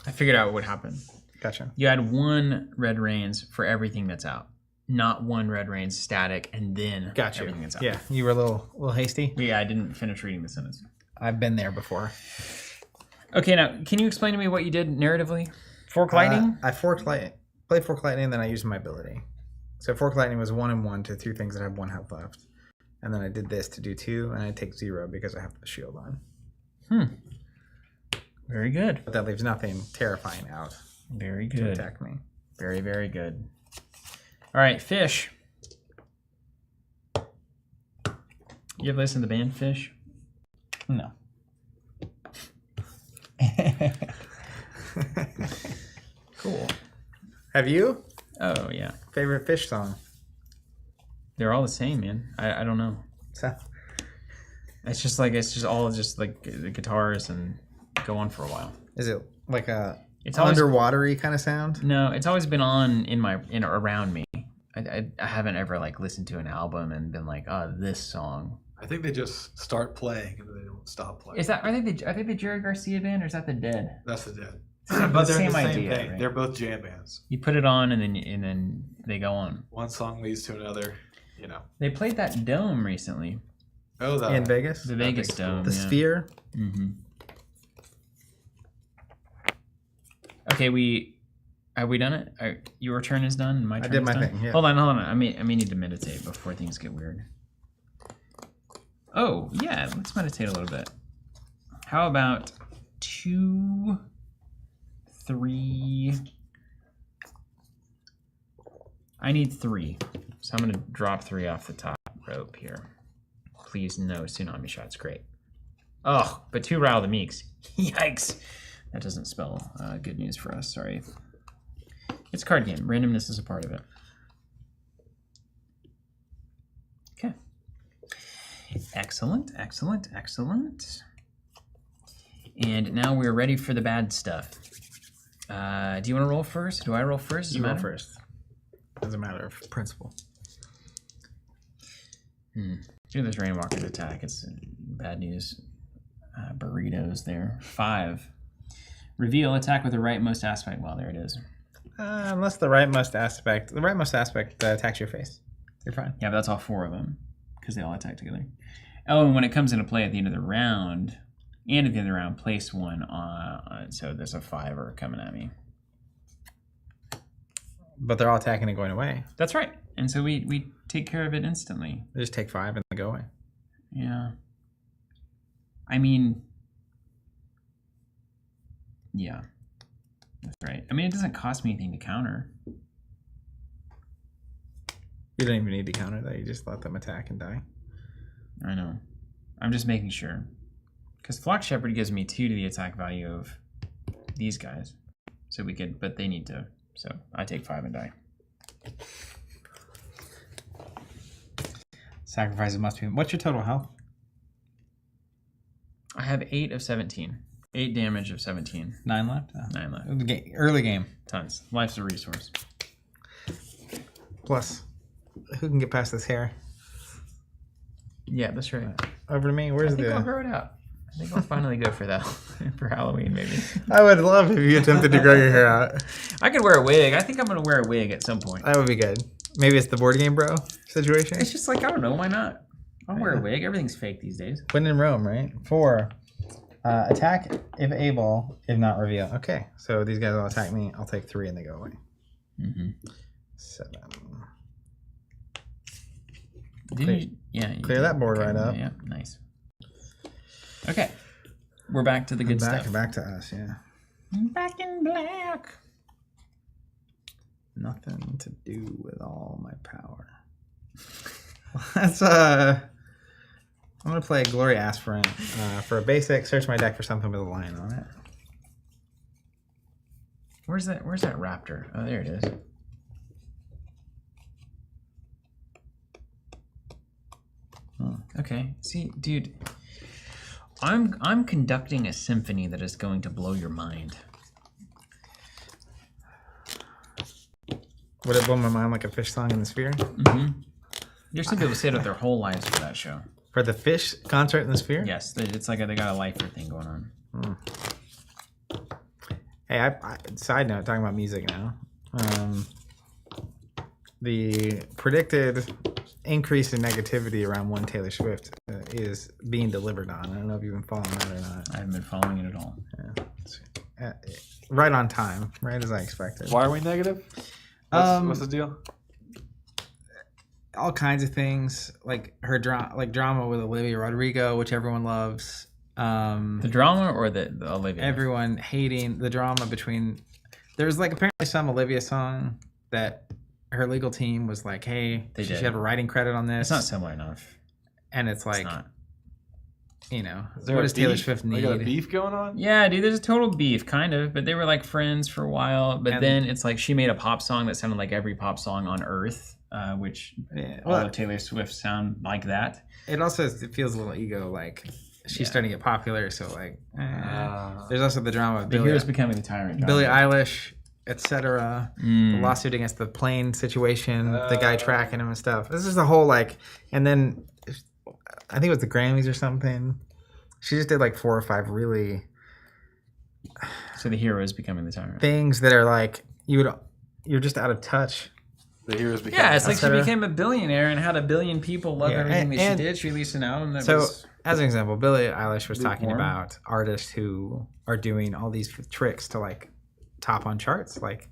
I figured out what happened. Gotcha. You had 1 red reins for everything that's out. Not 1 red reins static and then everything that's out. Yeah, you were a little hasty. Yeah, I didn't finish reading the sentence. I've been there before. Okay, now can you explain to me what you did narratively? Fork Lightning? I played Fork Lightning, and then I used my ability. So Fork Lightning was 1 and 1 to 2 things that have 1 health left. And then I did this to do 2, and I take 0 because I have the shield on. Very good. But that leaves nothing terrifying out. Very good. To attack me. Very, very good. All right, fish. You ever listen to the band Fish? No. Cool. Have you? Oh, yeah. Favorite Fish song? They're all the same, man. I don't know. So, It's just like the guitars and go on for a while. is it like a It's always underwatery kind of sound? No, it's always been on around me. I haven't ever like listened to an album and been like, oh, this song. I think they just start playing and they don't stop playing. Are they the Jerry Garcia band or is that the Dead? That's the Dead. But But they're they're the the same same idea, thing. right? They're both jam bands. You put it on and then they go on. One song leads to another, you know. They played that Dome recently. Oh, In Vegas? The Vegas makes cool. Dome. The yeah. Sphere? Mm-hmm. Okay, have we done it? Your turn is done. And my turn did is my done? thing. Yeah. Hold on. I may need to meditate before things get weird. Oh yeah, let's meditate a little bit. How about 2, 3? I need 3, so I'm gonna drop 3 off the top rope here. Please no tsunami shots. Great. Oh, but 2 Rile the Meeks. Yikes. That doesn't spell good news for us. Sorry. It's a card game. Randomness is a part of it. Okay. Excellent, excellent, excellent. And now we're ready for the bad stuff. Do you want to roll first? Do I roll first? You roll first. As a matter of principle. Do this Rainwalker's attack. It's bad news. Burritos there. 5. Reveal attack with the rightmost aspect. Well, there it is. Unless the rightmost aspect attacks your face. You're fine. Yeah, but that's all 4 of them because they all attack together. Oh, and when it comes into play at the end of the round, and at the end of the round, place 1 on. So there's a 5er coming at me. But they're all attacking and going away. That's right. And so we take care of it instantly. They just take 5 and they go away. Yeah. I mean, yeah. That's right. I mean, it doesn't cost me anything to counter. You don't even need to counter that. You just let them attack and die. I know. I'm just making sure. Because Flock Shepherd gives me 2 to the attack value of these guys. So we could, but they need to. So I take 5 and die. Sacrifices must be. What's your total health? I have 8 of 17. 8 damage of 17. 9 left? 9 left. Early game. Tons. Life's a resource. Plus, who can get past this hair? Yeah, that's right. Over to me. I think I'll grow it out. I think I'll finally go for that for Halloween, maybe. I would love if you attempted to grow your hair out. I could wear a wig. I think I'm going to wear a wig at some point. That would be good. Maybe it's the board game bro situation. It's just like, I don't know. Why not? I'll wear a wig. Everything's fake these days. When in Rome, right? 4. Attack if able, if not reveal. Okay, so these guys will attack me. I'll take 3 and they go away. 7. Clear that board right up. Yeah, nice. Okay, we're back to the good stuff. Back to us, yeah. Back in black. Nothing to do with all my power. That's I'm gonna play Glory Aspirant for a basic. Search my deck for something with a lion on it. Where's that raptor? Oh, there it is. Oh, okay. See, dude, I'm conducting a symphony that is going to blow your mind. Would it blow my mind like a fish song in the sphere? There's some people who stayed up their whole lives for that show. For the fish concert in the sphere? Yes, it's like they got a lifer thing going on. Hey, I side note, talking about music now. The predicted increase in negativity around one Taylor Swift is being delivered on. I don't know if you've been following that or not. I haven't been following it at all. Yeah. Right on time, right as I expected. Why are we negative? What's the deal? All kinds of things, like her drama with Olivia Rodrigo, which everyone loves. The drama or the Olivia? Everyone hating the drama between. There's like apparently some Olivia song that her legal team was like, "Hey, she should have a writing credit on this." It's not similar enough. And it's like, Is what does Taylor Swift need? They got a beef going on? Yeah, dude, there's a total beef, kind of. But they were like friends for a while. But then it's like she made a pop song that sounded like every pop song on Earth, which all of Taylor Swift sound like that. It also feels a little ego, like she's starting to get popular. So like, there's also the drama of the hero's becoming the tyrant. Billie Eilish, etc. The lawsuit against the plane situation, the guy tracking him and stuff. This is the whole like, and then I think it was the Grammys or something. She just did like 4 or 5 really. So the hero is becoming the tyrant. Things that are like you're just out of touch. The hero's becoming. Yeah, it's like she became a billionaire and had a billion people love everything that she did. She released an album that was. As an example, Billie Eilish was talking about artists who are doing all these tricks to like top on charts, like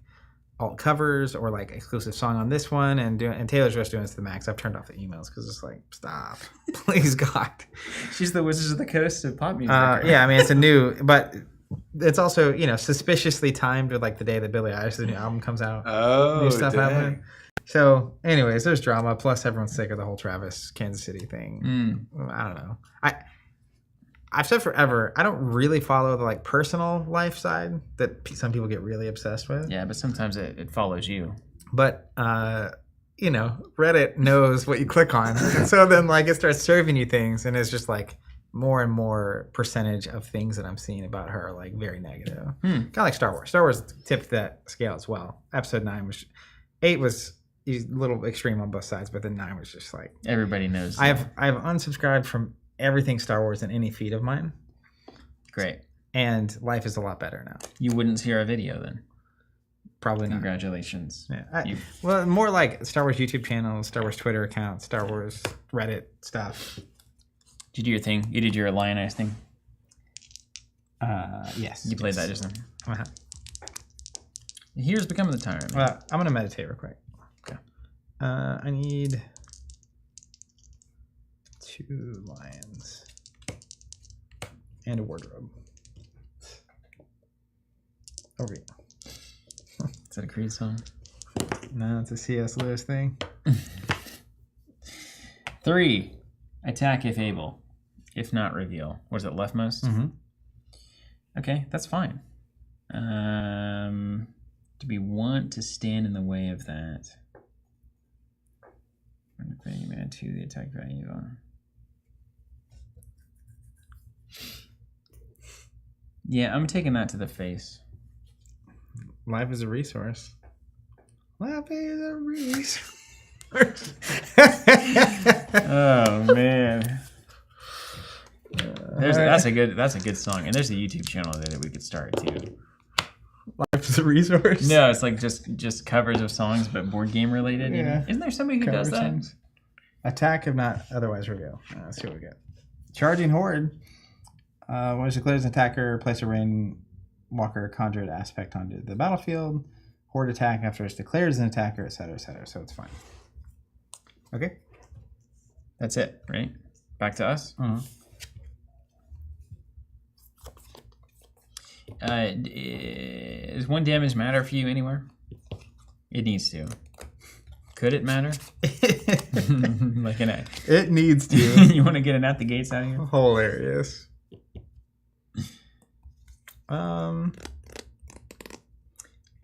alt covers or like exclusive song on this one, and Taylor's just doing this to the max. I've turned off the emails because it's like, stop, please God. She's the Wizards of the Coast of pop music. Yeah, I mean it's a new, but it's also suspiciously timed with like the day that Billie Eilish's new album comes out. New stuff happening. So, anyways, there's drama. Plus, everyone's sick of the whole Travis Kansas City thing. I don't know. I've said forever, I don't really follow the like personal life side that some people get really obsessed with. Yeah, but sometimes it follows you. But Reddit knows what you click on, and so then like it starts serving you things, and it's just like more and more percentage of things that I'm seeing about her are like very negative. Kind of like Star Wars. Star Wars tipped that scale as well. Episode 8 was a little extreme on both sides, but then 9 was just like everybody knows. I have unsubscribed from everything Star Wars in any feed of mine. Great. And life is a lot better now. You wouldn't see our video then? Probably not. Congratulations. Yeah. Well, more like Star Wars YouTube channel, Star Wars Twitter account, Star Wars Reddit stuff. Did you do your thing? You did your Lionize thing? Yes. You played that just now? Here's becoming the tyrant. Well, I'm going to meditate real quick. Okay. I need 2 lions and a wardrobe. Over here. Is that a Creed song? No, it's a C.S. Lewis thing. 3. Attack if able. If not, reveal. What is it, leftmost? Mm-hmm. Okay, that's fine. Do we want to stand in the way of that? You may add 2 the attack value. Yeah, I'm taking that to the face. Life is a resource. Life is a resource. Oh man. That's a good song, and there's a YouTube channel there that we could start too. Life is a resource. No, it's like just covers of songs, but board game related. Yeah. You know? Isn't there somebody who does that? Songs. Attack if not otherwise reveal. Let's see what we get. Charging Horde. When it declares an attacker, place a rainwalker conjured aspect onto the battlefield. Horde attack after it declares an attacker, etc., etc. So it's fine. Okay. That's it, right? Back to us. Does 1 damage matter for you anywhere? It needs to. Could it matter? Like it needs to. You want to get an at the gates out of here? Hilarious. I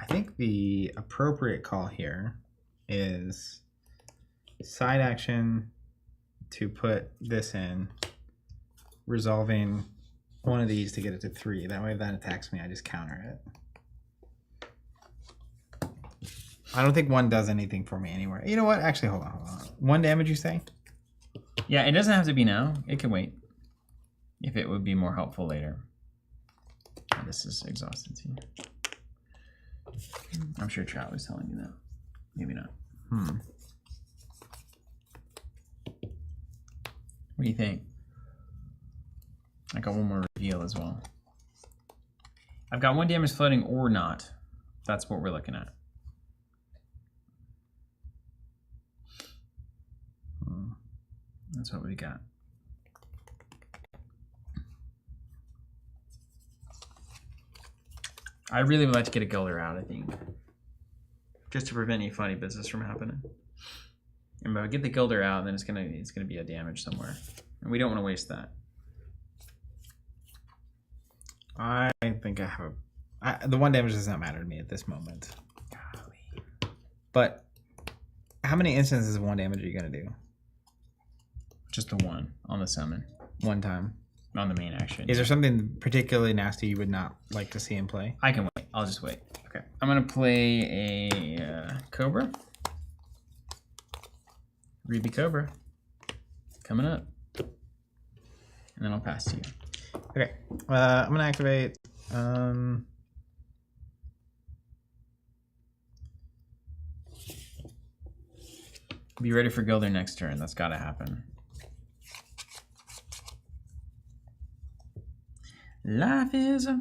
think the appropriate call here is side action to put this in, resolving one of these to get it to 3. That way if that attacks me, I just counter it. I don't think 1 does anything for me anywhere. You know what? Actually, hold on. 1 damage, you say? Yeah, it doesn't have to be now. It can wait. If it would be more helpful later. Oh, this is exhausted too. I'm sure Trout was telling you that. Maybe not. What do you think? I got 1 more reveal as well. I've got 1 damage floating or not. That's what we're looking at. That's what we got. I really would like to get a Gilder out, I think. Just to prevent any funny business from happening. And if I get the Gilder out, then it's gonna be a damage somewhere. And we don't want to waste that. I think I have the 1 damage does not matter to me at this moment. Golly. But how many instances of 1 damage are you gonna do? Just the 1 on the summon. 1 time. On the main action. Is there something particularly nasty you would not like to see him play? I can wait. I'll just wait. Okay. I'm gonna play a Cobra. Ruby Cobra. Coming up. And then I'll pass to you. Okay. I'm gonna activate be ready for Gilder next turn. That's gotta happen. Life is a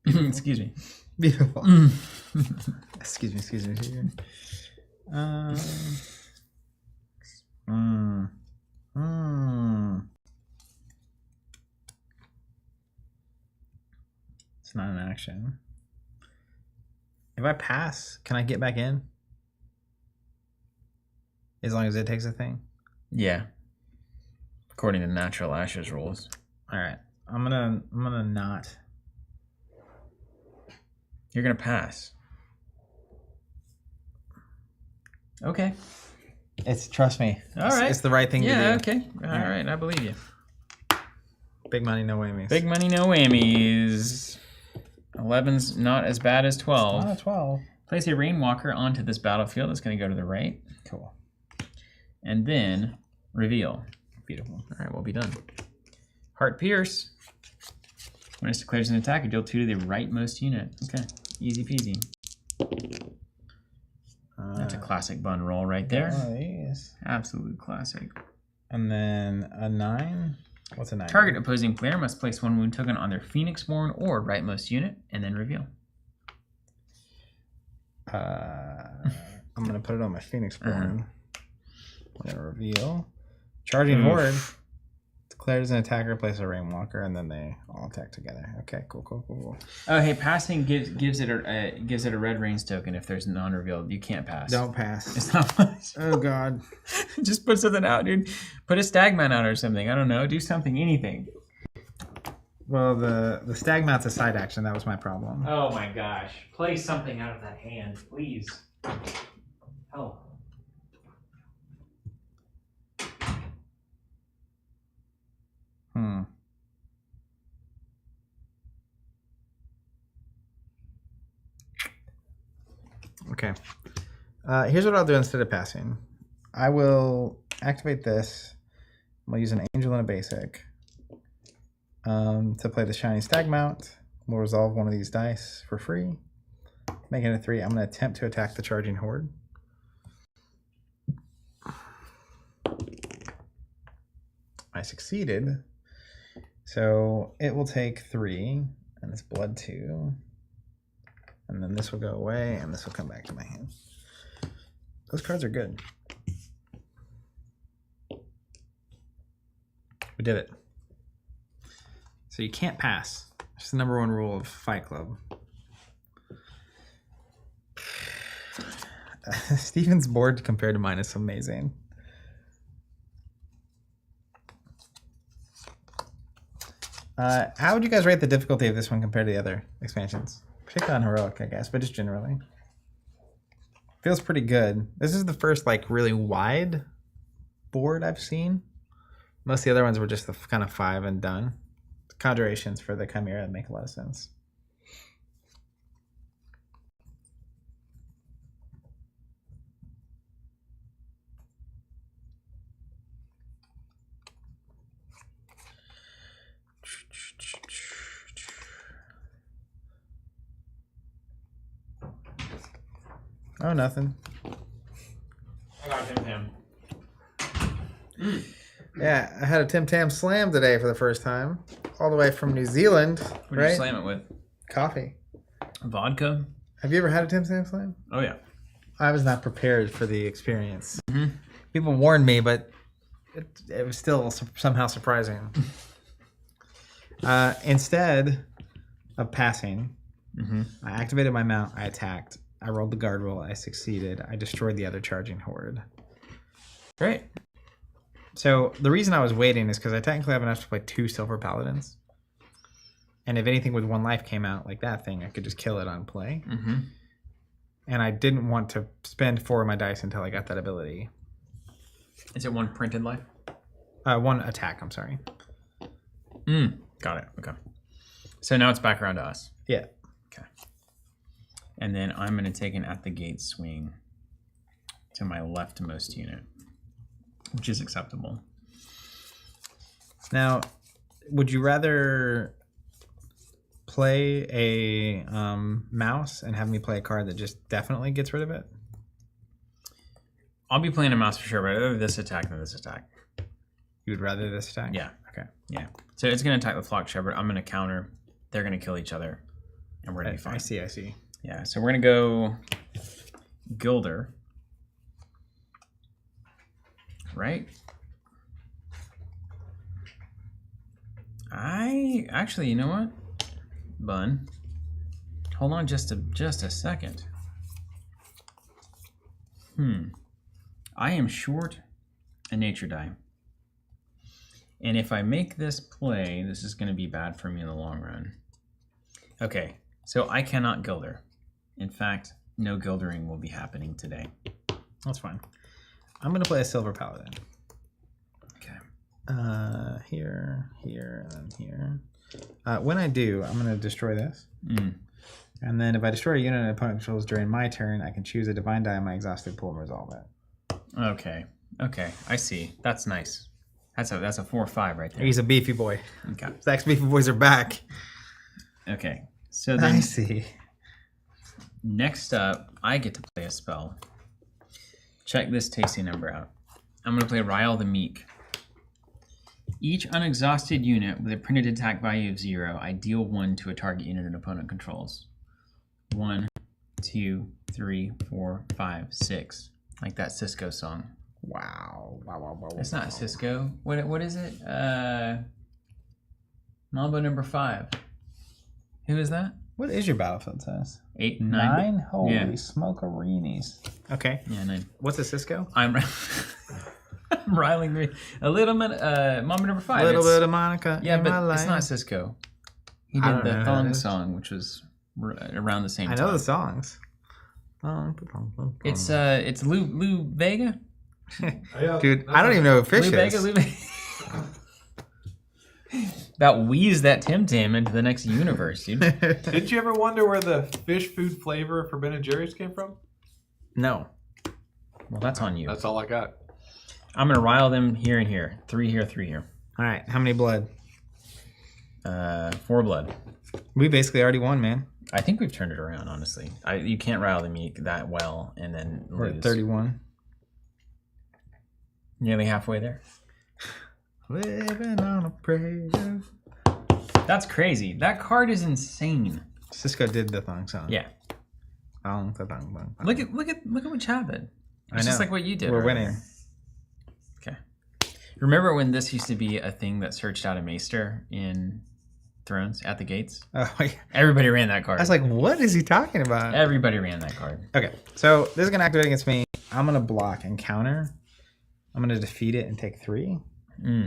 excuse me. Beautiful. Excuse me. It's not an action. If I pass, can I get back in? As long as it takes a thing? Yeah. According to natural ashes rules. Alright. I'm gonna not. You're gonna pass. Okay. Trust me. All right. It's the right thing to do. Yeah, okay. All right, I believe you. Big money, no whammies. Big money, no whammies. 11's not as bad as 12. Oh, 12. Place a Rainwalker onto this battlefield. It's going to go to the right. Cool. And then reveal. Beautiful. All right, we'll be done. Heart Pierce. When it declares an attack, you deal 2 to the rightmost unit. Okay, easy peasy. That's a classic bun roll right there. Oh, yes. Absolute classic. And then a 9. What's a 9? Target opposing player must place 1 wound token on their Phoenixborn or rightmost unit, and then reveal. I'm gonna put it on my Phoenixborn. I'm gonna reveal. Charging Horde. Declares an attacker, place a Rainwalker, and then they all attack together. Okay, cool. Oh, hey, passing gives it a red range token if there's non-revealed. You can't pass. Don't pass. It's not much. Oh God. Just put something out, dude. Put a Stagman out or something. I don't know. Do something, anything. Well, the Stagmount's a side action. That was my problem. Oh my gosh. Play something out of that hand, please. Oh. Okay. Here's what I'll do instead of passing. I will activate this. We'll use an angel and a basic to play the shiny stag mount. We'll resolve one of these dice for free. Make it a 3. I'm going to attempt to attack the charging horde. I succeeded. So it will take 3, and it's blood 2. And then this will go away, and this will come back to my hand. Those cards are good. We did it. So you can't pass. It's the #1 rule of Fight Club. Steven's board compared to mine is amazing. How would you guys rate the difficulty of this one compared to the other expansions? Particularly on Heroic, I guess, but just generally. Feels pretty good. This is the first like really wide board I've seen. Most of the other ones were just the kind of 5 and done. Conjurations for the Chimera make a lot of sense. Oh, nothing. I got Tim Tam. Yeah, I had a Tim Tam slam today for the first time. All the way from New Zealand. What did you slam it with? Coffee. Vodka? Have you ever had a Tim Tam slam? Oh, yeah. I was not prepared for the experience. Mm-hmm. People warned me, but it was still somehow surprising. Instead of passing, I activated my mount, I attacked. I rolled the guard roll. I succeeded. I destroyed the other charging horde. Great. So the reason I was waiting is because I technically have enough to play 2 silver paladins. And if anything with 1 life came out like that thing, I could just kill it on play. Mm-hmm. And I didn't want to spend 4 of my dice until I got that ability. Is it 1 printed life? 1 attack, I'm sorry. Got it. Okay. So now it's back around to us. Yeah. Okay. And then I'm going to take an at the gate swing to my leftmost unit, which is acceptable. Now, would you rather play a mouse and have me play a card that just definitely gets rid of it? I'll be playing a mouse for sure, but I'd rather this attack than this attack. You would rather this attack? Yeah. Okay. Yeah. So it's going to attack the Flock Shepherd. I'm going to counter. They're going to kill each other. And we're going to be fine. I see. Yeah. So we're going to go Gilder. Right? Actually, you know what? Bun. Hold on just a second. I am short a nature die. And if I make this play, this is going to be bad for me in the long run. Okay, so I cannot Gilder. In fact, no Gildering will be happening today. That's fine. I'm going to play a silver paladin. Okay. Here, and here. When I do, I'm going to destroy this. And then if I destroy a unit an opponent controls during my turn, I can choose a divine die in my exhausted pool and resolve it. Okay, I see. That's nice. That's a 4/5 right there. He's a beefy boy. Okay. Zach's beefy boys are back. Okay, so then I see. Next up, I get to play a spell. Check this tasty number out. I'm going to play Ryle the Meek. Each unexhausted unit with a printed attack value of 0, I deal 1 to a target unit an opponent controls. 1, 2, 3, 4, 5, 6. Like that Cisco song. Wow. It's not Cisco. What is it? Mambo number 5. Who is that? What is your battlefield size? 8, 9? Holy yeah. smokereenies. Okay. Yeah, 9. What's a Cisco? I'm riling me. A little bit, Mambo number 5. A little bit of Monica. Yeah, in but my life. it's not Cisco. He did the thong song, which was around the same time. I know the songs. It's Lou Vega. Dude, I don't even know who Fish is. Lou Vega. About wheeze that Tim Tam into the next universe, dude. Did you ever wonder where the fish food flavor for Ben & Jerry's came from? No. Well, that's on you. That's all I got. I'm going to rile them here and here. 3 here, 3 here. All right. How many blood? 4 blood. We basically already won, man. I think we've turned it around, honestly. You can't rile them that well and then We're lose. at 31. Nearly halfway there. Living on a prayer. That's crazy. That card is insane. Cisco did the thong song. Yeah. Thong, thong, thong. Look at what's happened. It's I know. just like what you did. We're earlier. winning. Okay. Remember when this used to be a thing that searched out a maester in Thrones at the gates? Oh, yeah. Everybody ran that card. I was like, what is he talking about? Everybody ran that card. Okay, so this is going to activate against me. I'm going to block and counter. I'm going to defeat it and take 3.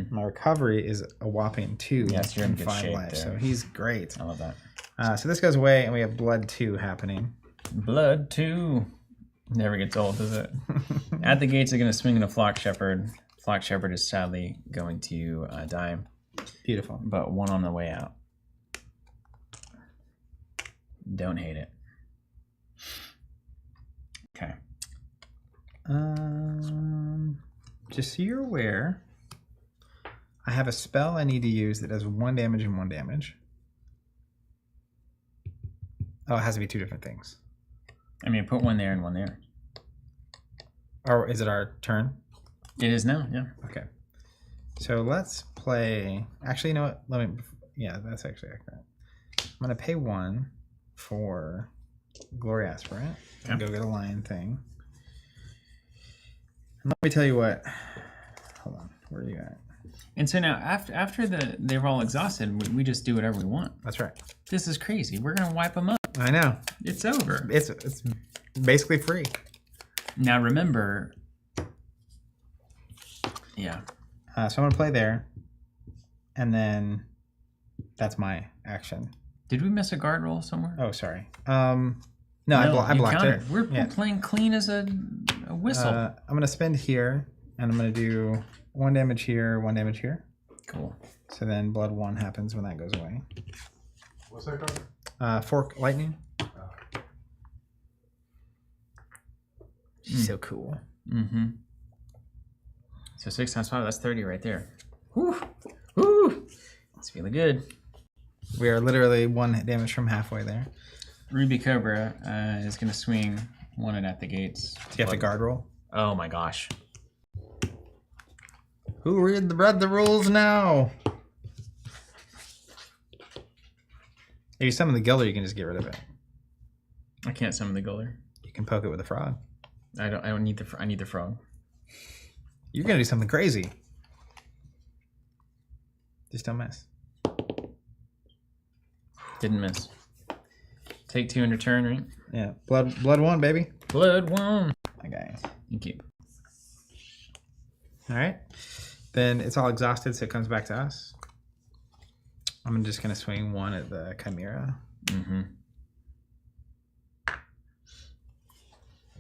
My recovery is a whopping 2 Yes, you're in good 5 shape life, there. so he's great. I love that. So this goes away, and we have blood 2 happening. Blood 2. Never gets old, does it? At the gates, they're going to swing in a flock shepherd. Flock shepherd is sadly going to die. Beautiful. But 1 on the way out. Don't hate it. Okay. Just so you're aware, I have a spell I need to use that does 1 damage and 1 damage. Oh, it has to be 2 different things. I mean, put 1 there and 1 there. Or is it our turn? It is now, yeah. Okay. So let's play. Actually, you know what? Let me. Yeah, that's actually accurate. I'm gonna pay 1 for Glory Aspirant and go get a lion thing. And let me tell you what. Hold on. Where are you at? And so now, after they're all exhausted, we just do whatever we want. That's right. This is crazy. We're gonna wipe them up. I know. It's over. It's basically free. Now remember. Yeah. So I'm gonna play there, and then that's my action. Did we miss a guard roll somewhere? Oh, sorry. No, I blocked countered. it. We're playing clean as a whistle. I'm gonna spend here, and I'm gonna do 1 damage here, 1 damage here. Cool. So then blood 1 happens when that goes away. What's that card? Fork lightning. She's so cool. Mm-hmm. So 6 times 5, that's 30 right there. Whew. Woo! It's feeling good. We are literally 1 damage from halfway there. Ruby Cobra is going to swing 1 at the gates. Do you have to guard roll? Oh my gosh. Who read the rules now? If you summon the Gilder, you can just get rid of it. I can't summon the Gulder. You can poke it with a frog. I don't need the. I need the frog. You're gonna do something crazy. Just don't miss. Didn't miss. Take 2 in return, right? Yeah. Blood 1, baby. Blood 1. Okay. Thank you. All right. Then it's all exhausted, so it comes back to us. I'm just gonna swing 1 at the Chimera. Mm-hmm.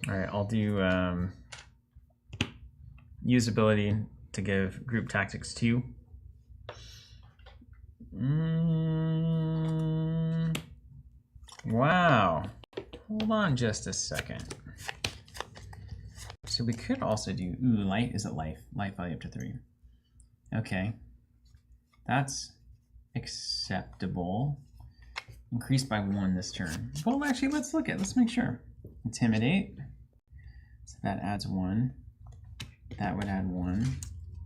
All right, I'll do use ability to give group tactics 2. Wow. Hold on just a second. So we could also do life. Is it life? Life value up to 3. Okay, that's acceptable. Increased by 1 this turn. Well, actually, let's make sure. Intimidate. So that adds 1. That would add 1.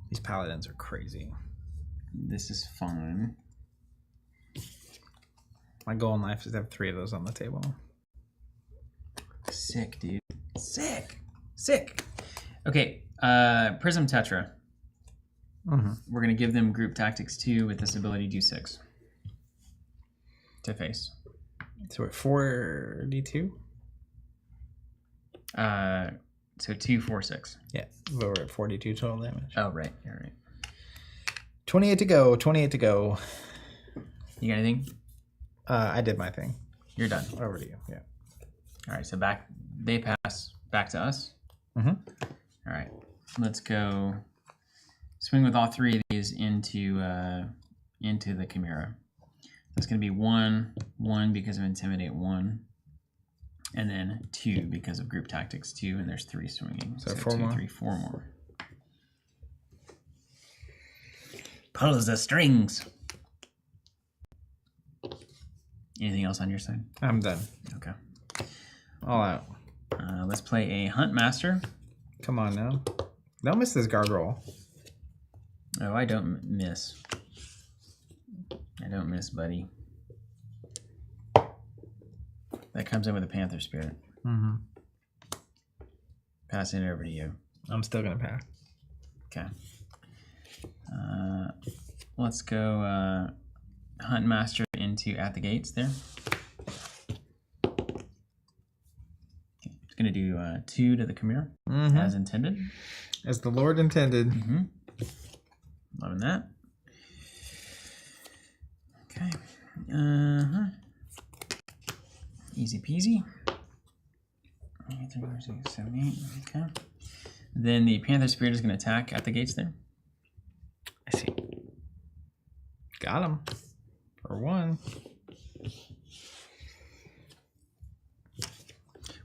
These paladins are crazy. This is fine. My goal in life is to have 3 of those on the table. Sick, dude. Sick. Okay, Prism Tetra. Mm-hmm. We're gonna give them group tactics 2 with this ability do 6 to face. So we're 4d2? So 2, 4, 6. Yeah, but we're at 42 total damage. Oh, right. You're right. 28 to go. You got anything? I did my thing. You're done. Over to you. Yeah. All right. So they pass back to us. Mm-hmm. All right. Let's go. Swing with all 3 of these into the Chimera. That's going to be 1 because of Intimidate 1. And then 2 because of group tactics, 2, and there's 3 swinging. So 4 2, more. 3, 4 more. Pulls the strings. Anything else on your side? I'm done. Okay. All out. Let's play a Hunt Master. Come on now. Don't miss this guard roll. Oh, I don't miss. I don't miss, buddy. That comes in with a Panther Spirit. Mm-hmm. Passing it over to you. I'm still going to pass. Okay. Let's go Hunt Master into At the Gates there. Okay. It's going to do 2 to the Chimera, as intended. As the Lord intended. Loving that. Okay. Easy peasy. 3, 4, 6, 7, 8. Okay. Then the Panther Spirit is going to attack At the Gates there. I see. Got him. For 1.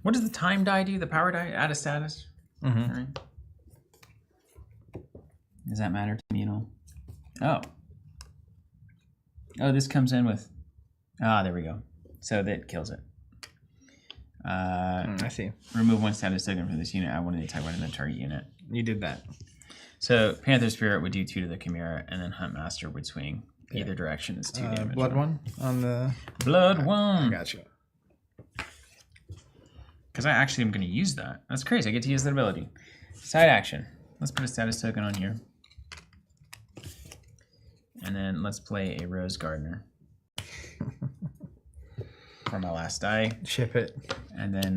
What does the time die do? The power die add a status? All right. Does that matter to me at all? Oh. Oh, this comes in with... Ah, there we go. So that kills it. I see. Remove 1 status token from this unit. I wanted to type 1 in the target unit. You did that. So Panther Spirit would do 2 to the Chimera, and then Hunt Master would swing either direction. It's 2 damage. Blood 1 on the... Blood 1. I got you. Because I actually am going to use that. That's crazy. I get to use that ability. Side action. Let's put a status token on here. And then let's play a Rose Gardener for my last die. Ship it. And then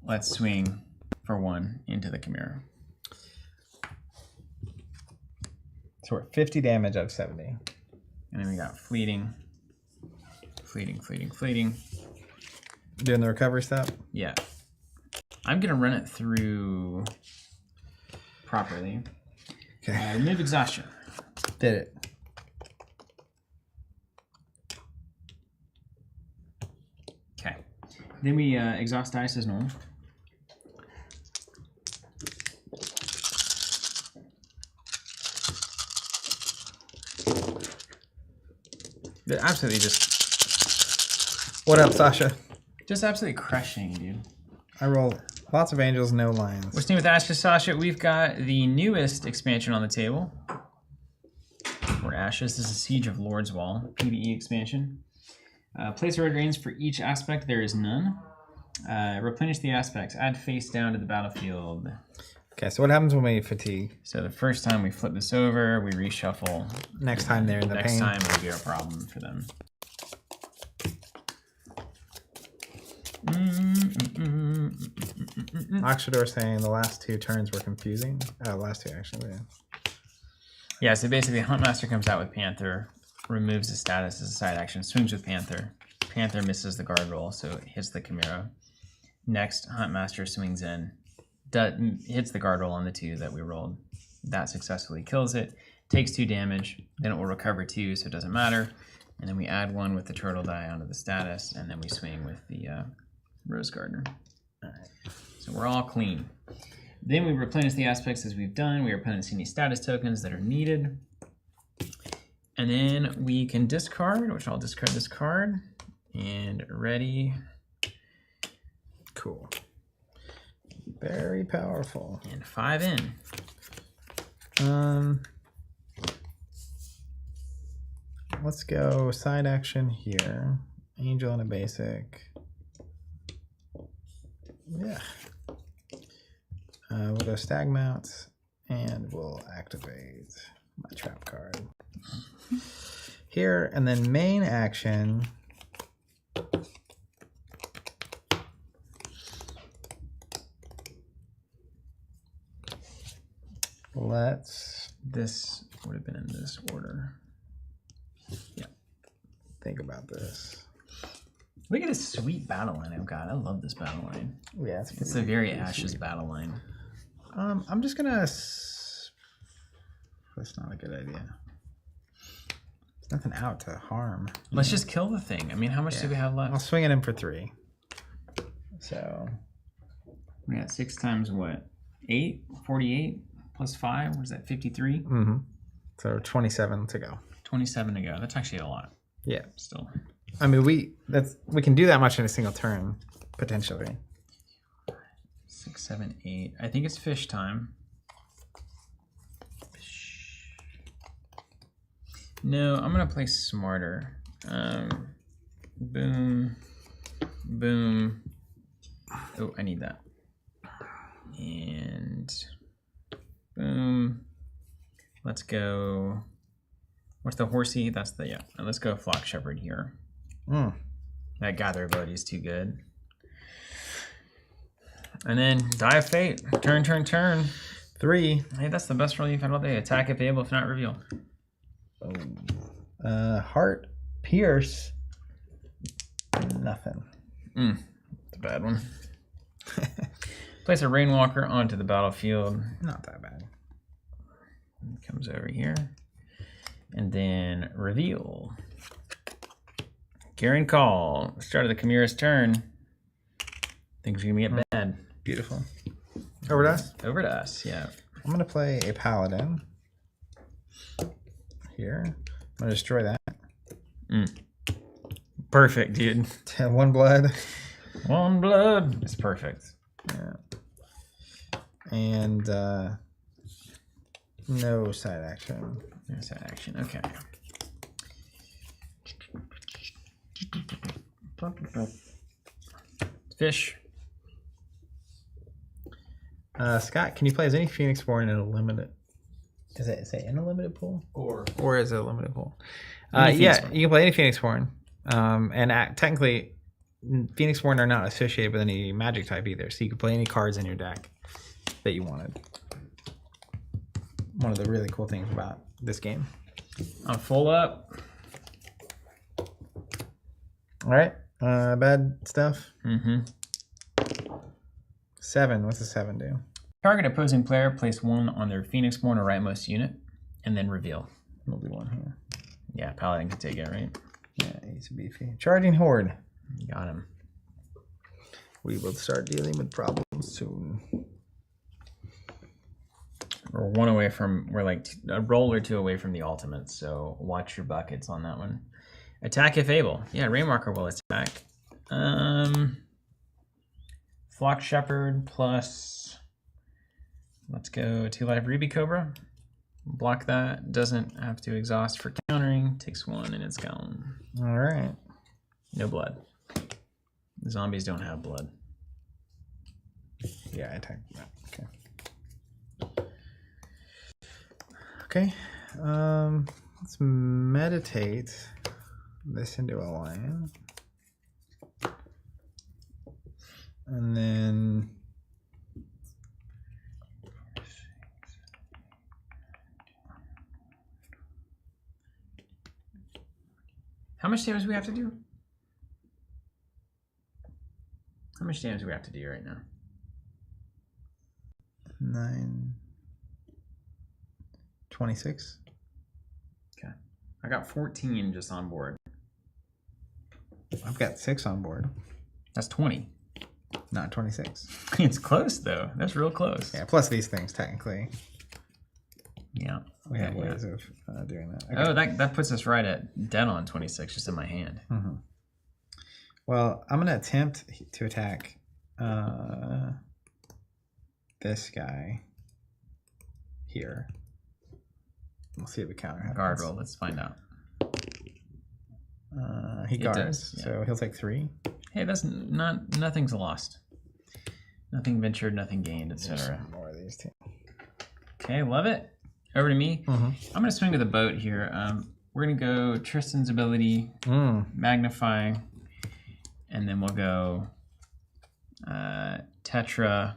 let's swing for 1 into the Chimera. So we're at 50 damage out of 70. And then we got fleeting. Fleeting. Doing the recovery step? Yeah. I'm going to run it through properly. Okay. Remove exhaustion. Did it. Okay. Then we exhaust dice as normal. They're absolutely just... What up, Sasha? Just absolutely crushing, dude. I rolled lots of angels, no lions. What's new with Ashes, Sasha? We've got the newest expansion on the table. For Ashes, this is Siege of Lordswall, PvE expansion. Place red drains for each aspect. There is none. Replenish the aspects. Add face down to the battlefield. Okay, so what happens when we fatigue? So the first time we flip this over, we reshuffle. Next time they're in the Next pain. time it'll be a problem for them. Oxidor saying the last 2 turns were confusing. Last 2 actually. Yeah. Yeah, so basically Huntmaster comes out with Panther, removes the status as a side action, swings with Panther. Panther misses the guard roll, so it hits the Chimera. Next, Huntmaster swings in, hits the guard roll on the 2 that we rolled. That successfully kills it, takes 2 damage, then it will recover 2, so it doesn't matter. And then we add 1 with the turtle die onto the status, and then we swing with the Rose Gardener. All right. So we're all clean. Then we replenish the aspects as we've done. We replenish any status tokens that are needed. And then we can discard, which I'll discard this card. And ready. Cool. Very powerful. And 5 in. Let's go side action here. Angel and a basic. Yeah. We'll go stag mount and we'll activate my trap card here, and then main action. This would have been in this order. Yeah. Think about this. Look at this sweet battle line I've got. I love this battle line. Yeah, it's a very Ashes battle line. I'm just gonna. That's not a good idea. There's nothing out to harm. Let's just kill the thing. I mean, how much do we have left? I'll swing it in for 3. So we got 6 times what? 8? 48 plus 5? What is that? 53? Mm-hmm. So 27 to go. 27 to go. That's actually a lot. Yeah. Still. I mean, we can do that much in a single turn, potentially. 6, 7, 8. I think it's fish time. No, I'm gonna play smarter. Boom, boom. Oh, I need that. And boom. Let's go. What's the horsey? That's the, yeah. Let's go flock shepherd here. That gather ability is too good. And then die of fate. Turn, turn, turn. 3. Hey, that's the best roll you've had all day. Attack if able, if not reveal. Heart, pierce, nothing. It's a bad one. Place a rainwalker onto the battlefield. Not that bad. Comes over here. And then reveal. Garen call. Start of the Chimera's turn. Things are gonna get bad. Beautiful. Over to us? Over to us, yeah. I'm gonna play a paladin. Here. I'm gonna destroy that. Perfect, dude. 1 blood. 1 blood. It's perfect. Yeah. And no side action. There's that action. Okay. Fish. Scott, can you play as any Phoenixborn in a limited? Does it say in a limited pool? Or is it a limited pool? Yeah, you can play any Phoenixborn. And technically, Phoenixborn are not associated with any magic type either, so you can play any cards in your deck that you wanted. One of the really cool things about this game. I'm full up. All right, bad stuff. 7. What's a 7 do? Target opposing player, place 1 on their Phoenixborn or rightmost unit, and then reveal. We'll do 1 here. Yeah, Paladin can take it, right? Yeah, he's a beefy. Charging Horde. Got him. We will start dealing with problems soon. We're 1 away from, we're like a roll or 2 away from the ultimate, so watch your buckets on that one. Attack if able. Yeah, Rainwalker will attack. Flock Shepherd plus, let's go 2 life Ruby Cobra. Block that. Doesn't have to exhaust for countering. Takes 1 and it's gone. All right. No blood. The zombies don't have blood. Yeah, I attacked that. Okay. Okay. Let's meditate this into a lion. And then how much damage do we have to do? How much damage do we have to do right now? 9, 26. Okay. I got 14 just on board. I've got 6 on board. That's 20. Not 26. It's close though. That's real close. Yeah, plus these things technically. Yeah. We have ways of doing that. Okay. Oh, that puts us right at dead on 26 just in my hand. Well, I'm going to attempt to attack this guy here. We'll see if the counter happens. Guard roll. Let's find out. He guards, does, yeah. so he'll take 3. Hey, that's nothing's lost. Nothing ventured, nothing gained, etc. More of these two. Okay, love it. Over to me. I'm gonna swing to the boat here. We're gonna go Tristan's ability, magnify, and then we'll go Tetra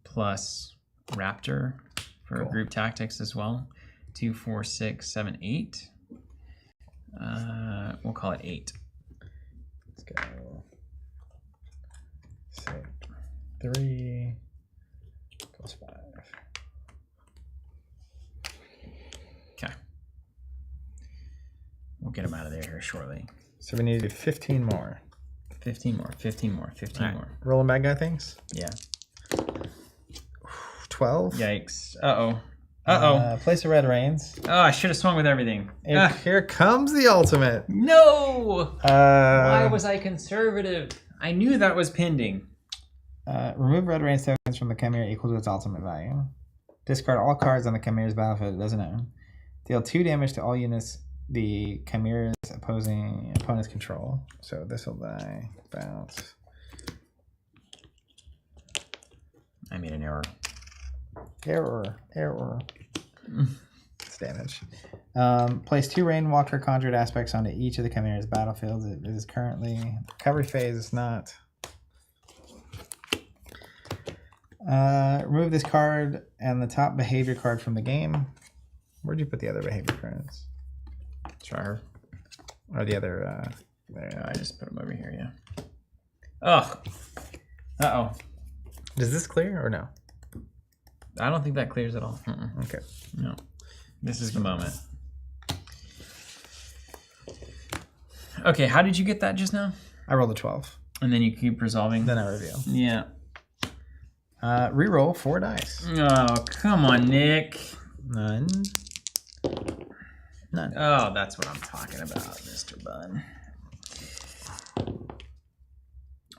plus Raptor for group tactics as well. 2, 4, 6, 7, 8. We'll call it 8. Let's go. 6, 3 plus 5. Okay. We'll get him out of there here shortly. So we need to do 15 more. 15 more, 15 more, 15 right. more. Rolling bad guy things. Yeah. 12. Yikes. Uh-oh. Place of red rains. Oh, I should have swung with everything. Here comes the ultimate. No! Why was I conservative? I knew that was pending. Remove red rains tokens from the chimera equal to its ultimate value. Discard all cards on the chimera's battlefield it doesn't own. Deal 2 damage to all units the chimera's opponent's control. So this will die. Bounce. I made an error. Error. It's damage. Place 2 Rainwalker conjured aspects onto each of the chimera's battlefields. It is currently recovery phase. It's not. Remove this card and the top behavior card from the game. Where'd you put the other behavior cards? Try her. Or the other, there. I just put them over here, yeah. Ugh. Uh-oh. Does this clear or no? I don't think that clears at all. Okay. No. This is the moment. Okay, how did you get that just now? I rolled a 12. And then you keep resolving? Then I reveal. Yeah. Reroll 4 dice. Oh, come on, Nick. None. Oh, that's what I'm talking about, Mr. Bun.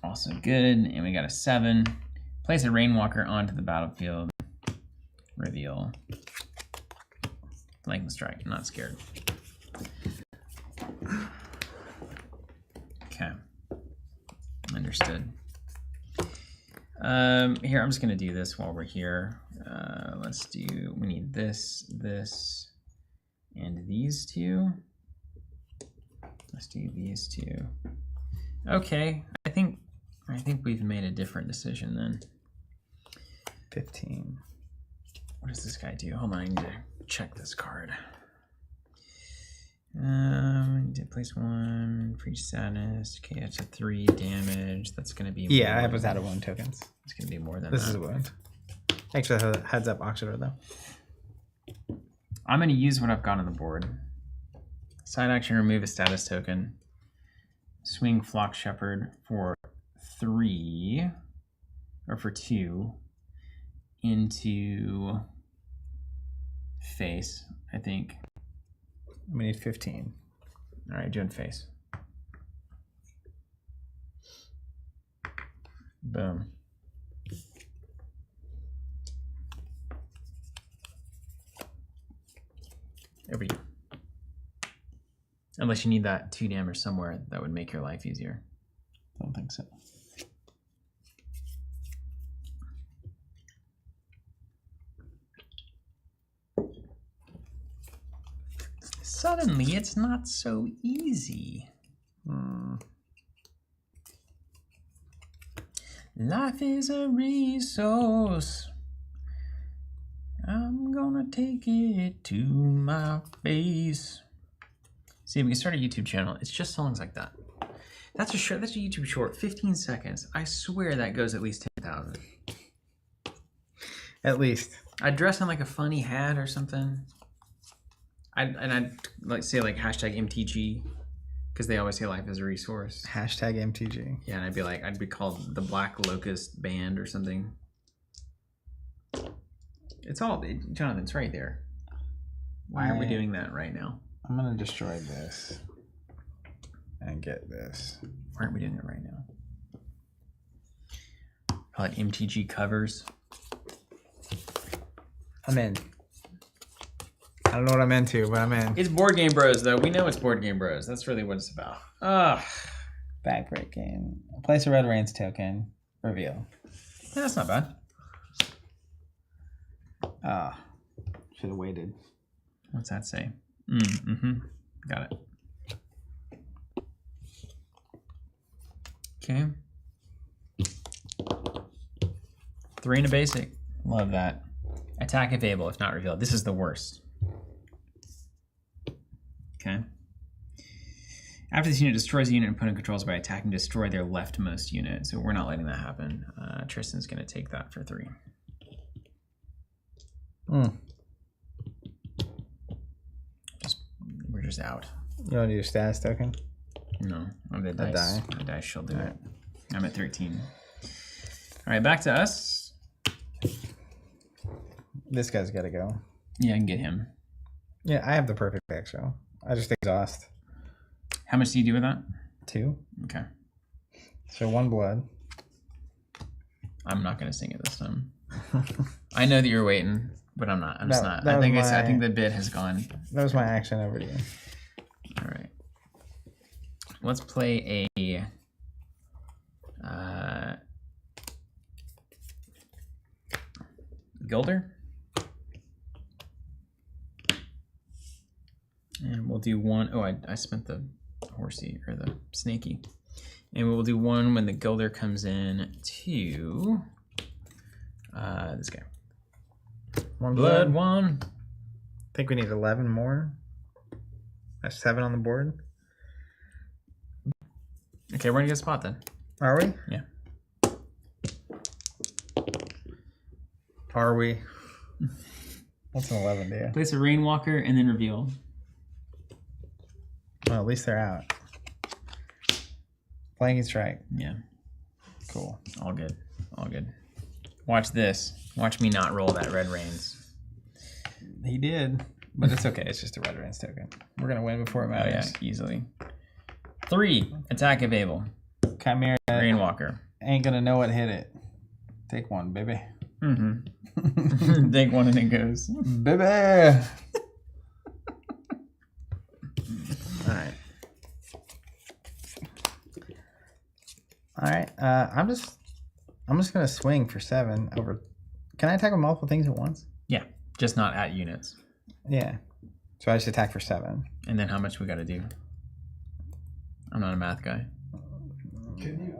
Also good. And we got a 7. Place a Rainwalker onto the battlefield. Reveal. Flanking strike. I'm not scared. Okay. Understood. Here, I'm just going to do this while we're here. We need this, and these two. Let's do these two. Okay, I think we've made a different decision then. 15. What does this guy do? Hold on, I need to check this card. Did place 1, preach sadness. Okay, that's a 3 damage. That's gonna be I was out of wound tokens. It's gonna be more than this that. is a wound. Actually, heads up, Oxidor though. I'm gonna use what I've got on the board. Side action, remove a status token. Swing Flock Shepherd for 3 or for 2 into face, I think. We need 15. All right, doing face. Boom. Over you. Unless you need that 2 damage somewhere, that would make your life easier. I don't think so. Suddenly, it's not so easy. Life is a resource. I'm gonna take it to my face. See, we can start a YouTube channel. It's just songs like that. That's a YouTube short, 15 seconds. I swear that goes at least 10,000. At least. I'd dress in like a funny hat or something. I'd like say like hashtag MTG, because they always say life is a resource. Hashtag MTG. Yeah, and I'd be called the Black Locust Band or something. It's all, Jonathan, it's right there. Why aren't we doing that right now? I'm gonna destroy this and get this. Why aren't we doing it right now? Call it MTG covers. I'm in. I don't know what I'm into, but I'm in. It's Board Game Bros, though. We know it's Board Game Bros. That's really what it's about. Ugh. Backbreaking. Place a red rains token. Reveal. Yeah, that's not bad. Should have waited. What's that say? Got it. Okay. 3 in a basic. Love that. Attack if able, if not revealed. This is the worst. Okay. After this unit destroys a unit opponent controls by attacking, destroy their leftmost unit. So we're not letting that happen. Tristan's going to take that for 3. We're just out. You want to do a status token? No, the dice. The dice shall do Right. it. I'm at 13. All right, back to us. This guy's got to go. Yeah, I can get him. Yeah, I have the perfect deck, so I just exhaust. How much do you do with that? 2. Okay. So 1 blood. I'm not going to sing it this time. I know that you're waiting, but I'm not. I'm just not. I think the bid has gone. That was my action over you. All right. Let's play a Gilder. And we'll do one. Oh, I spent the horsey or the snaky. And we'll do one when the Gilder comes in to this guy. 1 Blood 1. I think we need 11 more. That's 7 on the board. Okay, we're gonna get a spot then. Are we? Yeah. Are we? What's an 11 do? Place a Rainwalker and then reveal. Well, at least they're out. Flanking strike. Yeah. Cool. All good. All good. Watch this. Watch me not roll that Red Reigns. He did, but it's okay. It's just a Red Reigns token. We're gonna win before it Oh matters. yeah, easily. 3. Attack of Abel. Chimera Rainwalker. ain't gonna know what hit it. Take 1, baby. Mm-hmm. Take 1 and it goes. Baby. All right. I'm just gonna swing for 7 over. Can I attack with multiple things at once? Yeah, just not at units. Yeah. So I just attack for 7. And then how much we got to do? I'm not a math guy. Can you?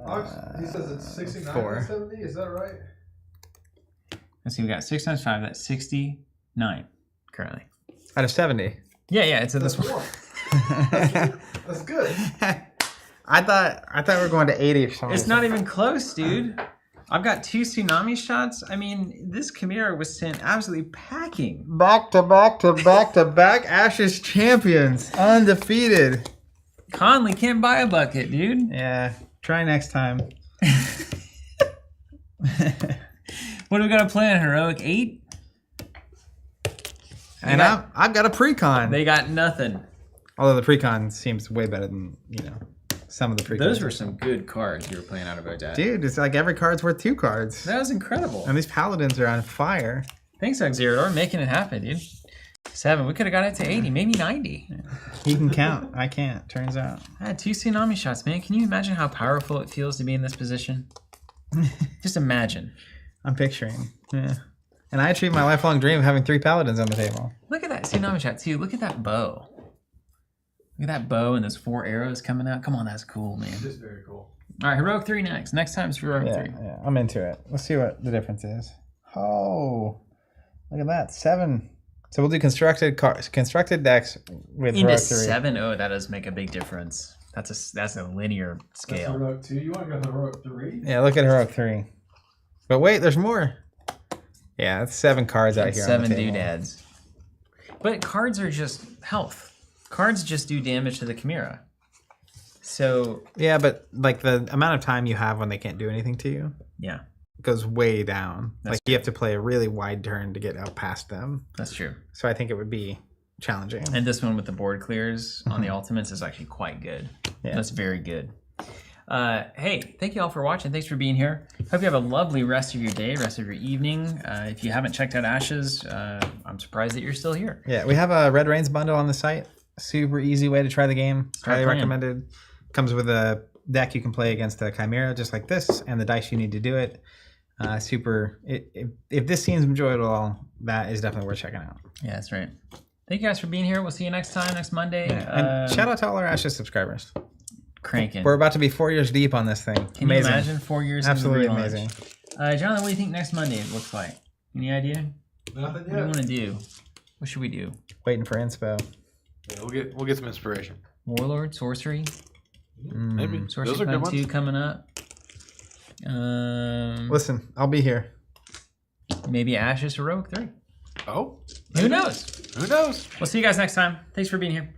He says it's 69 4. and 70. Is that right? Let's see. We got 6 times 5. That's 69 currently. Out of 70. Yeah, it's in this one. That's good. I thought we were going to 80 or something. It's not even close, dude. I've got 2 tsunami shots. I mean, this Chimera was sent absolutely packing. Back to back to back to back Ashes champions. Undefeated. Conley can't buy a bucket, dude. Yeah. Try next time. What are we gonna play on Heroic 8? And I've got a precon. They got nothing. Although the precon seems way better than, some of the precons. Those were some good cards you were playing out of Odette. Dude, it's like every card's worth 2 cards. That was incredible. And these paladins are on fire. Thanks, Xeridor, making it happen, dude. 7. We could have got it to 80, maybe 90. He can count. I can't, turns out. I had 2 tsunami shots, man. Can you imagine how powerful it feels to be in this position? Just imagine. I'm picturing. Yeah. And I achieved my lifelong dream of having 3 paladins on the table. Look at that tsunami shot, too. Look at that bow. Look at that bow and those 4 arrows coming out. Come on, that's cool, man. It is very cool. All right, Heroic 3 next. Next time's Heroic 3. Yeah, I'm into it. Let's see what the difference is. Oh, look at that. 7. So we'll do constructed decks with Into Heroic 3. 7. Oh, that does make a big difference. That's a linear That's scale. heroic 2. You want to go heroic 3? Yeah, look at Heroic 3. But wait, there's more. Yeah, that's 7 cards out That's here. 7 on the table. doodads. But cards are just health. Cards just do damage to the Chimera. So Yeah, but like the amount of time you have when they can't do anything to you yeah, goes way down. That's like you have to play a really wide turn to get out past them. that's true. So I think it would be challenging. And this one with the board clears on the ultimates is actually quite good. Yeah. That's very good. Hey, thank you all for watching. Thanks for being here. Hope you have a lovely rest of your day, rest of your evening. If you haven't checked out Ashes, I'm surprised that you're still here. Yeah, we have a Red Reigns bundle on the site. Super easy way to try the game. Highly playing. recommended. Comes with a deck you can play against the Chimera just like this, and the dice you need to do it. If this seems enjoyable, that is definitely worth checking out. Yeah, that's right. Thank you guys for being here. We'll see you next time, next Monday. Yeah. And shout out to all our Ashes subscribers. Cranking. We're about to be 4 years deep on this thing. Can you imagine 4 years? Absolutely into the relaunch? amazing. Jonathan, what do you think next Monday looks like? Any idea? Nothing What do you yet. want to do? What should we do? Waiting for inspo. Yeah, we'll get some inspiration. Warlord, sorcery, Maybe. sorcery Those are good Club 2 ones. coming up. Listen, I'll be here. Maybe Ashes Heroic 3. Oh, Who knows? who knows? We'll see you guys next time. Thanks for being here.